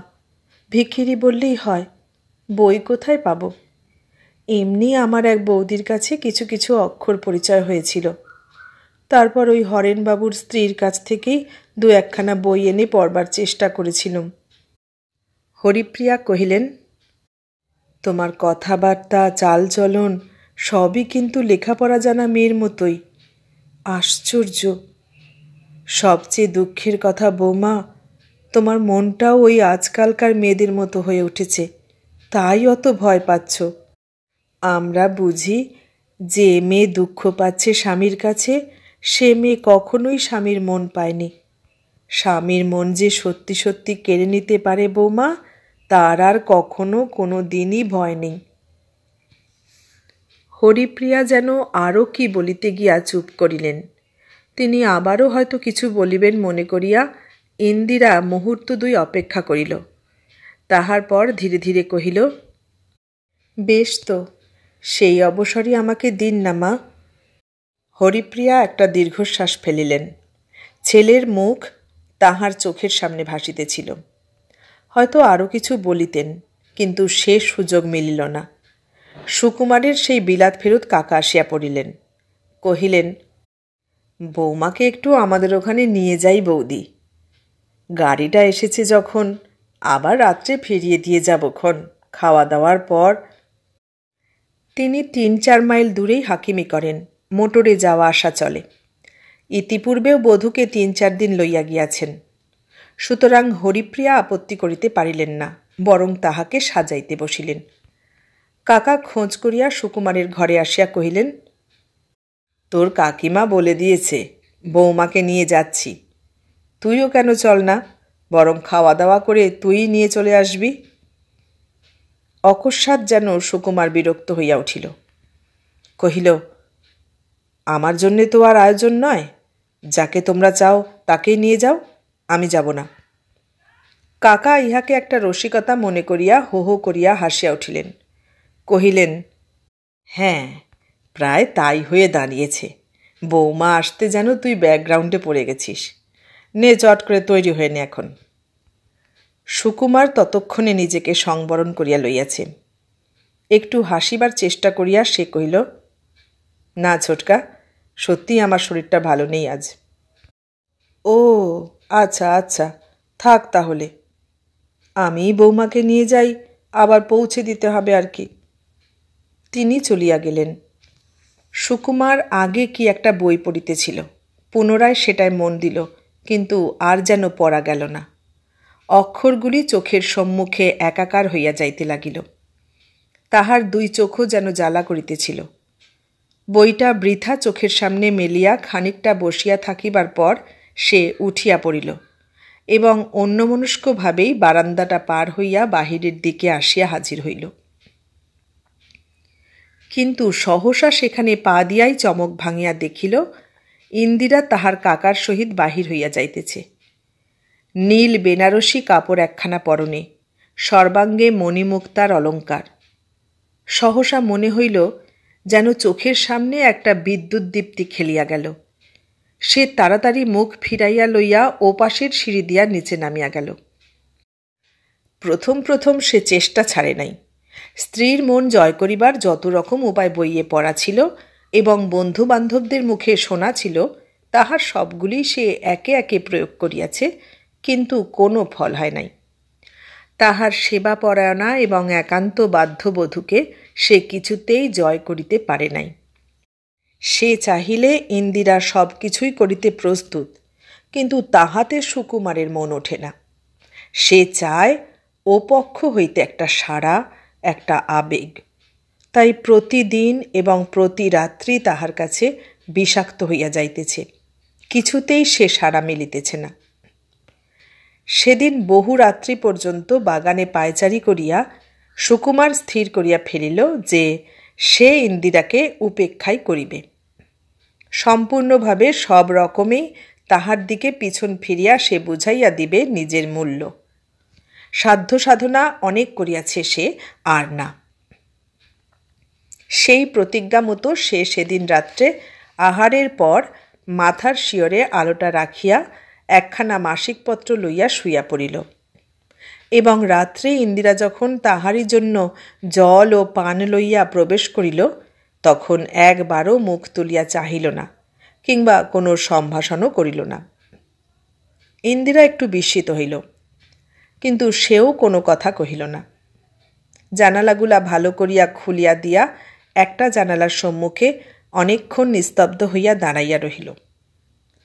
ভিখিরি বললেই হয়, বই কোথায় পাব? এমনি আমার এক বৌদির কাছে কিছু কিছু অক্ষর পরিচয় হয়েছিল। তারপর ওই হরেনবাবুর স্ত্রীর কাছ থেকেই 2-1খানা বই এনে পড়বার চেষ্টা করেছিলাম। হরিপ্রিয়া কহিলেন, তোমার কথাবার্তা, চালচলন সবই কিন্তু লেখাপড়া জানা মেয়ের মতোই। আশ্চর্য! সবচেয়ে দুঃখের কথা বৌমা, তোমার মনটাও ওই আজকালকার মেয়েদের মতো হয়ে উঠেছে, তাই অত ভয় পাচ্ছ। আমরা বুঝি যে মেয়ে দুঃখ পাচ্ছে স্বামীর কাছে, সে মেয়ে কখনোই স্বামীর মন পায়নি। স্বামীর মন যে সত্যি সত্যি কেড়ে নিতে পারে বৌমা, তার আর কখনো কোনো দিনই ভয় নেই। হরিপ্রিয়া যেন আরও কি বলিতে গিয়া চুপ করিলেন। তিনি আবারও হয়তো কিছু বলিবেন মনে করিয়া ইন্দিরা মুহূর্ত দুই অপেক্ষা করিল। তাহার পর ধীরে ধীরে কহিল, বেশ তো, সেই অবসরই আমাকে দিন না মা। হরিপ্রিয়া একটা দীর্ঘশ্বাস ফেলিলেন। ছেলের মুখ তাহার চোখের সামনে ভাসিতেছিল। হয়তো আরও কিছু বলিতেন, কিন্তু সে সুযোগ মিলিল না। সুকুমারের সেই বিলাত ফেরত কাকা আসিয়া পড়িলেন। কহিলেন, বৌমাকে একটু আমাদের ওখানে নিয়ে যাই বৌদি। গাড়িটা এসেছে যখন, আবার রাত্রে ফিরিয়ে দিয়ে যাবক্ষণ, খাওয়া দাওয়ার পর। তিনি ৩-৪ মাইল দূরেই হাকিমি করেন, মোটরে যাওয়া আসা চলে। ইতিপূর্বেও বধূকে ৩-৪ দিন লইয়া গিয়াছেন। সুতরাং হরিপ্রিয়া আপত্তি করিতে পারিলেন না, বরং তাহাকে সাজাইতে বসিলেন। কাকা খোঁজ করিয়া সুকুমারের ঘরে আসিয়া কহিলেন, তোর কাকিমা বলে দিয়েছে বৌমাকে নিয়ে যাচ্ছি, তুইও কেন চল না, বরং খাওয়া দাওয়া করে তুই নিয়ে চলে আসবি। অকস্মাৎ যেন সুকুমার বিরক্ত হইয়া উঠিল। কহিল, আমার জন্যে তো আর আয়োজন নয়, যাকে তোমরা চাও তাকেই নিয়ে যাও, আমি যাব না। কাকা ইহাকে একটা রসিকতা মনে করিয়া হো হো করিয়া হাসিয়া উঠিলেন। কহিলেন, হ্যাঁ, প্রায় তাই হয়ে দাঁড়িয়েছে। বৌমা আসতে যেন তুই ব্যাকগ্রাউন্ডে পড়ে গেছিস। নে, চট করে তৈরি হয়ে নে এখন। সুকুমার ততক্ষণে নিজেকে সংবরণ করিয়া লইয়াছে। একটু হাসিবার চেষ্টা করিয়া সে কহিল, না ছোটকা, সত্যিই আমার শরীরটা ভালো নেই আজ। ও আচ্ছা আচ্ছা, থাক তাহলে। আমি বৌমাকে নিয়ে যাই, আবার পৌঁছে দিতে হবে আর কি। তিনি চলিয়া গেলেন। সুকুমার আগে কি একটা বই পড়িতেছিল, পুনরায় সেটায় মন দিল, কিন্তু আর যেন পড়া গেল না। অক্ষরগুলি চোখের সম্মুখে একাকার হইয়া যাইতে লাগিল। তাহার 2 চোখও যেন জ্বালা করিতেছিল। বইটা বৃথা চোখের সামনে মেলিয়া খানিকটা বসিয়া থাকিবার পর সে উঠিয়া পড়িল এবং অন্যমনস্কভাবেই বারান্দাটা পার হইয়া বাহিরের দিকে আসিয়া হাজির হইল। কিন্তু সহসা সেখানে পা দিয়াই চমক ভাঙিয়া দেখিল, ইন্দিরা তাহার কাকার সহিত বাহির হইয়া যাইতেছে। নীল বেনারসি কাপড় একখানা পরনে, সর্বাঙ্গে মণিমুক্তার অলঙ্কার। সহসা মনে হইল যেন চোখের সামনে একটা বিদ্যুৎ দীপ্তি খেলিয়া গেল। সে তাড়াতাড়ি মুখ ফিরাইয়া লইয়া ওপাশের সিঁড়ি দিয়া নিচে নামিয়া গেল। প্রথম প্রথম সে চেষ্টা ছাড়ে নাই। স্ত্রীর মন জয় করিবার যত রকম উপায় বইয়ে পড়া ছিল এবং বন্ধু বান্ধবদের মুখে শোনা ছিল, তাহার সবগুলি সে একে একে প্রয়োগ করিয়াছে, কিন্তু কোনো ফল হয় নাই। তাহার সেবাপরায়ণা এবং একান্ত বাধ্যবধূকে সে কিছুতেই জয় করিতে পারে নাই। সে চাহিলে ইন্দিরা সব কিছুই করিতে প্রস্তুত, কিন্তু তাহাতে সুকুমারের মন ওঠে না। সে চায় ও পক্ষ হইতে একটা সাড়া, একটা আবেগ। তাই প্রতিদিন এবং প্রতি রাত্রি তাহার কাছে বিষাক্ত হইয়া যাইতেছে, কিছুতেই সে সাড়া মিলিতেছে না। সেদিন বহু রাত্রি পর্যন্ত বাগানে পায়চারি করিয়া সুকুমার স্থির করিয়া ফেলিল যে সে ইন্দিরাকে উপেক্ষাই করিবে। সম্পূর্ণভাবে সব রকমেই তাহার দিকে পিছন ফিরিয়া সে বুঝাইয়া দিবে নিজের মূল্য। সাধ্য সাধনা অনেক করিয়াছে সে, আর না। সেই প্রতিজ্ঞা মতো সে সেদিন রাত্রে আহারের পর মাথার শিয়রে আলোটা রাখিয়া একখানা মাসিকপত্র লইয়া শুইয়া পড়িল এবং রাত্রে ইন্দিরা যখন তাহারই জন্য জল ও পান লইয়া প্রবেশ করিল, তখন একবারও মুখ তুলিয়া চাহিল না, কিংবা কোনো সম্ভাষণও করিল না। ইন্দিরা একটু বিস্মিত হইল, কিন্তু সেও কোনো কথা কহিল না। জানালাগুলা ভালো করিয়া খুলিয়া দিয়া একটা জানালার সম্মুখে অনেকক্ষণ নিস্তব্ধ হইয়া দাঁড়াইয়া রহিল।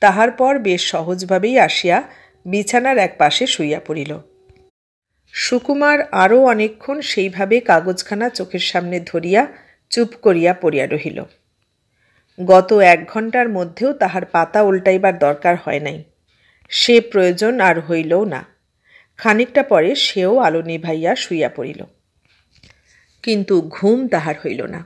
তাহার পর বেশ সহজভাবেই আসিয়া বিছানার এক পাশে শুইয়া পড়িল। সুকুমার আরও অনেকক্ষণ সেইভাবে কাগজখানা চোখের সামনে ধরিয়া চুপ করিয়া পড়িয়া রহিল। গত 1 ঘণ্টার মধ্যেও তাহার পাতা উল্টাইবার দরকার হয় নাই। সে প্রয়োজন আর হইলও না। খানিকটা পরে সেও আলো নিভাইয়া শুইয়া পড়িল, কিন্তু ঘুম তাহার হইল না।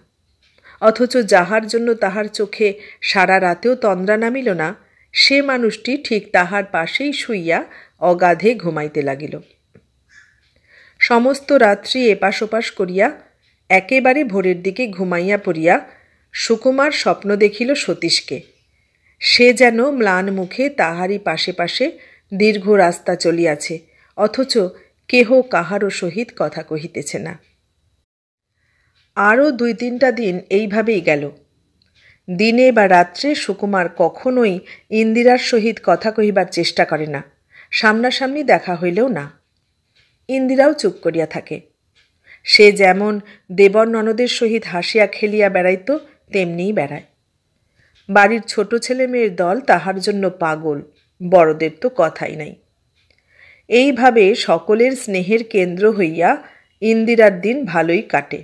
অথচ যাহার জন্য তাহার চোখে সারা রাতেও তন্দ্রা নামিল না, সে মানুষটি ঠিক তাহার পাশেই শুইয়া অগাধে ঘুমাইতে লাগিল। সমস্ত রাত্রি এপাশ ওপাশ করিয়া একেবারে ভোরের দিকে ঘুমাইয়া পড়িয়া সুকুমার স্বপ্ন দেখিল সতীশকে। সে যেন ম্লান মুখে তাহারই পাশে পাশে দীর্ঘ রাস্তা চলিয়াছে, অথচ কেহ কাহারও সহিত কথা কহিতেছে না। আরও 2-3টা দিন এইভাবেই গেল। দিনে বা রাত্রে সুকুমার কখনোই ইন্দিরার সহিত কথা কহিবার চেষ্টা করে না, সামনাসামনি দেখা হইলেও না। ইন্দিরাও চুপ করিয়া থাকে। সে যেমন দেবর ননদের সহিত হাসিয়া খেলিয়া বেড়াইত, তেমনিই বেড়ায়। বাড়ির ছোট ছেলে মেয়ের দল তাহার জন্য পাগল, বড়দের তো কথাই নাই। এইভাবে সকলের স্নেহের কেন্দ্র হইয়া ইন্দিরার দিন ভালোই কাটে।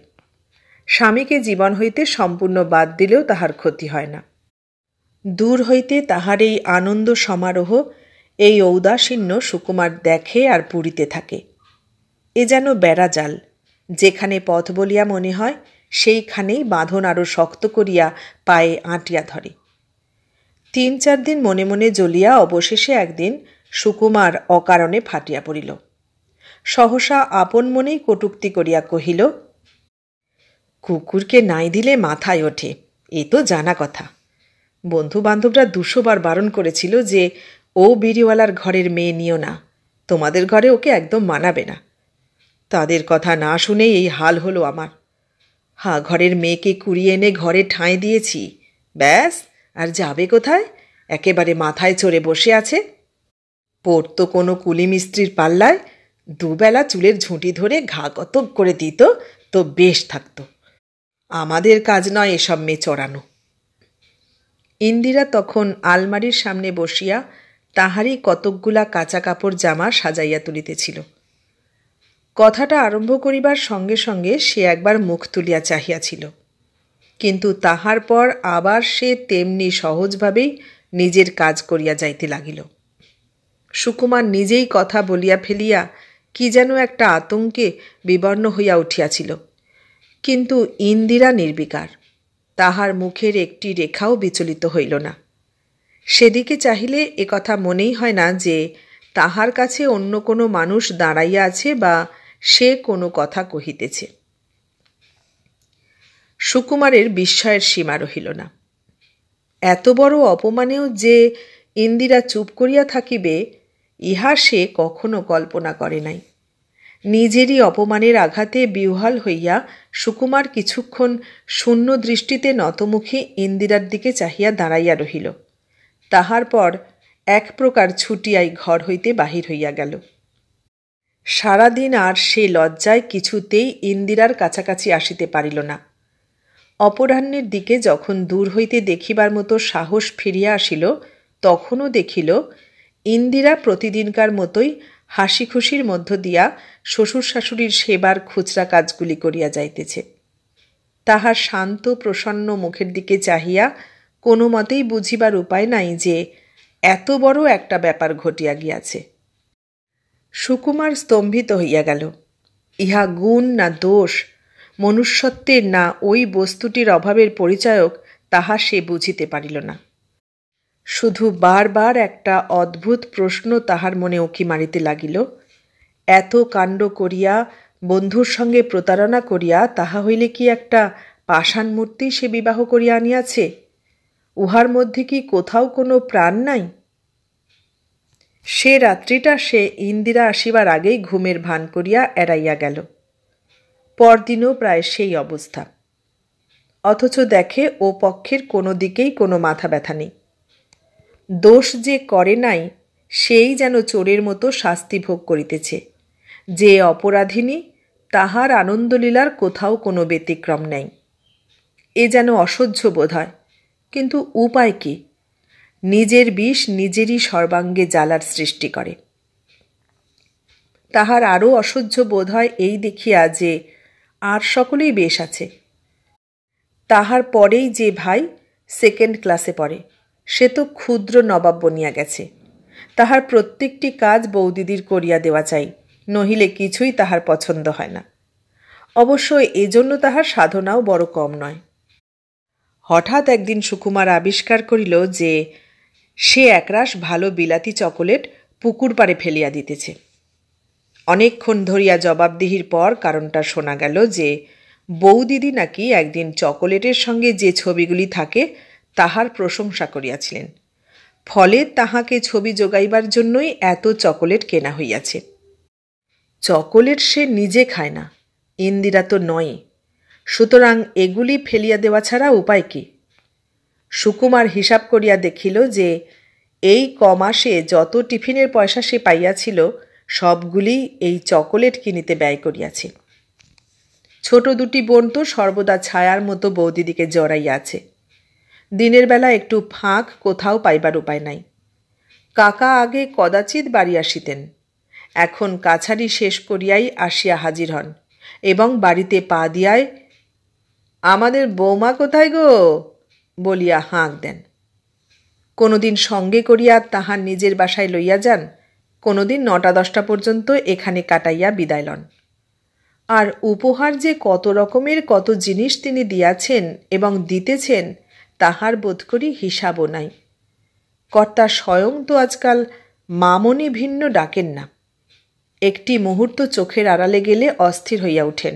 স্বামীকে জীবন হইতে সম্পূর্ণ বাদ দিলেও তাহার ক্ষতি হয় না। দূর হইতে তাহার এই আনন্দ সমারোহ, এই ঔদাসীন্য সুকুমার দেখে আর পুরিতে থাকে। এ যেন বেড়া জাল, যেখানে পথ বলিয়া মনে হয় সেইখানেই বাঁধন আরও শক্ত করিয়া পায়ে আঁটিয়া ধরে। 3-4 দিন মনে মনে জ্বলিয়া অবশেষে একদিন সুকুমার অকারণে ফাটিয়া পড়িল। সহসা আপন মনেই কটূক্তি করিয়া কহিল, কুকুরকে নাই দিলে মাথায় ওঠে, এ তো জানা কথা। বন্ধুবান্ধবরা 200 বার বারণ করেছিল যে ও বিড়িওয়ালার ঘরের মেয়ে নিও না, তোমাদের ঘরে ওকে একদম মানাবে না। তাদের কথা না শুনেই এই হাল হলো আমার। ঘরের মেয়েকে কুড়িয়ে এনে ঘরে ঠাঁই দিয়েছি, ব্যাস, আর যাবে কোথায়? একেবারে মাথায় চড়ে বসে আছে। পড়তো কোনো কুলি মিস্ত্রির পাল্লায়, 2 বেলা চুলের ঝুঁটি ধরে ঘা কতক করে দিত তো বেশ থাকত। আমাদের কাজ নয় এসব মেয়ে চড়ানো। ইন্দিরা তখন আলমারির সামনে বসিয়া তাহারই কতকগুলা কাঁচা কাপড় জামা সাজাইয়া তুলিতেছিল। কথাটা আরম্ভ করিবার সঙ্গে সঙ্গে সে একবার মুখ তুলিয়া চাহিয়াছিল, কিন্তু তাহার পর আবার সে তেমনি সহজভাবেই নিজের কাজ করিয়া যাইতে লাগিল। সুকুমার নিজেই কথা বলিয়া ফেলিয়া কি যেন একটা আতঙ্কে বিবর্ণ হইয়া উঠিয়াছিল, কিন্তু ইন্দিরা নির্বিকার, তাহার মুখের একটি রেখাও বিচলিত হইল না। সেদিকে চাহিলে একথা মনেই হয় না যে তাহার কাছে অন্য কোনো মানুষ দাঁড়াইয়া আছে বা সে কোনো কথা কহিতেছে। সুকুমারের বিস্ময়ের সীমা রহিল না। এত বড় অপমানেও যে ইন্দিরা চুপ করিয়া থাকিবে, ইহা সে কখনো কল্পনা করে নাই। নিজেরই অপমানের আঘাতে বিহ্বল হইয়া সুকুমার কিছুক্ষণ শূন্য দৃষ্টিতে নতমুখী ইন্দিরার দিকে চাহিয়া দাঁড়াইয়া রহিল। তাহার পর এক প্রকার ছুটিয়াই ঘর হইতে বাহির হইয়া গেল। সারাদিন আর সে লজ্জায় কিছুতেই ইন্দিরার কাছাকাছি আসিতে পারিল না। অপরাহ্নের দিকে যখন দূর হইতে দেখিবার মতো সাহস ফিরিয়া আসিল, তখনও দেখিল ইন্দিরা প্রতিদিনকার মতোই হাসি খুশির মধ্য দিয়া শ্বশুর শাশুড়ির সেবার খুচরা কাজগুলি করিয়া যাইতেছে। তাহার শান্ত প্রসন্ন মুখের দিকে চাহিয়া কোনো মতেই বুঝিবার উপায় নাই যে এত বড় একটা ব্যাপার ঘটিয়া গিয়াছে। সুকুমার স্তম্ভিত হইয়া গেল। ইহা গুণ না দোষ, মনুষ্যত্বের না ওই বস্তুটির অভাবের পরিচায়ক, তাহা সে বুঝিতে পারিল না। শুধু বারবার একটা অদ্ভুত প্রশ্ন তাহার মনে উঁকি মারিতে লাগিল, এত কাণ্ড করিয়া, বন্ধুর সঙ্গে প্রতারণা করিয়া, তাহা হইলে কি একটা পাষাণ মূর্তি সে বিবাহ করিয়া আনিয়াছে? উহার মধ্যে কি কোথাও কোনো প্রাণ নাই? সে রাত্রিটা সে ইন্দিরা আসিবার আগেই ঘুমের ভান করিয়া এড়াইয়া গেল। পরদিনও প্রায় সেই অবস্থা। অথচ দেখে ও পক্ষের কোনো দিকেই কোনো মাথা ব্যথা নেই। দোষ যে করে নাই সেই যেন চোরের মতো শাস্তি ভোগ করিতেছে। যে অপরাধিনী, তাহার আনন্দলীলার কোথাও কোনো ব্যতিক্রম নেই। এ যেন অসহ্য বোধ হয়, কিন্তু উপায় কি? নিজের বিষ নিজেরই সর্বাঙ্গে জ্বালার সৃষ্টি করে। তাহার আরও অসহ্য বোধ হয় এই দেখিয়া যে আর সকলেই বেশ আছে। তাহার পরেই যে ভাই 2nd ক্লাসে পড়ে, সে তো ক্ষুদ্র নবাব বনিয়া গেছে। তাহার প্রত্যেকটি কাজ বৌদিদির করিয়া দেওয়া চাই, নহিলে কিছুই তাহার পছন্দ হয় না। অবশ্য এজন্য তাহার সাধনাও বড় কম নয়। হঠাৎ একদিন সুকুমার আবিষ্কার করিল যে সে একরাশ ভালো বিলাতি চকোলেট পুকুর পাড়ে ফেলিয়া দিতেছে। অনেকক্ষণ ধরিয়া জবাবদিহির পর কারণটা শোনা গেল যে বৌদিদি নাকি একদিন চকোলেটের সঙ্গে যে ছবিগুলি থাকে তাহার প্রশংসা করিয়াছিলেন, ফলে তাহাকে ছবি যোগাইবার জন্যই এত চকোলেট কেনা হইয়াছে। চকোলেট সে নিজে খায় না, ইন্দিরা তো নয়, সুতরাং এগুলি ফেলিয়া দেওয়া ছাড়া উপায় কি? সুকুমার হিসাব করিয়া দেখিল যে এই কমাসে যত টিফিনের পয়সা সে পাইয়াছিল সবগুলি এই চকোলেট কিনিতে ব্যয় করিয়াছে। ছোট দুটি বোন তো সর্বদা ছায়ার মতো বৌদিদিকে জড়াইয়া আছে। দিনের বেলা একটু ফাঁক কোথাও পাইবার উপায় নাই। কাকা আগে কদাচিৎ বাড়ি আসিতেন, এখন কাছারি শেষ করিয়াই আসিয়া হাজির হন এবং বাড়িতে পা দিয়ায় আমাদের বৌমা কোথায় গো বলিয়া হাঁক দেন। কোনোদিন সঙ্গে করিয়া তাহার নিজের বাসায় লইয়া যান, কোনোদিন 9-10টা পর্যন্ত এখানে কাটাইয়া বিদায় লন। আর উপহার যে কত রকমের কত জিনিস তিনি দিয়াছেন এবং দিতেছেন তাহার বোধ করি হিসাবও নাই। কর্তা স্বয়ং তো আজকাল মামনি ভিন্ন ডাকেন না। একটি মুহূর্ত চোখের আড়ালে গেলে অস্থির হইয়া ওঠেন।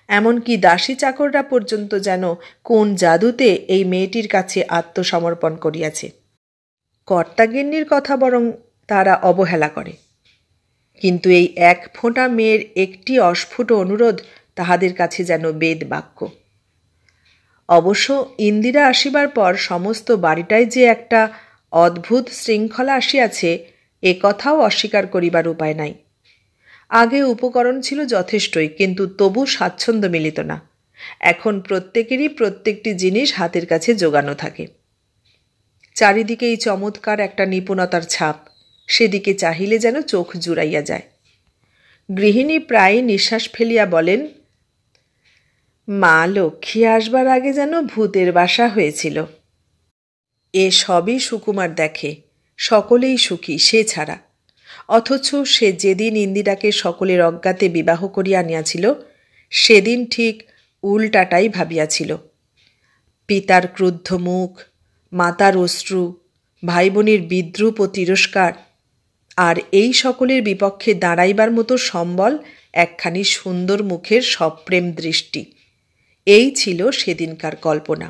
এমনকি দাসী চাকররা পর্যন্ত যেন কোন জাদুতে এই মেয়েটির কাছে আত্মসমর্পণ করিয়াছে। কর্তাগিন্নির কথা বরং তারা অবহেলা করে, কিন্তু এই এক ফোঁটা মেয়ের একটি অস্ফুট অনুরোধ তাহাদের কাছে যেন বেদ বাক্য। অবশ্য ইন্দিরা আসিবার পর সমস্ত বাড়িটায় যে একটা অদ্ভুত শৃঙ্খলা আসিয়াছে এ কথাও অস্বীকার করিবার উপায় নাই। আগে উপকরণ ছিল যথেষ্টই, কিন্তু তবু স্বাচ্ছন্দ্য মিলিত না। এখন প্রত্যেকেরই প্রত্যেকটি জিনিস হাতের কাছে জোগানো থাকে। চারিদিকেই চমৎকার একটা নিপুণতার ছাপ, সেদিকে চাহিলে যেন চোখ জুড়াইয়া যায়। গৃহিণী প্রায় নিঃশ্বাস ফেলিয়া বলেন, মা লক্ষ্মী আসবার আগে যেন ভূতের বাসা হয়েছিল। এ সবই সুকুমার দেখে, সকলেই সুখী সে ছাড়া। অথচ সে যেদিন ইন্দিরাকে সকলের অজ্ঞাতে বিবাহ করিয়া আনিয়াছিল সেদিন ঠিক উল্টাটাই ভাবিয়াছিল। পিতার ক্রুদ্ধ মুখ, মাতার অশ্রু, ভাই বোনের বিদ্রূপ ও তিরস্কার, আর এই সকলের বিপক্ষে দাঁড়াইবার মতো সম্বল একখানি সুন্দর মুখের সপ্রেম দৃষ্টি, এই ছিল সেদিনকার কল্পনা।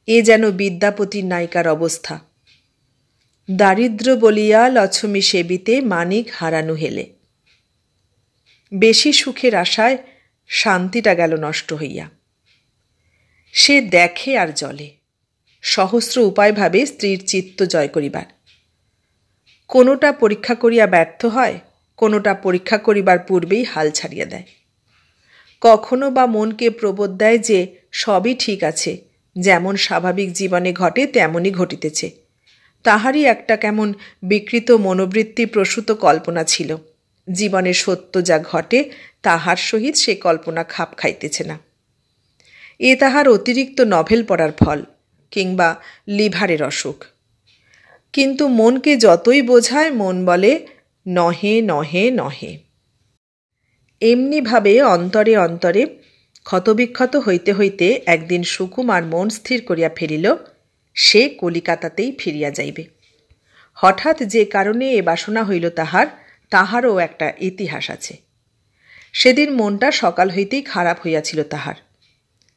এ যেন বিদ্যাপতির নায়িকার অবস্থা। দারিদ্র বলিয়া লছমি সেবিতে মানিক হারানু হেলে। বেশি সুখের আশায় শান্তিটা গেল নষ্ট হইয়া। সে দেখে আর জ্বলে, সহস্র উপায় ভাবে স্ত্রীর চিত্ত জয় করিবার। কোনোটা পরীক্ষা করিয়া ব্যর্থ হয়, কোনোটা পরীক্ষা করিবার পূর্বেই হাল ছাড়িয়া দেয়। কখনো বা মনকে প্রবোধ দেয় যে সবই ঠিক আছে, যেমন স্বাভাবিক জীবনে ঘটে তেমনই ঘটিতেছে। তাহারই একটা কেমন বিকৃত মনোবৃত্তি প্রসূত কল্পনা ছিল। জীবনে সত্য যা ঘটে তাহার সহিত সে কল্পনা খাপ খাইতেছে না। এ তাহার অতিরিক্ত নভেল পড়ার ফল, কিংবা লিভারের অসুখ। কিন্তু মনকে যতই বোঝায় মন বলে নহে নহে নহে। এমনিভাবে অন্তরে অন্তরে ক্ষতবিক্ষত হইতে হইতে একদিন সুকুমার মন স্থির করিয়া ফেলিল সে কলিকাতাতেই ফিরিয়া যাইবে। হঠাৎ যে কারণে এ বাসনা হইল তাহারও একটা ইতিহাস আছে। সেদিন মনটা সকাল হইতেই খারাপ হইয়াছিল তাহার।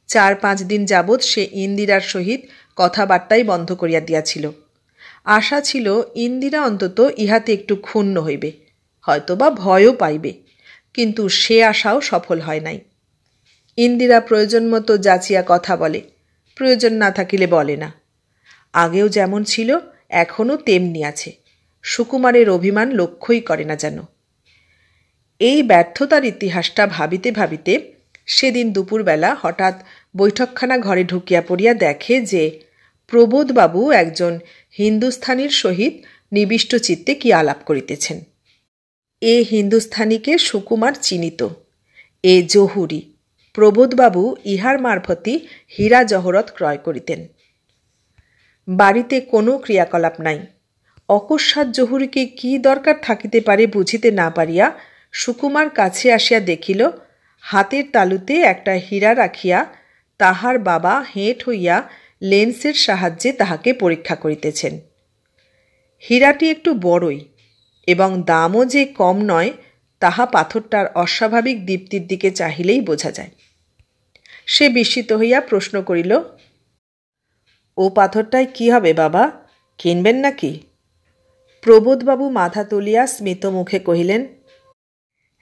4-5 দিন যাবৎ সে ইন্দিরার সহিত কথাবার্তাই বন্ধ করিয়া দিয়াছিল। আশা ছিল ইন্দিরা অন্তত ইহাতে একটু ক্ষুণ্ণ হইবে, হয়তোবা ভয়ও পাইবে, কিন্তু সে আশাও সফল হয় নাই। ইন্দিরা প্রয়োজন মতো যাচিয়া কথা বলে, প্রয়োজন না থাকিলে বলে না। আগেও যেমন ছিল এখনও তেমনি আছে। সুকুমারের অভিমান লক্ষ্যই করে না যেন। এই ব্যর্থতার ইতিহাসটা ভাবিতে ভাবিতে সেদিন দুপুরবেলা হঠাৎ বৈঠকখানা ঘরে ঢুকিয়া পড়িয়া দেখে যে প্রবোধবাবু একজন হিন্দুস্থানীর সহিত নিবিষ্ট চিত্তে কি আলাপ করিতেছেন। এ হিন্দুস্থানীকে সুকুমার চিনিত। এ জহুরি। প্রবোধবাবু ইহার মারফতই হীরা জহরত ক্রয় করিতেন। বাড়িতে কোনো ক্রিয়াকলাপ নাই। অকস্মাৎ জহুরীকে কি দরকার থাকিতে পারে বুঝিতে না পারিয়া সুকুমার কাছে আসিয়া দেখিল হাতের তালুতে একটা হীরা রাখিয়া তাহার বাবা হেঁট হইয়া লেন্সের সাহায্যে তাহাকে পরীক্ষা করিতেছেন। হীরাটি একটু বড়ই এবং দামও যে কম নয় তাহা পাথরটার অস্বাভাবিক দীপ্তির দিকে চাহিলেই বোঝা যায়। সে বিস্মিত হইয়া প্রশ্ন করিল, ও পাথরটায় কি হবে বাবা, কিনবেন নাকি? প্রবোধবাবু মাথা তুলিয়া স্মিত মুখে কহিলেন,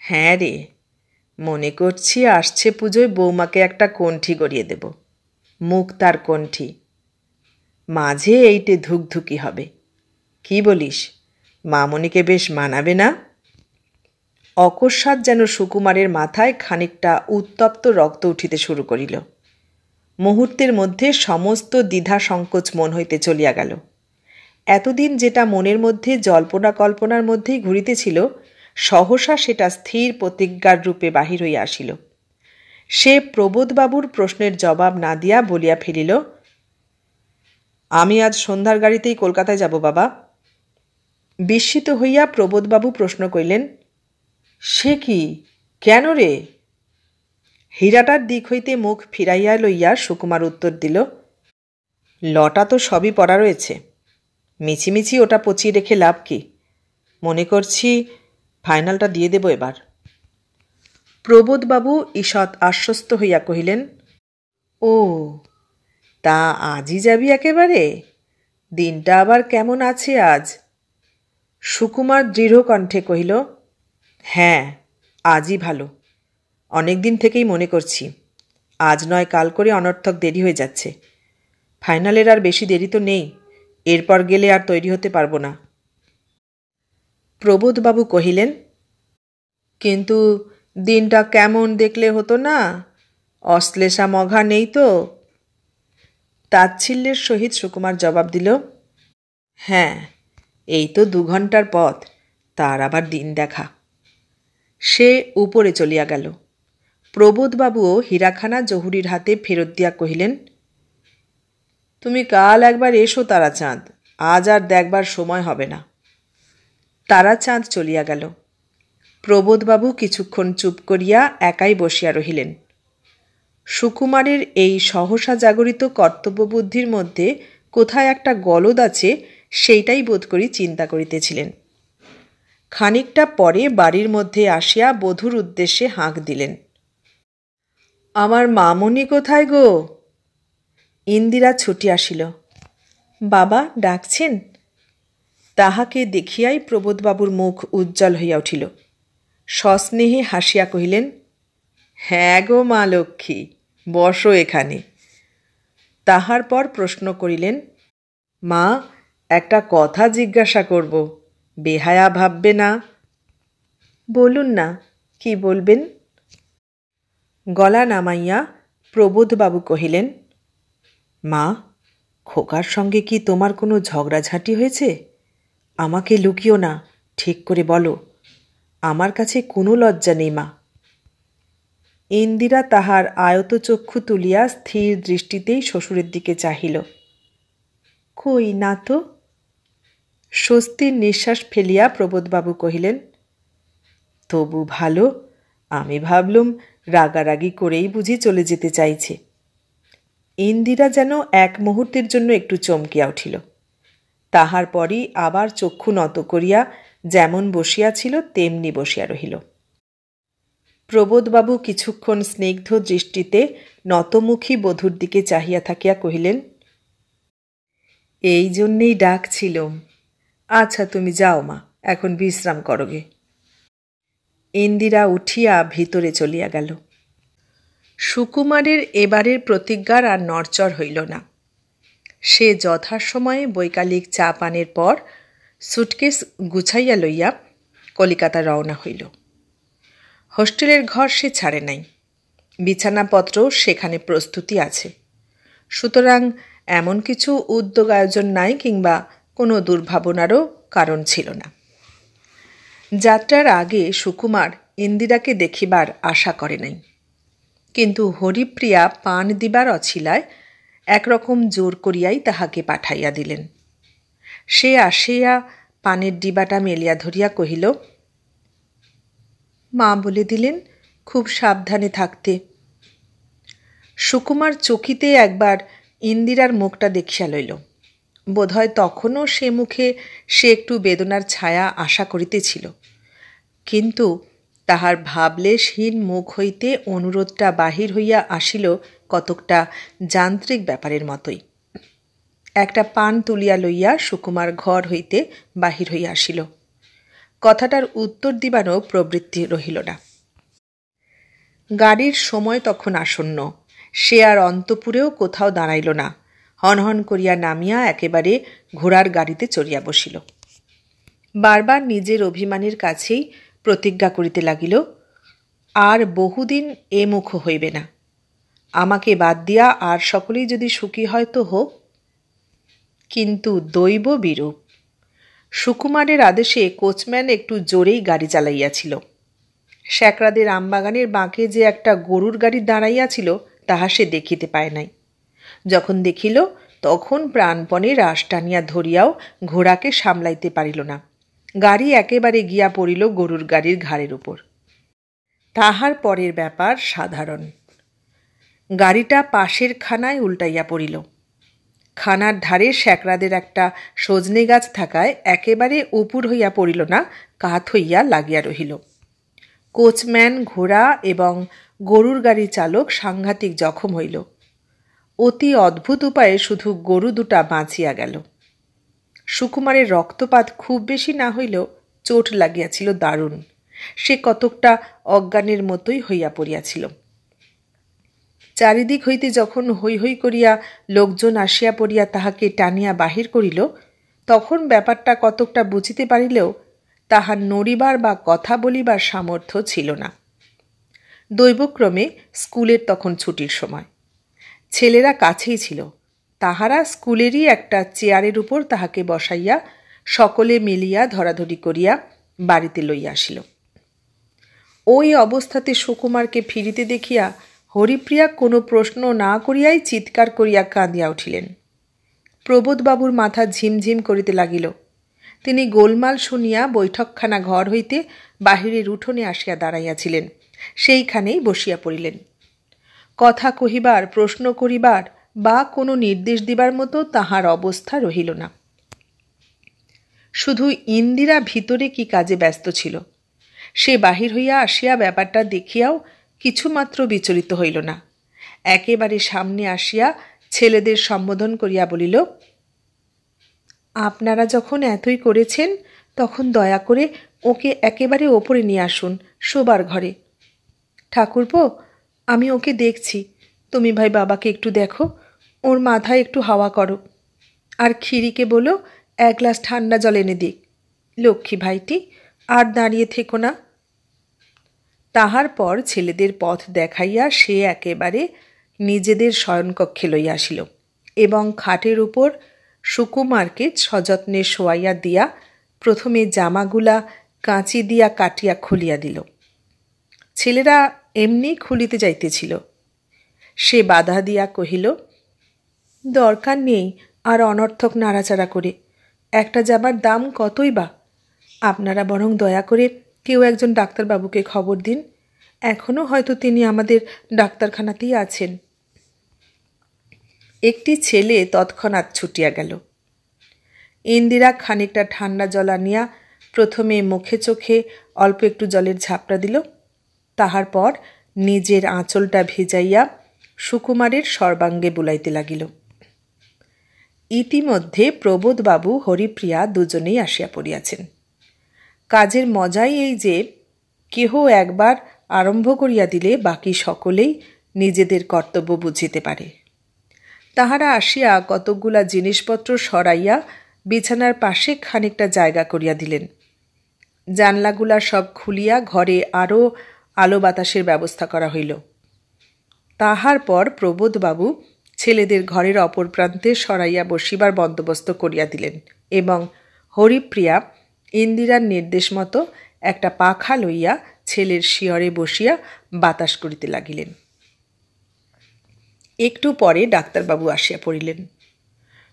হ্যাঁ রে, মনে করছি আসছে পুজোয় বৌমাকে একটা কণ্ঠি গড়িয়ে দেব, মুক্তার কণ্ঠি। মাঝে এইটে ধুকধুকি হবে, কি বলিস, মামনিকে বেশ মানাবে না? অকস্মাৎ যেন সুকুমারের মাথায় খানিকটা উত্তপ্ত রক্ত উঠিতে শুরু করিল। মুহূর্তের মধ্যে সমস্ত দ্বিধা সংকোচ মন হইতে চলিয়া গেল। এতদিন যেটা মনের মধ্যে জল্পনা কল্পনার মধ্যেই ঘুরিতেছিল, সহসা সেটা স্থির প্রতিজ্ঞার রূপে বাহির হইয়া আসিল। সে প্রবোধবাবুর প্রশ্নের জবাব না দিয়া বলিয়া ফেলিল, আমি আজ সন্ধ্যার গাড়িতেই কলকাতায় যাব বাবা। বিস্মিত হইয়া প্রবোধবাবু প্রশ্ন করিলেন, সে কি, কেন রে? হীরাটার দিক হইতে মুখ ফিরাইয়া লইয়া সুকুমার উত্তর দিল, লটা তো সবই পড়া রয়েছে, মিছিমিছি ওটা পচিয়ে রেখে লাভ কি? মনে করছি ফাইনালটা দিয়ে দেব এবার। প্রবোধবাবু ঈষৎ আশ্বস্ত হইয়া কহিলেন, ও তা আজই যাবি একেবারে? দিনটা আবার কেমন আছে আজ? সুকুমার দৃঢ় কণ্ঠে কহিল, হ্যাঁ আজই ভালো, অনেক দিন থেকেই মনে করছি, আজ নয় কাল করে অনর্থক দেরি হয়ে যাচ্ছে। ফাইনালের আর বেশি দেরি তো নেই, এরপর গেলে আর তৈরি হতে পারবো না। প্রবোধবাবু কহিলেন, কিন্তু দিনটা কেমন দেখলে হতো না, অশ্লেষা মঘা নেই তো? তাচ্ছিল্যের সহিত সুকুমার জবাব দিল, হ্যাঁ এই তো 2 ঘন্টার পথ, তার আবার দিন দেখা। সে উপরে চলিয়া গেল। প্রবোধবাবুও হীরাখানা জহুরীর হাতে ফেরত দিয়া কহিলেন, তুমি কাল একবার এসো তারাচাঁদ, আজ আর দেখবার সময় হবে না। তারাচাঁদ চলিয়া গেল। প্রবোধবাবু কিছুক্ষণ চুপ করিয়া একাই বসিয়া রহিলেন। সুকুমারের এই সহসা জাগরিত কর্তব্যবুদ্ধির মধ্যে কোথায় একটা গলদ আছে, সেইটাই বোধ করি চিন্তা করিতেছিলেন। খানিকটা পরে বাড়ির মধ্যে আসিয়া বধূর উদ্দেশ্যে হাঁক দিলেন, আমার মামনি কোথায় গো? ইন্দিরা ছুটি আসিল। বাবা ডাকছেন? তাহাকে দেখিয়াই প্রবোধবাবুর মুখ উজ্জ্বল হইয়া উঠিল। সস্নেহে হাসিয়া কহিলেন, হ্যাঁ গো মা লক্ষ্মী, বসো এখানে। তাহার পর প্রশ্ন করিলেন, মা একটা কথা জিজ্ঞাসা করব, বেহায়া ভাববে না? বলুন না, কি বলবেন? গলা নামাইয়া প্রবোধবাবু কহিলেন, মা খোকার সঙ্গে কি তোমার কোনো ঝগড়াঝাঁটি হয়েছে? আমাকে লুকিও না, ঠিক করে বলো, আমার কাছে কোনো লজ্জা নেই মা। ইন্দিরা তাহার আয়ত চক্ষু তুলিয়া স্থির দৃষ্টিতেই শ্বশুরের দিকে চাহিল। কই না তো। স্বস্তির নিঃশ্বাস ফেলিয়া প্রবোধবাবু কহিলেন, তবু ভালো, আমি ভাবলুম রাগারাগি করেই বুঝি চলে যেতে চাইছে। ইন্দিরা যেন এক মুহূর্তের জন্য একটু চমকিয়া উঠিল। তাহার পরই আবার চক্ষু নত করিয়া যেমন বসিয়াছিল তেমনি বসিয়া রহিল। প্রবোধবাবু কিছুক্ষণ স্নিগ্ধ দৃষ্টিতে নতমুখী বধূর দিকে চাহিয়া থাকিয়া কহিলেন, এই জন্যেই ডাকছিলুম। আচ্ছা তুমি যাও মা, এখন বিশ্রাম করোগে। ইন্দিরা উঠিয়া ভিতরে চলিয়া গেল। সুকুমারের এবারের প্রতিজ্ঞার আর নড়চড় হইল না। সে যথাসময়ে বৈকালিক চা পানের পর সুটকেস গুছাইয়া লইয়া কলিকাতা রওনা হইল। হোস্টেলের ঘর সে ছাড়ে নাই, বিছানাপত্রও সেখানে প্রস্তুতি আছে, সুতরাং এমন কিছু উদ্যোগ আয়োজন নাই কিংবা কোনো দুর্ভাবনারও কারণ ছিল না। যাত্রার আগে সুকুমার ইন্দিরাকে দেখিবার আশা করে নাই, কিন্তু হরিপ্রিয়া পান দিবার অছিলায় একরকম জোর করিয়াই তাহাকে পাঠাইয়া দিলেন। সে আসিয়া পানের ডিবাটা মেলিয়া ধরিয়া কহিল, মা বলে দিলেন খুব সাবধানে থাকতে। সুকুমার চকিতে একবার ইন্দিরার মুখটা দেখিয়া লইল। বোধহয় তখনও সে মুখে সে একটু বেদনার ছায়া আশা করিতেছিল, কিন্তু তাহার ভাবলেশহীন মুখ হইতে অনুরোধটা বাহির হইয়া আসিল কতকটা যান্ত্রিক ব্যাপারের মতোই। একটা পান তুলিয়া লইয়া সুকুমার ঘর হইতে বাহির হইয়া আসিল। কথাটার উত্তর দিবারও প্রবৃত্তি রহিল না। গাড়ির সময় তখন আসন্ন। সে আর অন্তপুরেও কোথাও দাঁড়াইল না, হনহন করিয়া নামিয়া একেবারে ঘোড়ার গাড়িতে চড়িয়া বসিল। বারবার নিজের অভিমানের কাছেই প্রতিজ্ঞা করিতে লাগিল, আর বহুদিন এ মুখ হইবে না। আমাকে বাদ দিয়া আর সকলেই যদি সুখী হয় তো হোক। কিন্তু দৈব বিরূপ। সুকুমারের আদেশে কোচম্যান একটু জোরেই গাড়ি চালাইয়াছিল। শ্যাকরাদের আমবাগানের বাঁকে যে একটা গরুর গাড়ি দাঁড়াইয়াছিল তাহা সে দেখিতে পায় নাই। যখন দেখিল তখন প্রাণপণে রাশ টানিয়া ধরিয়াও ঘোড়াকে সামলাইতে পারিল না। গাড়ি একেবারে গিয়া পড়িল গরুর গাড়ির ঘাড়ের উপর। তাহার পরের ব্যাপার সাধারণ। গাড়িটা পাশের খানায় উল্টাইয়া পড়িল। খানার ধারে শ্যাকরাদের একটা সজনে গাছ থাকায় একেবারে উপুর হইয়া পড়িল না, কাত হইয়া লাগিয়া রহিল। কোচম্যান, ঘোড়া এবং গরুর গাড়ি চালক সাংঘাতিক জখম হইল। অতি অদ্ভুত উপায়ে শুধু গরু দুটা বাঁচিয়া গেল। সুকুমারের রক্তপাত খুব বেশি না হইলেও চোট লাগিয়াছিল দারুণ। সে কতকটা অজ্ঞানের মতোই হইয়া পড়িয়াছিল। চারিদিক হইতে যখন হৈ হৈ করিয়া লোকজন আসিয়া পড়িয়া তাহাকে টানিয়া বাহির করিল, তখন ব্যাপারটা কতকটা বুঝিতে পারিলেও তাহার নড়িবার বা কথা বলিবার সামর্থ্য ছিল না। দৈবক্রমে স্কুলের তখন ছুটির সময়। ছেলেরা কাছেই ছিল। তাহারা স্কুলেরই একটা চেয়ারের উপর তাহাকে বসাইয়া সকলে মিলিয়া ধরাধরি করিয়া বাড়িতে লইয়া আসিল। ওই অবস্থাতে সুকুমারকে ফিরিতে দেখিয়া হরিপ্রিয়া কোনো প্রশ্ন না করিয়াই চিৎকার করিয়া কাঁদিয়া উঠিলেন। প্রবোধবাবুর মাথা ঝিমঝিম করিতে লাগিল। তিনি গোলমাল শুনিয়া বৈঠকখানা ঘর হইতে বাহিরের উঠোনে আসিয়া দাঁড়াইয়াছিলেন। সেইখানেই বসিয়া পড়িলেন। কথা কহিবার, প্রশ্ন করিবার বা কোনো নির্দেশ দিবার মতো তাহার অবস্থা রহিল না। শুধু ইন্দিরা ভিতরে কি কাজে ব্যস্ত ছিল। সে বাহির হইয়া আসিয়া ব্যাপারটা দেখিয়াও কিছুমাত্র বিচলিত হইল না। একেবারে সামনে আসিয়া ছেলেদের সম্বোধন করিয়া বলিল, আপনারা যখন এতই করেছেন তখন দয়া করে ওকে একেবারে ওপরে নিয়ে আসুন, শোবার ঘরে। ঠাকুরপো, আমি ওকে দেখছি, তুমি ভাই বাবাকে একটু দেখো, ওর মাথায় একটু হাওয়া করো। আর ক্ষিরিকে বলো 1 গ্লাস ঠান্ডা জল এনে দিক। লক্ষ্মী ভাইটি, আর দাঁড়িয়ে থেকো না। তাহার পর ছেলেদের পথ দেখাইয়া সে একেবারে নিজেদের শয়নকক্ষে লইয়া আসিল এবং খাটের উপর সুকুমারকে সযত্নে শোয়াইয়া দিয়া প্রথমে জামাগুলা কাঁচি দিয়া কাটিয়া খুলিয়া দিল। ছেলেরা এমনি খুলিতে যাইতেছিল। সে বাধা দিয়া কহিল, দরকার নেই আর অনর্থক নাড়াচাড়া করে, একটা জামার দাম কতই বা। আপনারা বরং দয়া করে কেউ একজন ডাক্তারবাবুকে খবর দিন, এখনও হয়তো তিনি আমাদের ডাক্তারখানাতেই আছেন। একটি ছেলে তৎক্ষণাৎ ছুটিয়া গেল। ইন্দিরা খানিকটা ঠান্ডা জল আনিয়া প্রথমে মুখে চোখে অল্প একটু জলের ঝাপটা দিল। তাহার পর নিজের আঁচলটা ভিজাইয়া সুকুমারের সর্বাঙ্গে বুলাইতে লাগিল। ইতিমধ্যে প্রবোধবাবু, হরিপ্রিয়া দুজনেই আসিয়া পড়িয়াছেন। কাজের মজাই এই যে কেহ একবার আরম্ভ করিয়া দিলে বাকি সকলেই নিজেদের কর্তব্য বুঝিতে পারে। তাহারা আসিয়া কতকগুলা জিনিসপত্র সরাইয়া বিছানার পাশে খানিকটা জায়গা করিয়া দিলেন। জানলাগুলা সব খুলিয়া ঘরে আরও আলো বাতাসের ব্যবস্থা করা হইল। তাহার পর প্রবোধবাবু ছেলেদের ঘরের অপর প্রান্তে সরাইয়া বসিবার বন্দোবস্ত করিয়া দিলেন এবং হরিপ্রিয়া ইন্দিরার নির্দেশ মতো একটা পাখা লইয়া ছেলের শিয়রে বসিয়া বাতাস করিতে লাগিলেন। একটু পরে ডাক্তারবাবু আসিয়া পড়িলেন।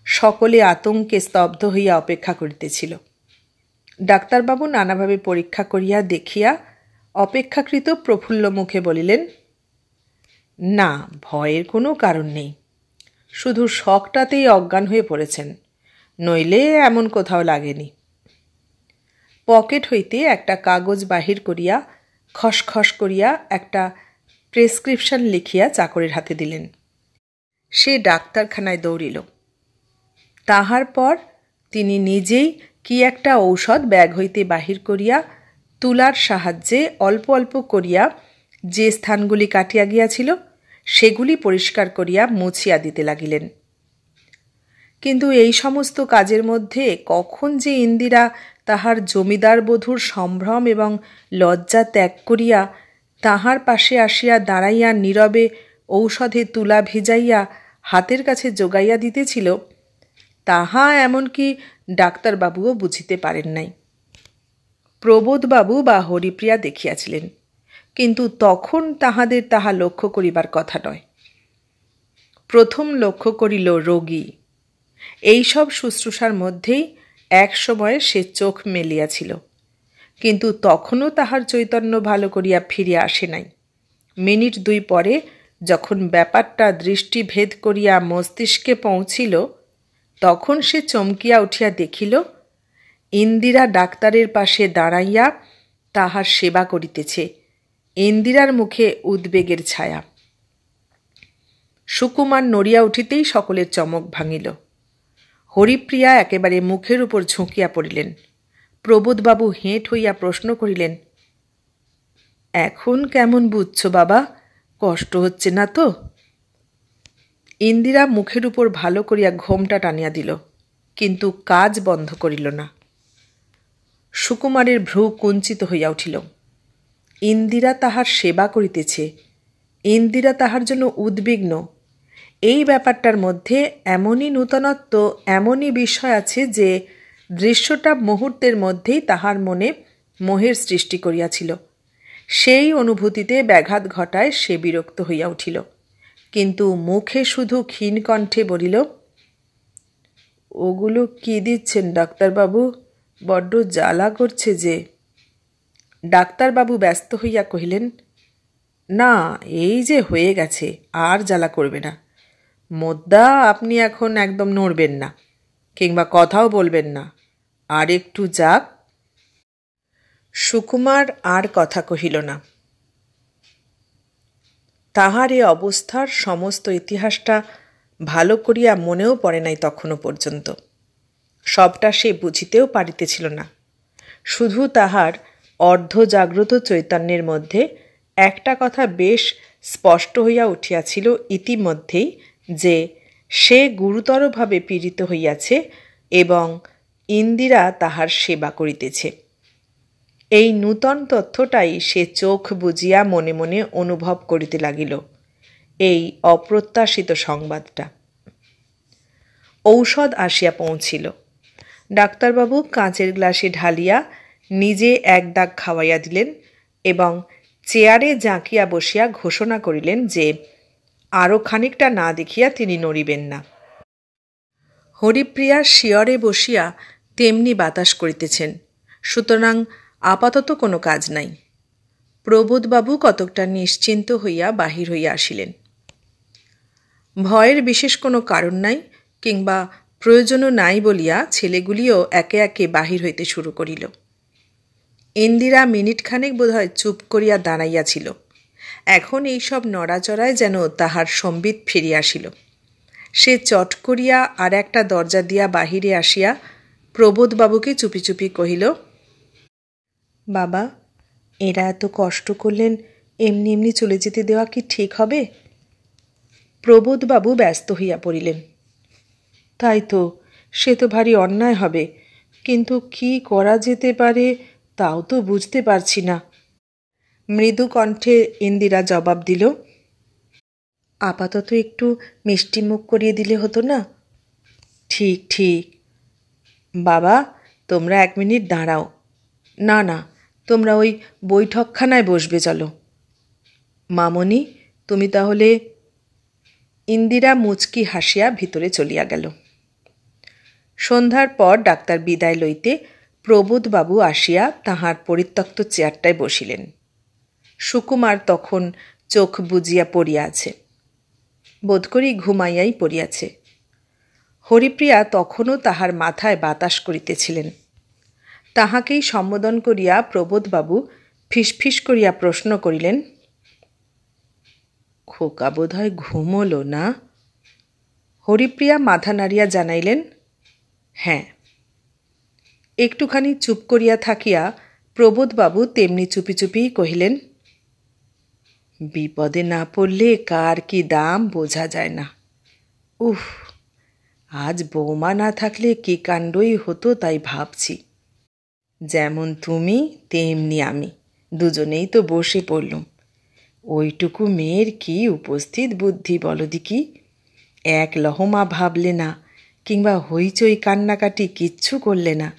সকলে আতঙ্কে স্তব্ধ হইয়া অপেক্ষা করিতেছিল। ডাক্তারবাবু নানাভাবে পরীক্ষা করিয়া দেখিয়া অপেক্ষাকৃত প্রফুল্ল মুখে বলিলেন, না, ভয়ের কোনো কারণ নেই, শুধু শকটাতেই অজ্ঞান হয়ে পড়েছেন, নইলে এমন কোথাও লাগেনি। পকেট হইতে একটা কাগজ বাহির করিয়া খসখস করিয়া একটা প্রেসক্রিপশন লিখিয়া চাকরের হাতে দিলেন। সে ডাক্তারখানায় দৌড়িল। তাহার পর তিনি নিজেই কি একটা ঔষধ ব্যাগ হইতে বাহির করিয়া তুলার সাহায্যে অল্প অল্প করিয়া যে স্থানগুলি কাটিয়া গিয়াছিল সেগুলি পরিষ্কার করিয়া মুছিয়া দিতে লাগিলেন। কিন্তু এই সমস্ত কাজের মধ্যে কখন যে ইন্দিরা তাহার জমিদার বধূর সম্ভ্রম এবং লজ্জা ত্যাগ করিয়া তাহার পাশে আসিয়া দাঁড়াইয়া নীরবে ঔষধে তুলা ভিজাইয়া হাতের কাছে যোগাইয়া দিতেছিল, তাহা এমনকি ডাক্তারবাবুও বুঝিতে পারেন নাই। প্রবোধবাবু বা হরিপ্রিয়া দেখিয়াছিলেন, কিন্তু তখন তাহাদের তাহা লক্ষ্য করিবার কথা নয়। প্রথম লক্ষ্য করিল রোগী। এইসব শুশ্রূষার মধ্যেই এক সময়ে সে চোখ মেলিয়াছিল, কিন্তু তখনও তাহার চৈতন্য ভালো করিয়া ফিরিয়া আসে নাই। মিনিট 2 পরে যখন ব্যাপারটা দৃষ্টিভেদ করিয়া মস্তিষ্কে পৌঁছিল, তখন সে চমকিয়া উঠিয়া দেখিল ইন্দিরা ডাক্তারের পাশে দাঁড়াইয়া তাহার সেবা করিতেছে। ইন্দিরার মুখে উদ্বেগের ছায়া। সুকুমার নড়িয়া উঠিতেই সকলের চমক ভাঙিল। হরিপ্রিয়া একেবারে মুখের উপর ঝুঁকিয়া পড়িলেন। প্রবোধবাবু হেঁট হইয়া প্রশ্ন করিলেন, এখন কেমন বুঝছ বাবা? কষ্ট হচ্ছে না তো? ইন্দিরা মুখের উপর ভালো করিয়া ঘোমটা টানিয়া দিল, কিন্তু কাজ বন্ধ করিল না। সুকুমারের ভ্রু কুঞ্চিত হইয়া উঠিল। ইন্দিরা তাহার সেবা করিতেছে, ইন্দিরা তাহার জন্য উদ্বিগ্ন। এই ব্যাপারটার মধ্যে এমনই নূতনত্ব, এমনই বিষয় আছে যে দৃশ্যটা মুহূর্তের মধ্যেই তাহার মনে মোহের সৃষ্টি করিয়াছিল। সেই অনুভূতিতে ব্যাঘাত ঘটায় সে বিরক্ত হইয়া উঠিল, কিন্তু মুখে শুধু ক্ষীণ কণ্ঠে বলিল, ওগুলো কি দিচ্ছেন ডাক্তারবাবু? বড্ড জ্বালা করছে যে। ডাক্তারবাবু ব্যস্ত হইয়া কহিলেন, না, এই যে হয়ে গেছে, আর জ্বালা করবে না। মোদ্দা আপনি এখন একদম নড়বেন না, কিংবা কথাও বলবেন না, আর একটু যাক। সুকুমার আর কথা কহিল না। তাহার এ অবস্থার সমস্ত ইতিহাসটা ভালো করিয়া মনেও পড়ে নাই তখনও পর্যন্ত। সবটা সে বুঝিতেও পারিতেছিল না। শুধু তাহার অর্ধজাগ্রত চৈতন্যের মধ্যে একটা কথা বেশ স্পষ্ট হইয়া উঠিয়াছিল ইতিমধ্যেই, যে সে গুরুতরভাবে পীড়িত হইয়াছে এবং ইন্দিরা তাহার সেবা করিতেছে। এই নূতন তথ্যটাই সে চোখ বুজিয়া মনে মনে অনুভব করিতে লাগিল, এই অপ্রত্যাশিত সংবাদটা। ঔষধ আসিয়া পৌঁছিল। ডাক্তারবাবু কাঁচের গ্লাসে ঢালিয়া নিজে এক দাগ খাওয়াইয়া দিলেন এবং চেয়ারে জাঁকিয়া বসিয়া ঘোষণা করিলেন যে আরও খানিকটা না দেখিয়া তিনি নড়িবেন না। হরিপ্রিয়া শিয়রে বসিয়া তেমনি বাতাস করিতেছেন, সুতরাং আপাতত কোনো কাজ নাই। প্রবোধবাবু কতকটা নিশ্চিন্ত হইয়া বাহির হইয়া আসিলেন। ভয়ের বিশেষ কোনো কারণ নাই, কিংবা প্রয়োজনও নাই বলিয়া ছেলেগুলিও একে একে বাহির হইতে শুরু করিল। ইন্দিরা মিনিটখানেক বোধহয় চুপ করিয়া দাঁড়াইয়াছিল। এখন এইসব নড়াচড়ায় যেন তাহার সম্বিত ফিরিয়া আসিল। সে চট করিয়া আর একটা দরজা দিয়া বাহিরে আসিয়া প্রবোধবাবুকে চুপি চুপি কহিল, বাবা, এরা এত কষ্ট করলেন, এমনি এমনি চলে যেতে দেওয়া কি ঠিক হবে? প্রবোধবাবু ব্যস্ত হইয়া পড়িলেন। তাই তো, সে তো ভারী অন্যায় হবে, কিন্তু কি করা যেতে পারে তাও তো বুঝতে পারছি না। মৃদু কণ্ঠে ইন্দিরা জবাব দিল, আপাতত একটু মিষ্টি মুখ করিয়ে দিলে হতো না? ঠিক ঠিক। বাবা, তোমরা 1 মিনিট দাঁড়াও। না না, তোমরা ওই বৈঠকখানায় বসবে, চলো। মামনি, তুমি তাহলে। ইন্দিরা মুচকি হাসিয়া ভিতরে চলিয়া গেল। সন্ধ্যার পর ডাক্তার বিদায় লইতে প্রবোধবাবু আসিয়া তাহার পরিত্যক্ত চেয়ারটায় বসিলেন। সুকুমার তখন চোখ বুজিয়া পড়িয়া আছে, বোধ করি ঘুমাইয়াই পড়িয়াছে। হরিপ্রিয়া তখনও তাহার মাথায় বাতাস করিতেছিলেন। তাহাকেই সম্বোধন করিয়া প্রবোধবাবু ফিসফিস করিয়া প্রশ্ন করিলেন, খোকা বোধ হয় ঘুমোল না? হরিপ্রিয়া মাথা নাড়িয়া জানাইলেন, হ্যাঁ। একটুখানি চুপ করিয়া থাকিয়া প্রবোধবাবু তেমনি চুপি চুপিই কহিলেন, বিপদে না পড়লে কার কি দাম বোঝা যায় না। উফ, আজ বৌমা না থাকলে কি কাণ্ডই হতো তাই ভাবছি। যেমন তুমি তেমনি আমি, দুজনেই তো বসে পড়লুম। ওইটুকু মেয়ের কি উপস্থিত বুদ্ধি বলো দিকি! এক লহমা ভাবলে না, কিংবা হইচই কান্নাকাটি কিচ্ছু করলে না,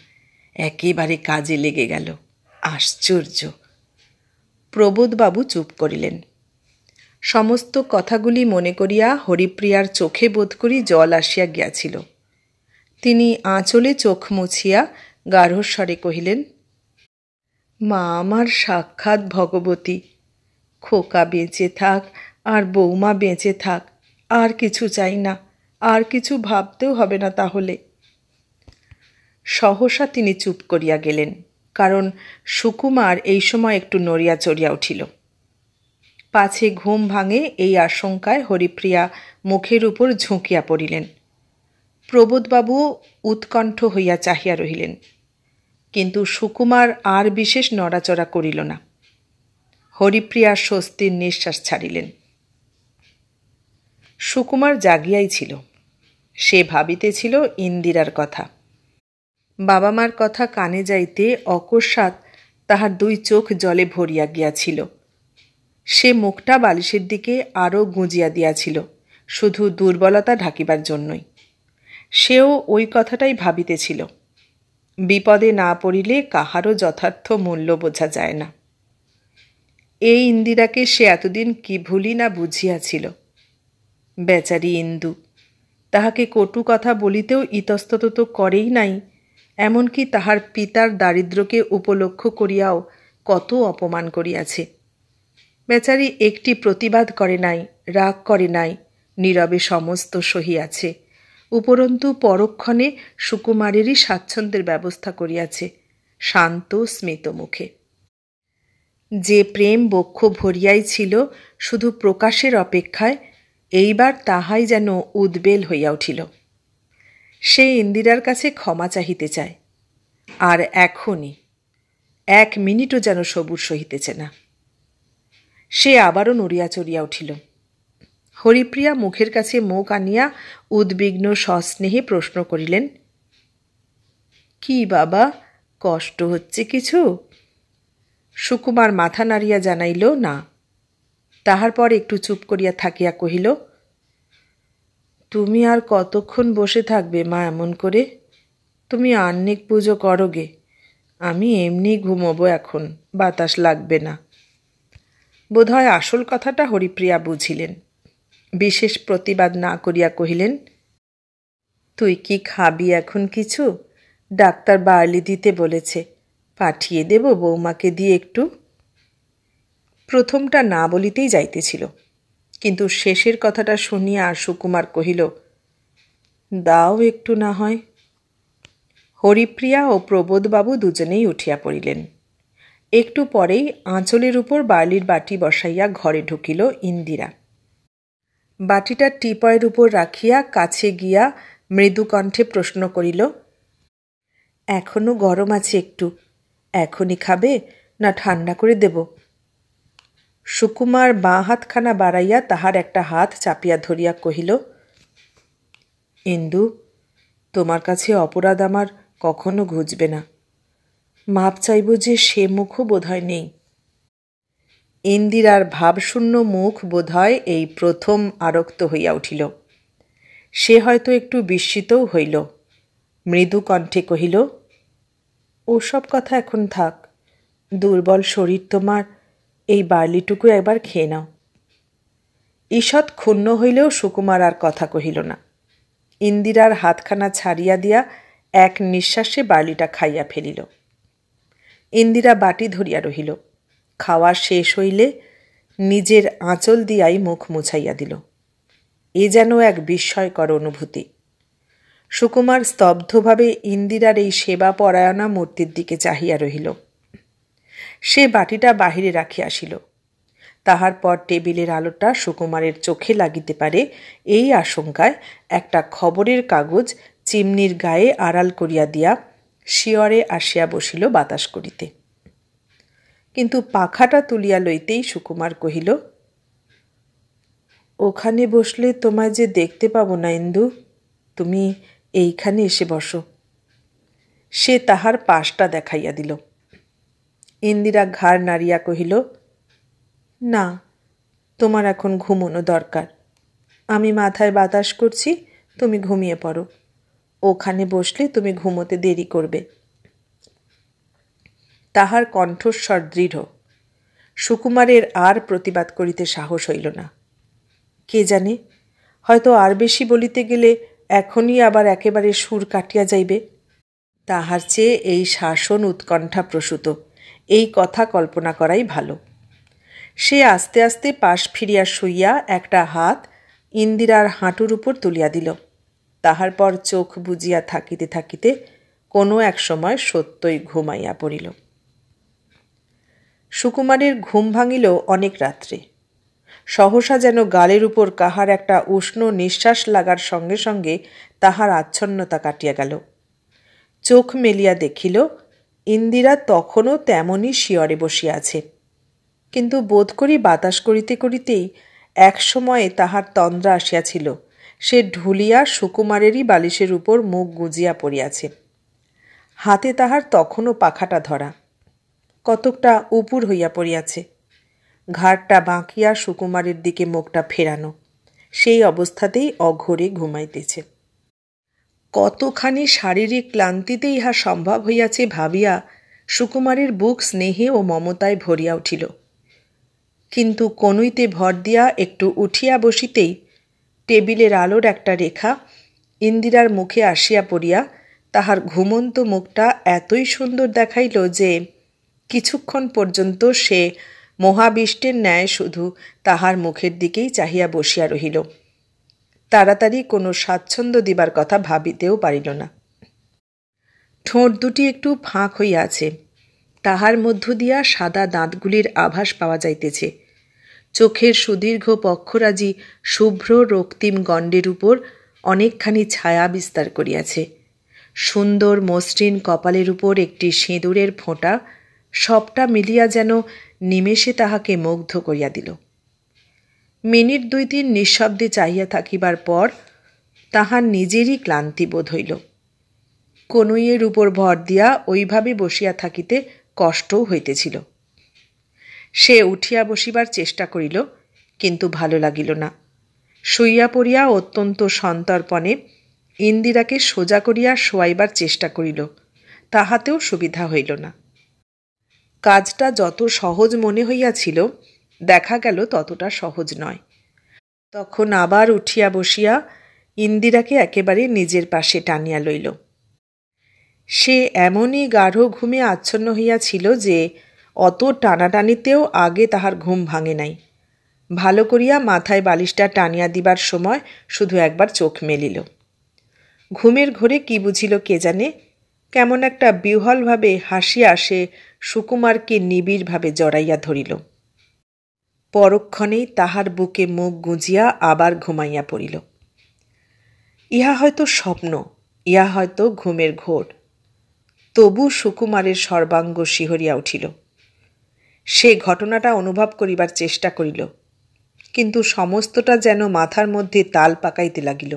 একেবারে কাজে লেগে গেল। আশ্চর্য! প্রবোধবাবু চুপ করিলেন। সমস্ত কথাগুলি মনে করিয়া হরিপ্রিয়ার চোখে বোধ করি জল আসিয়া গিয়াছিল। তিনি আঁচলে চোখ মুছিয়া গাঢ়স্বরে কহিলেন, মা আমার সাক্ষাৎ ভগবতী, খোকা বেঁচে থাক আর বৌমা বেঁচে থাক, আর কিছু চাই না, আর কিছু ভাবতেও হবে না তাহলে। সহসা তিনি চুপ করিয়া গেলেন, কারণ সুকুমার এই সময় একটু নড়িয়া চড়িয়া উঠিল। পাছে ঘুম ভাঙে এই আশঙ্কায় হরিপ্রিয়া মুখের উপর ঝুঁকিয়া পড়িলেন। প্রবোধবাবু উৎকণ্ঠ হইয়া চাহিয়া রহিলেন, কিন্তু সুকুমার আর বিশেষ নড়াচড়া করিল না। হরিপ্রিয়া স্বস্তির নিঃশ্বাস ছাড়িলেন। সুকুমার জাগিয়াই ছিল। সে ভাবিতেছিল ইন্দিরার কথা। বাবা মার কথা কানে যাইতে অকস্মাৎ তাহার দুই চোখ জলে ভরিয়া গিয়াছিল। সে মুখটা বালিশের দিকে আরও গুঁজিয়া দিয়াছিল, শুধু দুর্বলতা ঢাকিবার জন্যই। সেও ওই কথাটাই ভাবিতেছিল। বিপদে না পড়িলে কাহারও যথার্থ মূল্য বোঝা যায় না। এই ইন্দিরাকে সে এতদিন কি ভুলি না বুঝিয়াছিল। বেচারি ইন্দু, তাহাকে কটু কথা বলিতেও ইতস্তত তো করেই নাই, এমনকি তাহার পিতার দারিদ্র্যকে উপলক্ষ করিয়াও কত অপমান করিয়াছে। বেচারি একটি প্রতিবাদ করে নাই, রাগ করে নাই, নীরবে সমস্ত সহিয়াছে। উপরন্তু পরক্ষণে সুকুমারেরই স্বাচ্ছন্দ্যের ব্যবস্থা করিয়াছে, শান্ত স্মিত মুখে। যে প্রেম বক্ষ ভরিয়াই ছিল শুধু প্রকাশের অপেক্ষায়, এইবার তাহাই যেন উদ্বেল হইয়া উঠিল। সে ইন্দিরার কাছে ক্ষমা চাহিতে চায়, আর এখনই 1 মিনিটও যেন সবুর সহিতেছে না। সে আবারও নড়িয়া চড়িয়া উঠিল। হরিপ্রিয়া মুখের কাছে মুখ আনিয়া উদ্বিগ্ন সস্নেহে প্রশ্ন করিলেন, কি বাবা, কষ্ট হচ্ছে কিছু? সুকুমার মাথা নাড়িয়া জানাইল, না। তাহার পর একটু চুপ করিয়া থাকিয়া কহিল, তুমি আর কতক্ষণ বসে থাকবে মা এমন করে? তুমি আহ্নিক পুজো করো গে, আমি এমনি ঘুমোবো এখন, বাতাস লাগবে না। বোধহয় আসল কথাটা হরিপ্রিয়া বুঝিলেন। বিশেষ প্রতিবাদ না করিয়া কহিলেন, তুই কি খাবি এখন কিছু? ডাক্তার বার্লি দিতে বলেছে, পাঠিয়ে দেব বৌমাকে দিয়ে একটু। প্রথমটা না বলিতেই যাইতেছিল, কিন্তু শেষের কথাটা শুনিয়া সুকুমার কহিল, দাও একটু না হয়। হরিপ্রিয়া ও প্রবোধবাবু দুজনেই উঠিয়া পড়িলেন। একটু পরেই আঁচলের উপর বার্লির বাটি বসাইয়া ঘরে ঢুকিল ইন্দিরা। বাটিটা টিপয়ের উপর রাখিয়া কাছে গিয়া মৃদু কণ্ঠে প্রশ্ন করিল, এখনো গরম আছে একটু, এখনই খাবে না ঠান্ডা করে দেব? সুকুমার বাঁ হাতখানা বাড়াইয়া তাহার একটা হাত চাপিয়া ধরিয়া কহিল, ইন্দু, তোমার কাছে অপরাধ আমার কখনো ঘুচবে না। মাপ চাইব যে সে মুখও বোধহয় নেই। ইন্দিরার ভাবশূন্য মুখ বোধহয় এই প্রথম আরক্ত হইয়া উঠিল। সে হয়তো একটু বিস্মিতও হইল। মৃদু কণ্ঠে কহিল, ওসব কথা এখন থাক, দুর্বল শরীর তোমার, এই বার্লিটুকু একবার খেয়ে নাও। ঈষৎ ক্ষুণ্ণ হইলেও সুকুমার আর কথা কহিল না। ইন্দিরার হাতখানা ছাড়িয়া দিয়া এক নিঃশ্বাসে বার্লিটা খাইয়া ফেলিল। ইন্দিরা বাটি ধরিয়া রহিল। খাওয়া শেষ হইলে নিজের আঁচল দিয়াই মুখ মুছাইয়া দিল। এ যেন এক বিস্ময়কর অনুভূতি। সুকুমার স্তব্ধভাবে ইন্দিরার এই সেবা পরায়ণা মূর্তির দিকে চাহিয়া রহিল। সে বাটিটা বাহিরে রাখিয়া আসিল। তাহার পর টেবিলের আলোটা সুকুমারের চোখে লাগিতে পারে এই আশঙ্কায় একটা খবরের কাগজ চিমনির গায়ে আড়াল করিয়া দিয়া শিয়রে আসিয়া বসিল বাতাস করিতে। কিন্তু পাখাটা তুলিয়া লইতেই সুকুমার কহিল, ওখানে বসলে তোমায় যে দেখতে পাবো না ইন্দু, তুমি এইখানে এসে বসো। সে তাহার পাশটা দেখাইয়া দিল। ইন্দিরা ঘাড় নাড়িয়া কহিল, না, তোমার এখন ঘুমোনো দরকার। আমি মাথায় বাতাস করছি, তুমি ঘুমিয়ে পড়ো। ওখানে বসলে তুমি ঘুমোতে দেরি করবে। তাহার কণ্ঠস্বর দৃঢ়। সুকুমারের আর প্রতিবাদ করিতে সাহস হইল না। কে জানে, হয়তো আর বেশি বলিতে গেলে এখনই আবার একেবারে সুর কাটিয়া যাইবে। তাহার চেয়ে এই শাসন উৎকণ্ঠা প্রসূত, এই কথা কল্পনা করাই ভালো। সে আস্তে আস্তে পাশ ফিরিয়া শুইয়া একটা হাত ইন্দিরার হাঁটুর উপর তুলিয়া দিল। তাহার পর চোখ বুজিয়া থাকিতে থাকিতে কোনো এক সময় সত্যই ঘুমাইয়া পড়িল। সুকুমারের ঘুম ভাঙিল অনেক রাত্রে। সহসা যেন গালের উপর কাহার একটা উষ্ণ নিঃশ্বাস লাগার সঙ্গে সঙ্গে তাহার আচ্ছন্নতা কাটিয়া গেল। চোখ মেলিয়া দেখিল ইন্দিরা তখনও তেমনই শিয়রে বসিয়া আছে। কিন্তু বোধ করি বাতাস করিতে করিতেই এক সময়ে তাহার তন্দ্রা আসিয়াছিল। সে ঢুলিয়া সুকুমারেরই বালিশের উপর মুখ গুজিয়া পড়িয়াছে। হাতে তাহার তখনও পাখাটা ধরা, কতকটা উপুর হইয়া পড়িয়াছে। ঘাড়টা বাঁকিয়া সুকুমারের দিকে মুখটা ফেরানো, সেই অবস্থাতেই অঘোরে ঘুমাইতেছে। কতখানি শারীরিক ক্লান্তিতে ইহা সম্ভব হইয়াছে ভাবিয়া সুকুমারের বুক স্নেহে ও মমতায় ভরিয়া উঠিল। কিন্তু কনুইতে ভর দিয়া একটু উঠিয়া বসিতেই টেবিলের আলোর একটা রেখা ইন্দিরার মুখে আসিয়া পড়িয়া তাহার ঘুমন্ত মুখটা এতই সুন্দর দেখাইল যে কিছুক্ষণ পর্যন্ত সে মহাবিষ্টের ন্যায় শুধু তাহার মুখের দিকেই চাহিয়া বসিয়া রহিল। তাড়াতাড়ি কোনো স্বাচ্ছন্দ্য দিবার কথা ভাবিতেও পারিল না। ঠোঁট দুটি একটু ফাঁক হইয়া আছে, তাহার মধ্য দিয়া সাদা দাঁতগুলির আভাস পাওয়া যাইতেছে। চোখের সুদীর্ঘ পক্ষরাজি শুভ্র রক্তিম গণ্ডের উপর অনেকখানি ছায়া বিস্তার করিয়াছে। সুন্দর মসৃণ কপালের উপর একটি সিঁদুরের ফোঁটা, সবটা মিলিয়া যেন নিমেষে তাহাকে মুগ্ধ করিয়া দিল। মিনিট ২-৩ নিঃশব্দে চাহিয়া থাকিবার পর তাহার নিজেরই ক্লান্তি বোধ হইল। কনুইয়ের উপর ভর দিয়া ওইভাবে বসিয়া থাকিতে কষ্টও হইতেছিল। সে উঠিয়া বসিবার চেষ্টা করিল, কিন্তু ভালো লাগিল না। শুইয়া পড়িয়া অত্যন্ত সন্তর্পণে ইন্দিরাকে সোজা করিয়া শোয়াইবার চেষ্টা করিল, তাহাতেও সুবিধা হইল না। কাজটা যত সহজ মনে হইয়াছিল দেখা গেল ততটা সহজ নয়। তখন আবার উঠিয়া বসিয়া ইন্দিরাকে একেবারে নিজের পাশে টানিয়া লইল। সে এমনই গাঢ় ঘুমে আচ্ছন্ন হইয়াছিল যে অত টানাটানিতেও আগে তাহার ঘুম ভাঙে নাই। ভালো করিয়া মাথায় বালিশটা টানিয়া দিবার সময় শুধু একবার চোখ মেলিল। ঘুমের ঘোরে কি বুঝিল কে জানে, কেমন একটা বিহ্বলভাবে হাসিয়া সে সুকুমারকে নিবিড়ভাবে জড়াইয়া ধরিল। পরক্ষণেই তাহার বুকে মুখ গুঁজিয়া আবার ঘুমাইয়া পড়িল। ইহা হয়তো স্বপ্ন, ইহা হয়তো ঘুমের ঘোর, তবু সুকুমারের সর্বাঙ্গ শিহরিয়া উঠিল। সে ঘটনাটা অনুভব করিবার চেষ্টা করিল, কিন্তু সমস্তটা যেন মাথার মধ্যে তাল পাকাইতে লাগিল।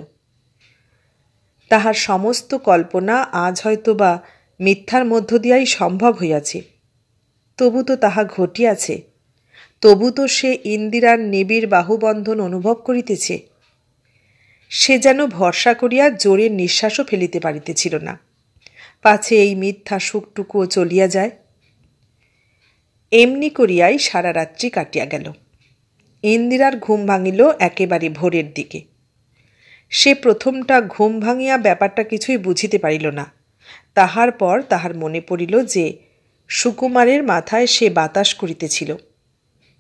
তাহার সমস্ত কল্পনা আজ হয়তো বা মিথ্যার মধ্য দিয়াই সম্ভব হইয়াছে। তবু তো তাহা ঘটিয়াছে, তবু তো সে ইন্দিরার নিবিড় বাহুবন্ধন অনুভব করিতেছে। সে যেন ভরসা করিয়া জোরে নিঃশ্বাসও ফেলিতে পারিতেছিল না, পাছে এই মিথ্যা সুখটুকুও চলিয়া যায়। এমনি করিয়াই সারা রাত্রি কাটিয়া গেল। ইন্দিরার ঘুম ভাঙিল একেবারে ভোরের দিকে। সে প্রথমটা ঘুম ভাঙিয়া ব্যাপারটা কিছুই বুঝিতে পারিল না, তাহার পর তাহার মনে পড়িল যে সুকুমারের মাথায় সে বাতাস করিতেছিল।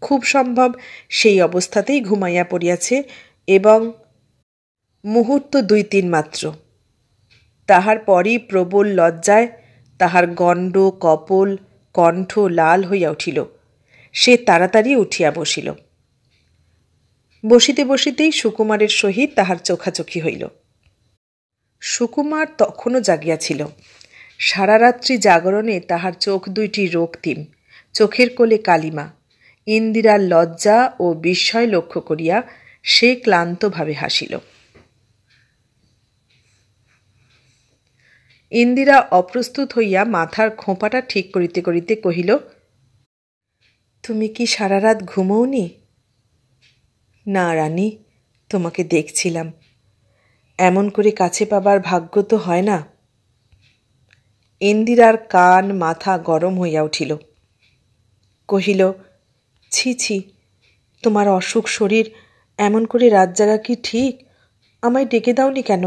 খুব সম্ভব সেই অবস্থাতেই ঘুমাইয়া পড়িয়াছে এবং মুহূর্ত 2-3 মাত্র। তাহার পরই প্রবল লজ্জায় তাহার গণ্ড কপোল কণ্ঠ লাল হইয়া উঠিল। সে তাড়াতাড়ি উঠিয়া বসিল। বসিতে বসিতেই সুকুমারের সহিত তাহার চোখাচোখি হইল। সুকুমার তখনও জাগিয়াছিল। সারা রাত্রি জাগরণে তাহার চোখ দুইটি রক্তিম, চোখের কোলে কালিমা। ইন্দিরার লজ্জা ও বিস্ময় লক্ষ্য করিয়া সে ক্লান্তভাবে হাসিল। ইন্দিরা অপ্রস্তুত হইয়া মাথার খোঁপাটা ঠিক করিতে করিতে কহিল, তুমি কি সারা রাত ঘুমোওনি? না রানী, তোমাকে দেখছিলাম। এমন করে কাছে পাবার ভাগ্য তো হয় না। ইন্দিরার কান মাথা গরম হইয়া উঠিল। কহিল, ছি ছি, তোমার অসুখ শরীর, এমন করে রাত জাগা কি ঠিক? আমায় ডেকে দাওনি কেন?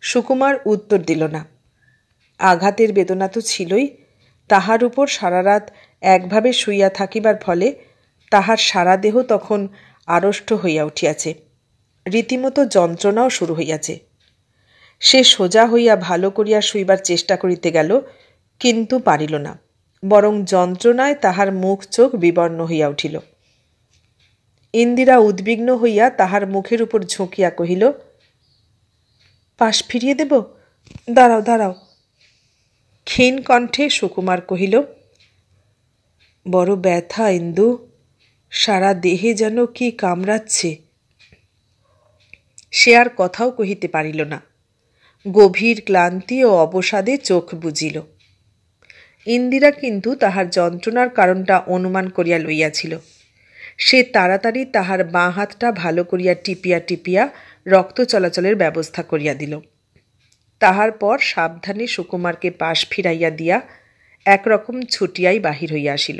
সুকুমার উত্তর দিল না। আঘাতের বেদনা তো ছিলই, তাহার উপর সারা রাত একভাবে শুইয়া থাকিবার ফলে তাহার সারা দেহ তখন আড়ষ্ট হইয়া উঠিয়াছে। রীতিমতো যন্ত্রণাও শুরু হইয়াছে। সে সোজা হইয়া ভালো করিয়া শুইবার চেষ্টা করিতে গেল, কিন্তু পারিল না। বরং যন্ত্রণায় তাহার মুখ চোখ বিবর্ণ হইয়া উঠিল। ইন্দিরা উদ্বিগ্ন হইয়া তাহার মুখের উপর ঝুঁকিয়া কহিল, পাশ ফিরিয়ে দেব? দাঁড়াও দাঁড়াও। ক্ষীণ কণ্ঠে সুকুমার কহিল, বড় ব্যথা ইন্দু, সারা দেহে যেন কি কামড়াচ্ছে। সে আর কথাও কহিতে পারিল না। গভীর ক্লান্তি ও অবসাদে চোখ বুজিল। ইন্দিরা কিন্তু তাহার যন্ত্রণার কারণটা অনুমান করিয়া লইয়াছিল। সে তাড়াতাড়ি তাহার বাঁ হাতটা ভালো করিয়া টিপিয়া টিপিয়া রক্ত চলাচলের ব্যবস্থা করিয়া দিল। তাহার পর সাবধানে সুকুমারকে পাশ ফিরাইয়া দিয়া একরকম ছুটিয়াই বাহির হইয়া আসিল।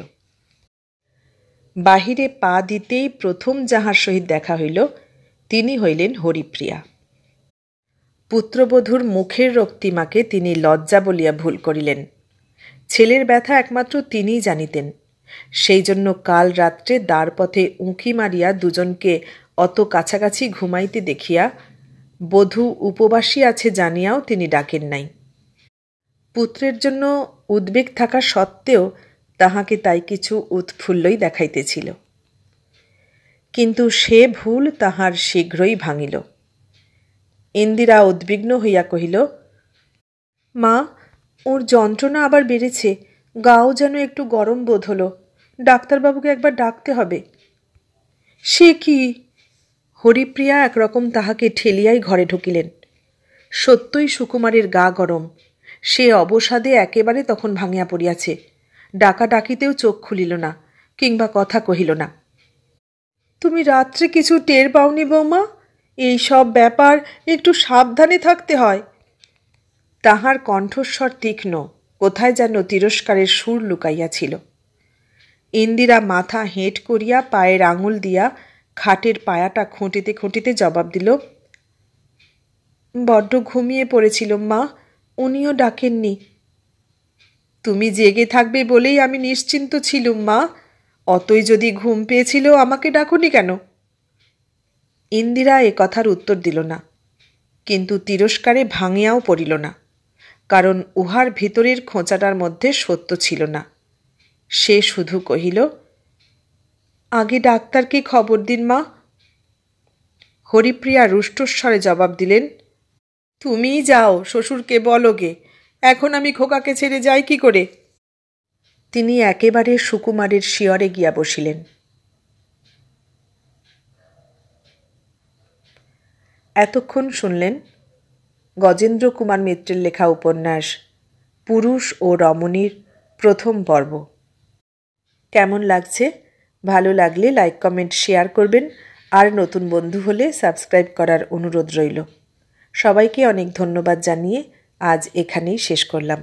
বাহিরে পা দিতেই প্রথম যাহার সহিত দেখা হইল তিনি হইলেন হরিপ্রিয়া। পুত্রবধূর মুখের রক্তিমাকে তিনি লজ্জা বলিয়া ভুল করিলেন। ছেলের ব্যথা একমাত্র তিনিই জানিতেন। সেই জন্য কাল রাত্রে দ্বারপথে উঁকি মারিয়া দুজনকে অত কাছাকাছি ঘুমাইতে দেখিয়া বধূ উপবাসী আছে জানিয়াও তিনি ডাকেন নাই। পুত্রের জন্য উদ্বেগ থাকা সত্ত্বেও তাহাকে তাই কিছু উৎফুল্লই দেখাইতেছিল। কিন্তু সে ভুল তাহার শীঘ্রই ভাঙিল। ইন্দিরা উদ্বিগ্ন হইয়া কহিল, মা, ওর যন্ত্রণা আবার বেড়েছে, গাও যেন একটু গরম বোধ হলো, ডাক্তারবাবুকে একবার ডাকতে হবে। সে কি? হরিপ্রিয়া একরকম তাহাকে ঠেলিয়াই ঘরে ঢুকিলেন। সত্যই সুকুমারের গা গরম। সে অবসাদে একেবারে তখন ভাঙিয়া পড়িয়াছে। ডাকা ডাকিতেও চোখ খুলিল না, কিংবা কথা কহিল না। তুমি রাত্রে কিছু টের পাওনি বৌমা? এই সব ব্যাপার একটু সাবধানে থাকতে হয়। তাহার কণ্ঠস্বর তীক্ষ্ণ, কোথায় যেন তিরস্কারের সুর লুকাইয়াছিল। ইন্দিরা মাথা হেঁট করিয়া পায়ের আঙুল দিয়া খাটের পায়াটা খুঁটিতে খুঁটিতে জবাব দিল, বড্ড ঘুমিয়ে পড়েছিলাম মা, উনিও ডাকেননি। তুমি জেগে থাকবে বলেই আমি নিশ্চিন্ত ছিলুম মা, অতই যদি ঘুম পেয়েছিল আমাকে ডাকুনি কেন? ইন্দিরা এ কথার উত্তর দিল না, কিন্তু তিরস্কারে ভাঙিয়াও পড়িল না, কারণ উহার ভিতরের খোঁচাটার মধ্যে সত্য ছিল না। সে শুধু কহিল, আগে ডাক্তারকে খবর দিন মা। হরিপ্রিয়া রুষ্টস্বরে জবাব দিলেন, তুমিই যাও, শ্বশুরকে বলো গে, এখন আমি খোকাকে ছেড়ে যাই কি করে? তিনি একেবারে সুকুমারের শিয়রে গিয়া বসিলেন। এতক্ষণ শুনলেন গজেন্দ্র কুমার মিত্রের লেখা উপন্যাস পুরুষ ও রমণীর প্রথম পর্ব। কেমন লাগছে? ভালো লাগলে লাইক কমেন্ট শেয়ার করবেন, আর নতুন বন্ধু হলে সাবস্ক্রাইব করার অনুরোধ রইল। সবাইকে অনেক ধন্যবাদ জানিয়ে আজ এখানেই শেষ করলাম।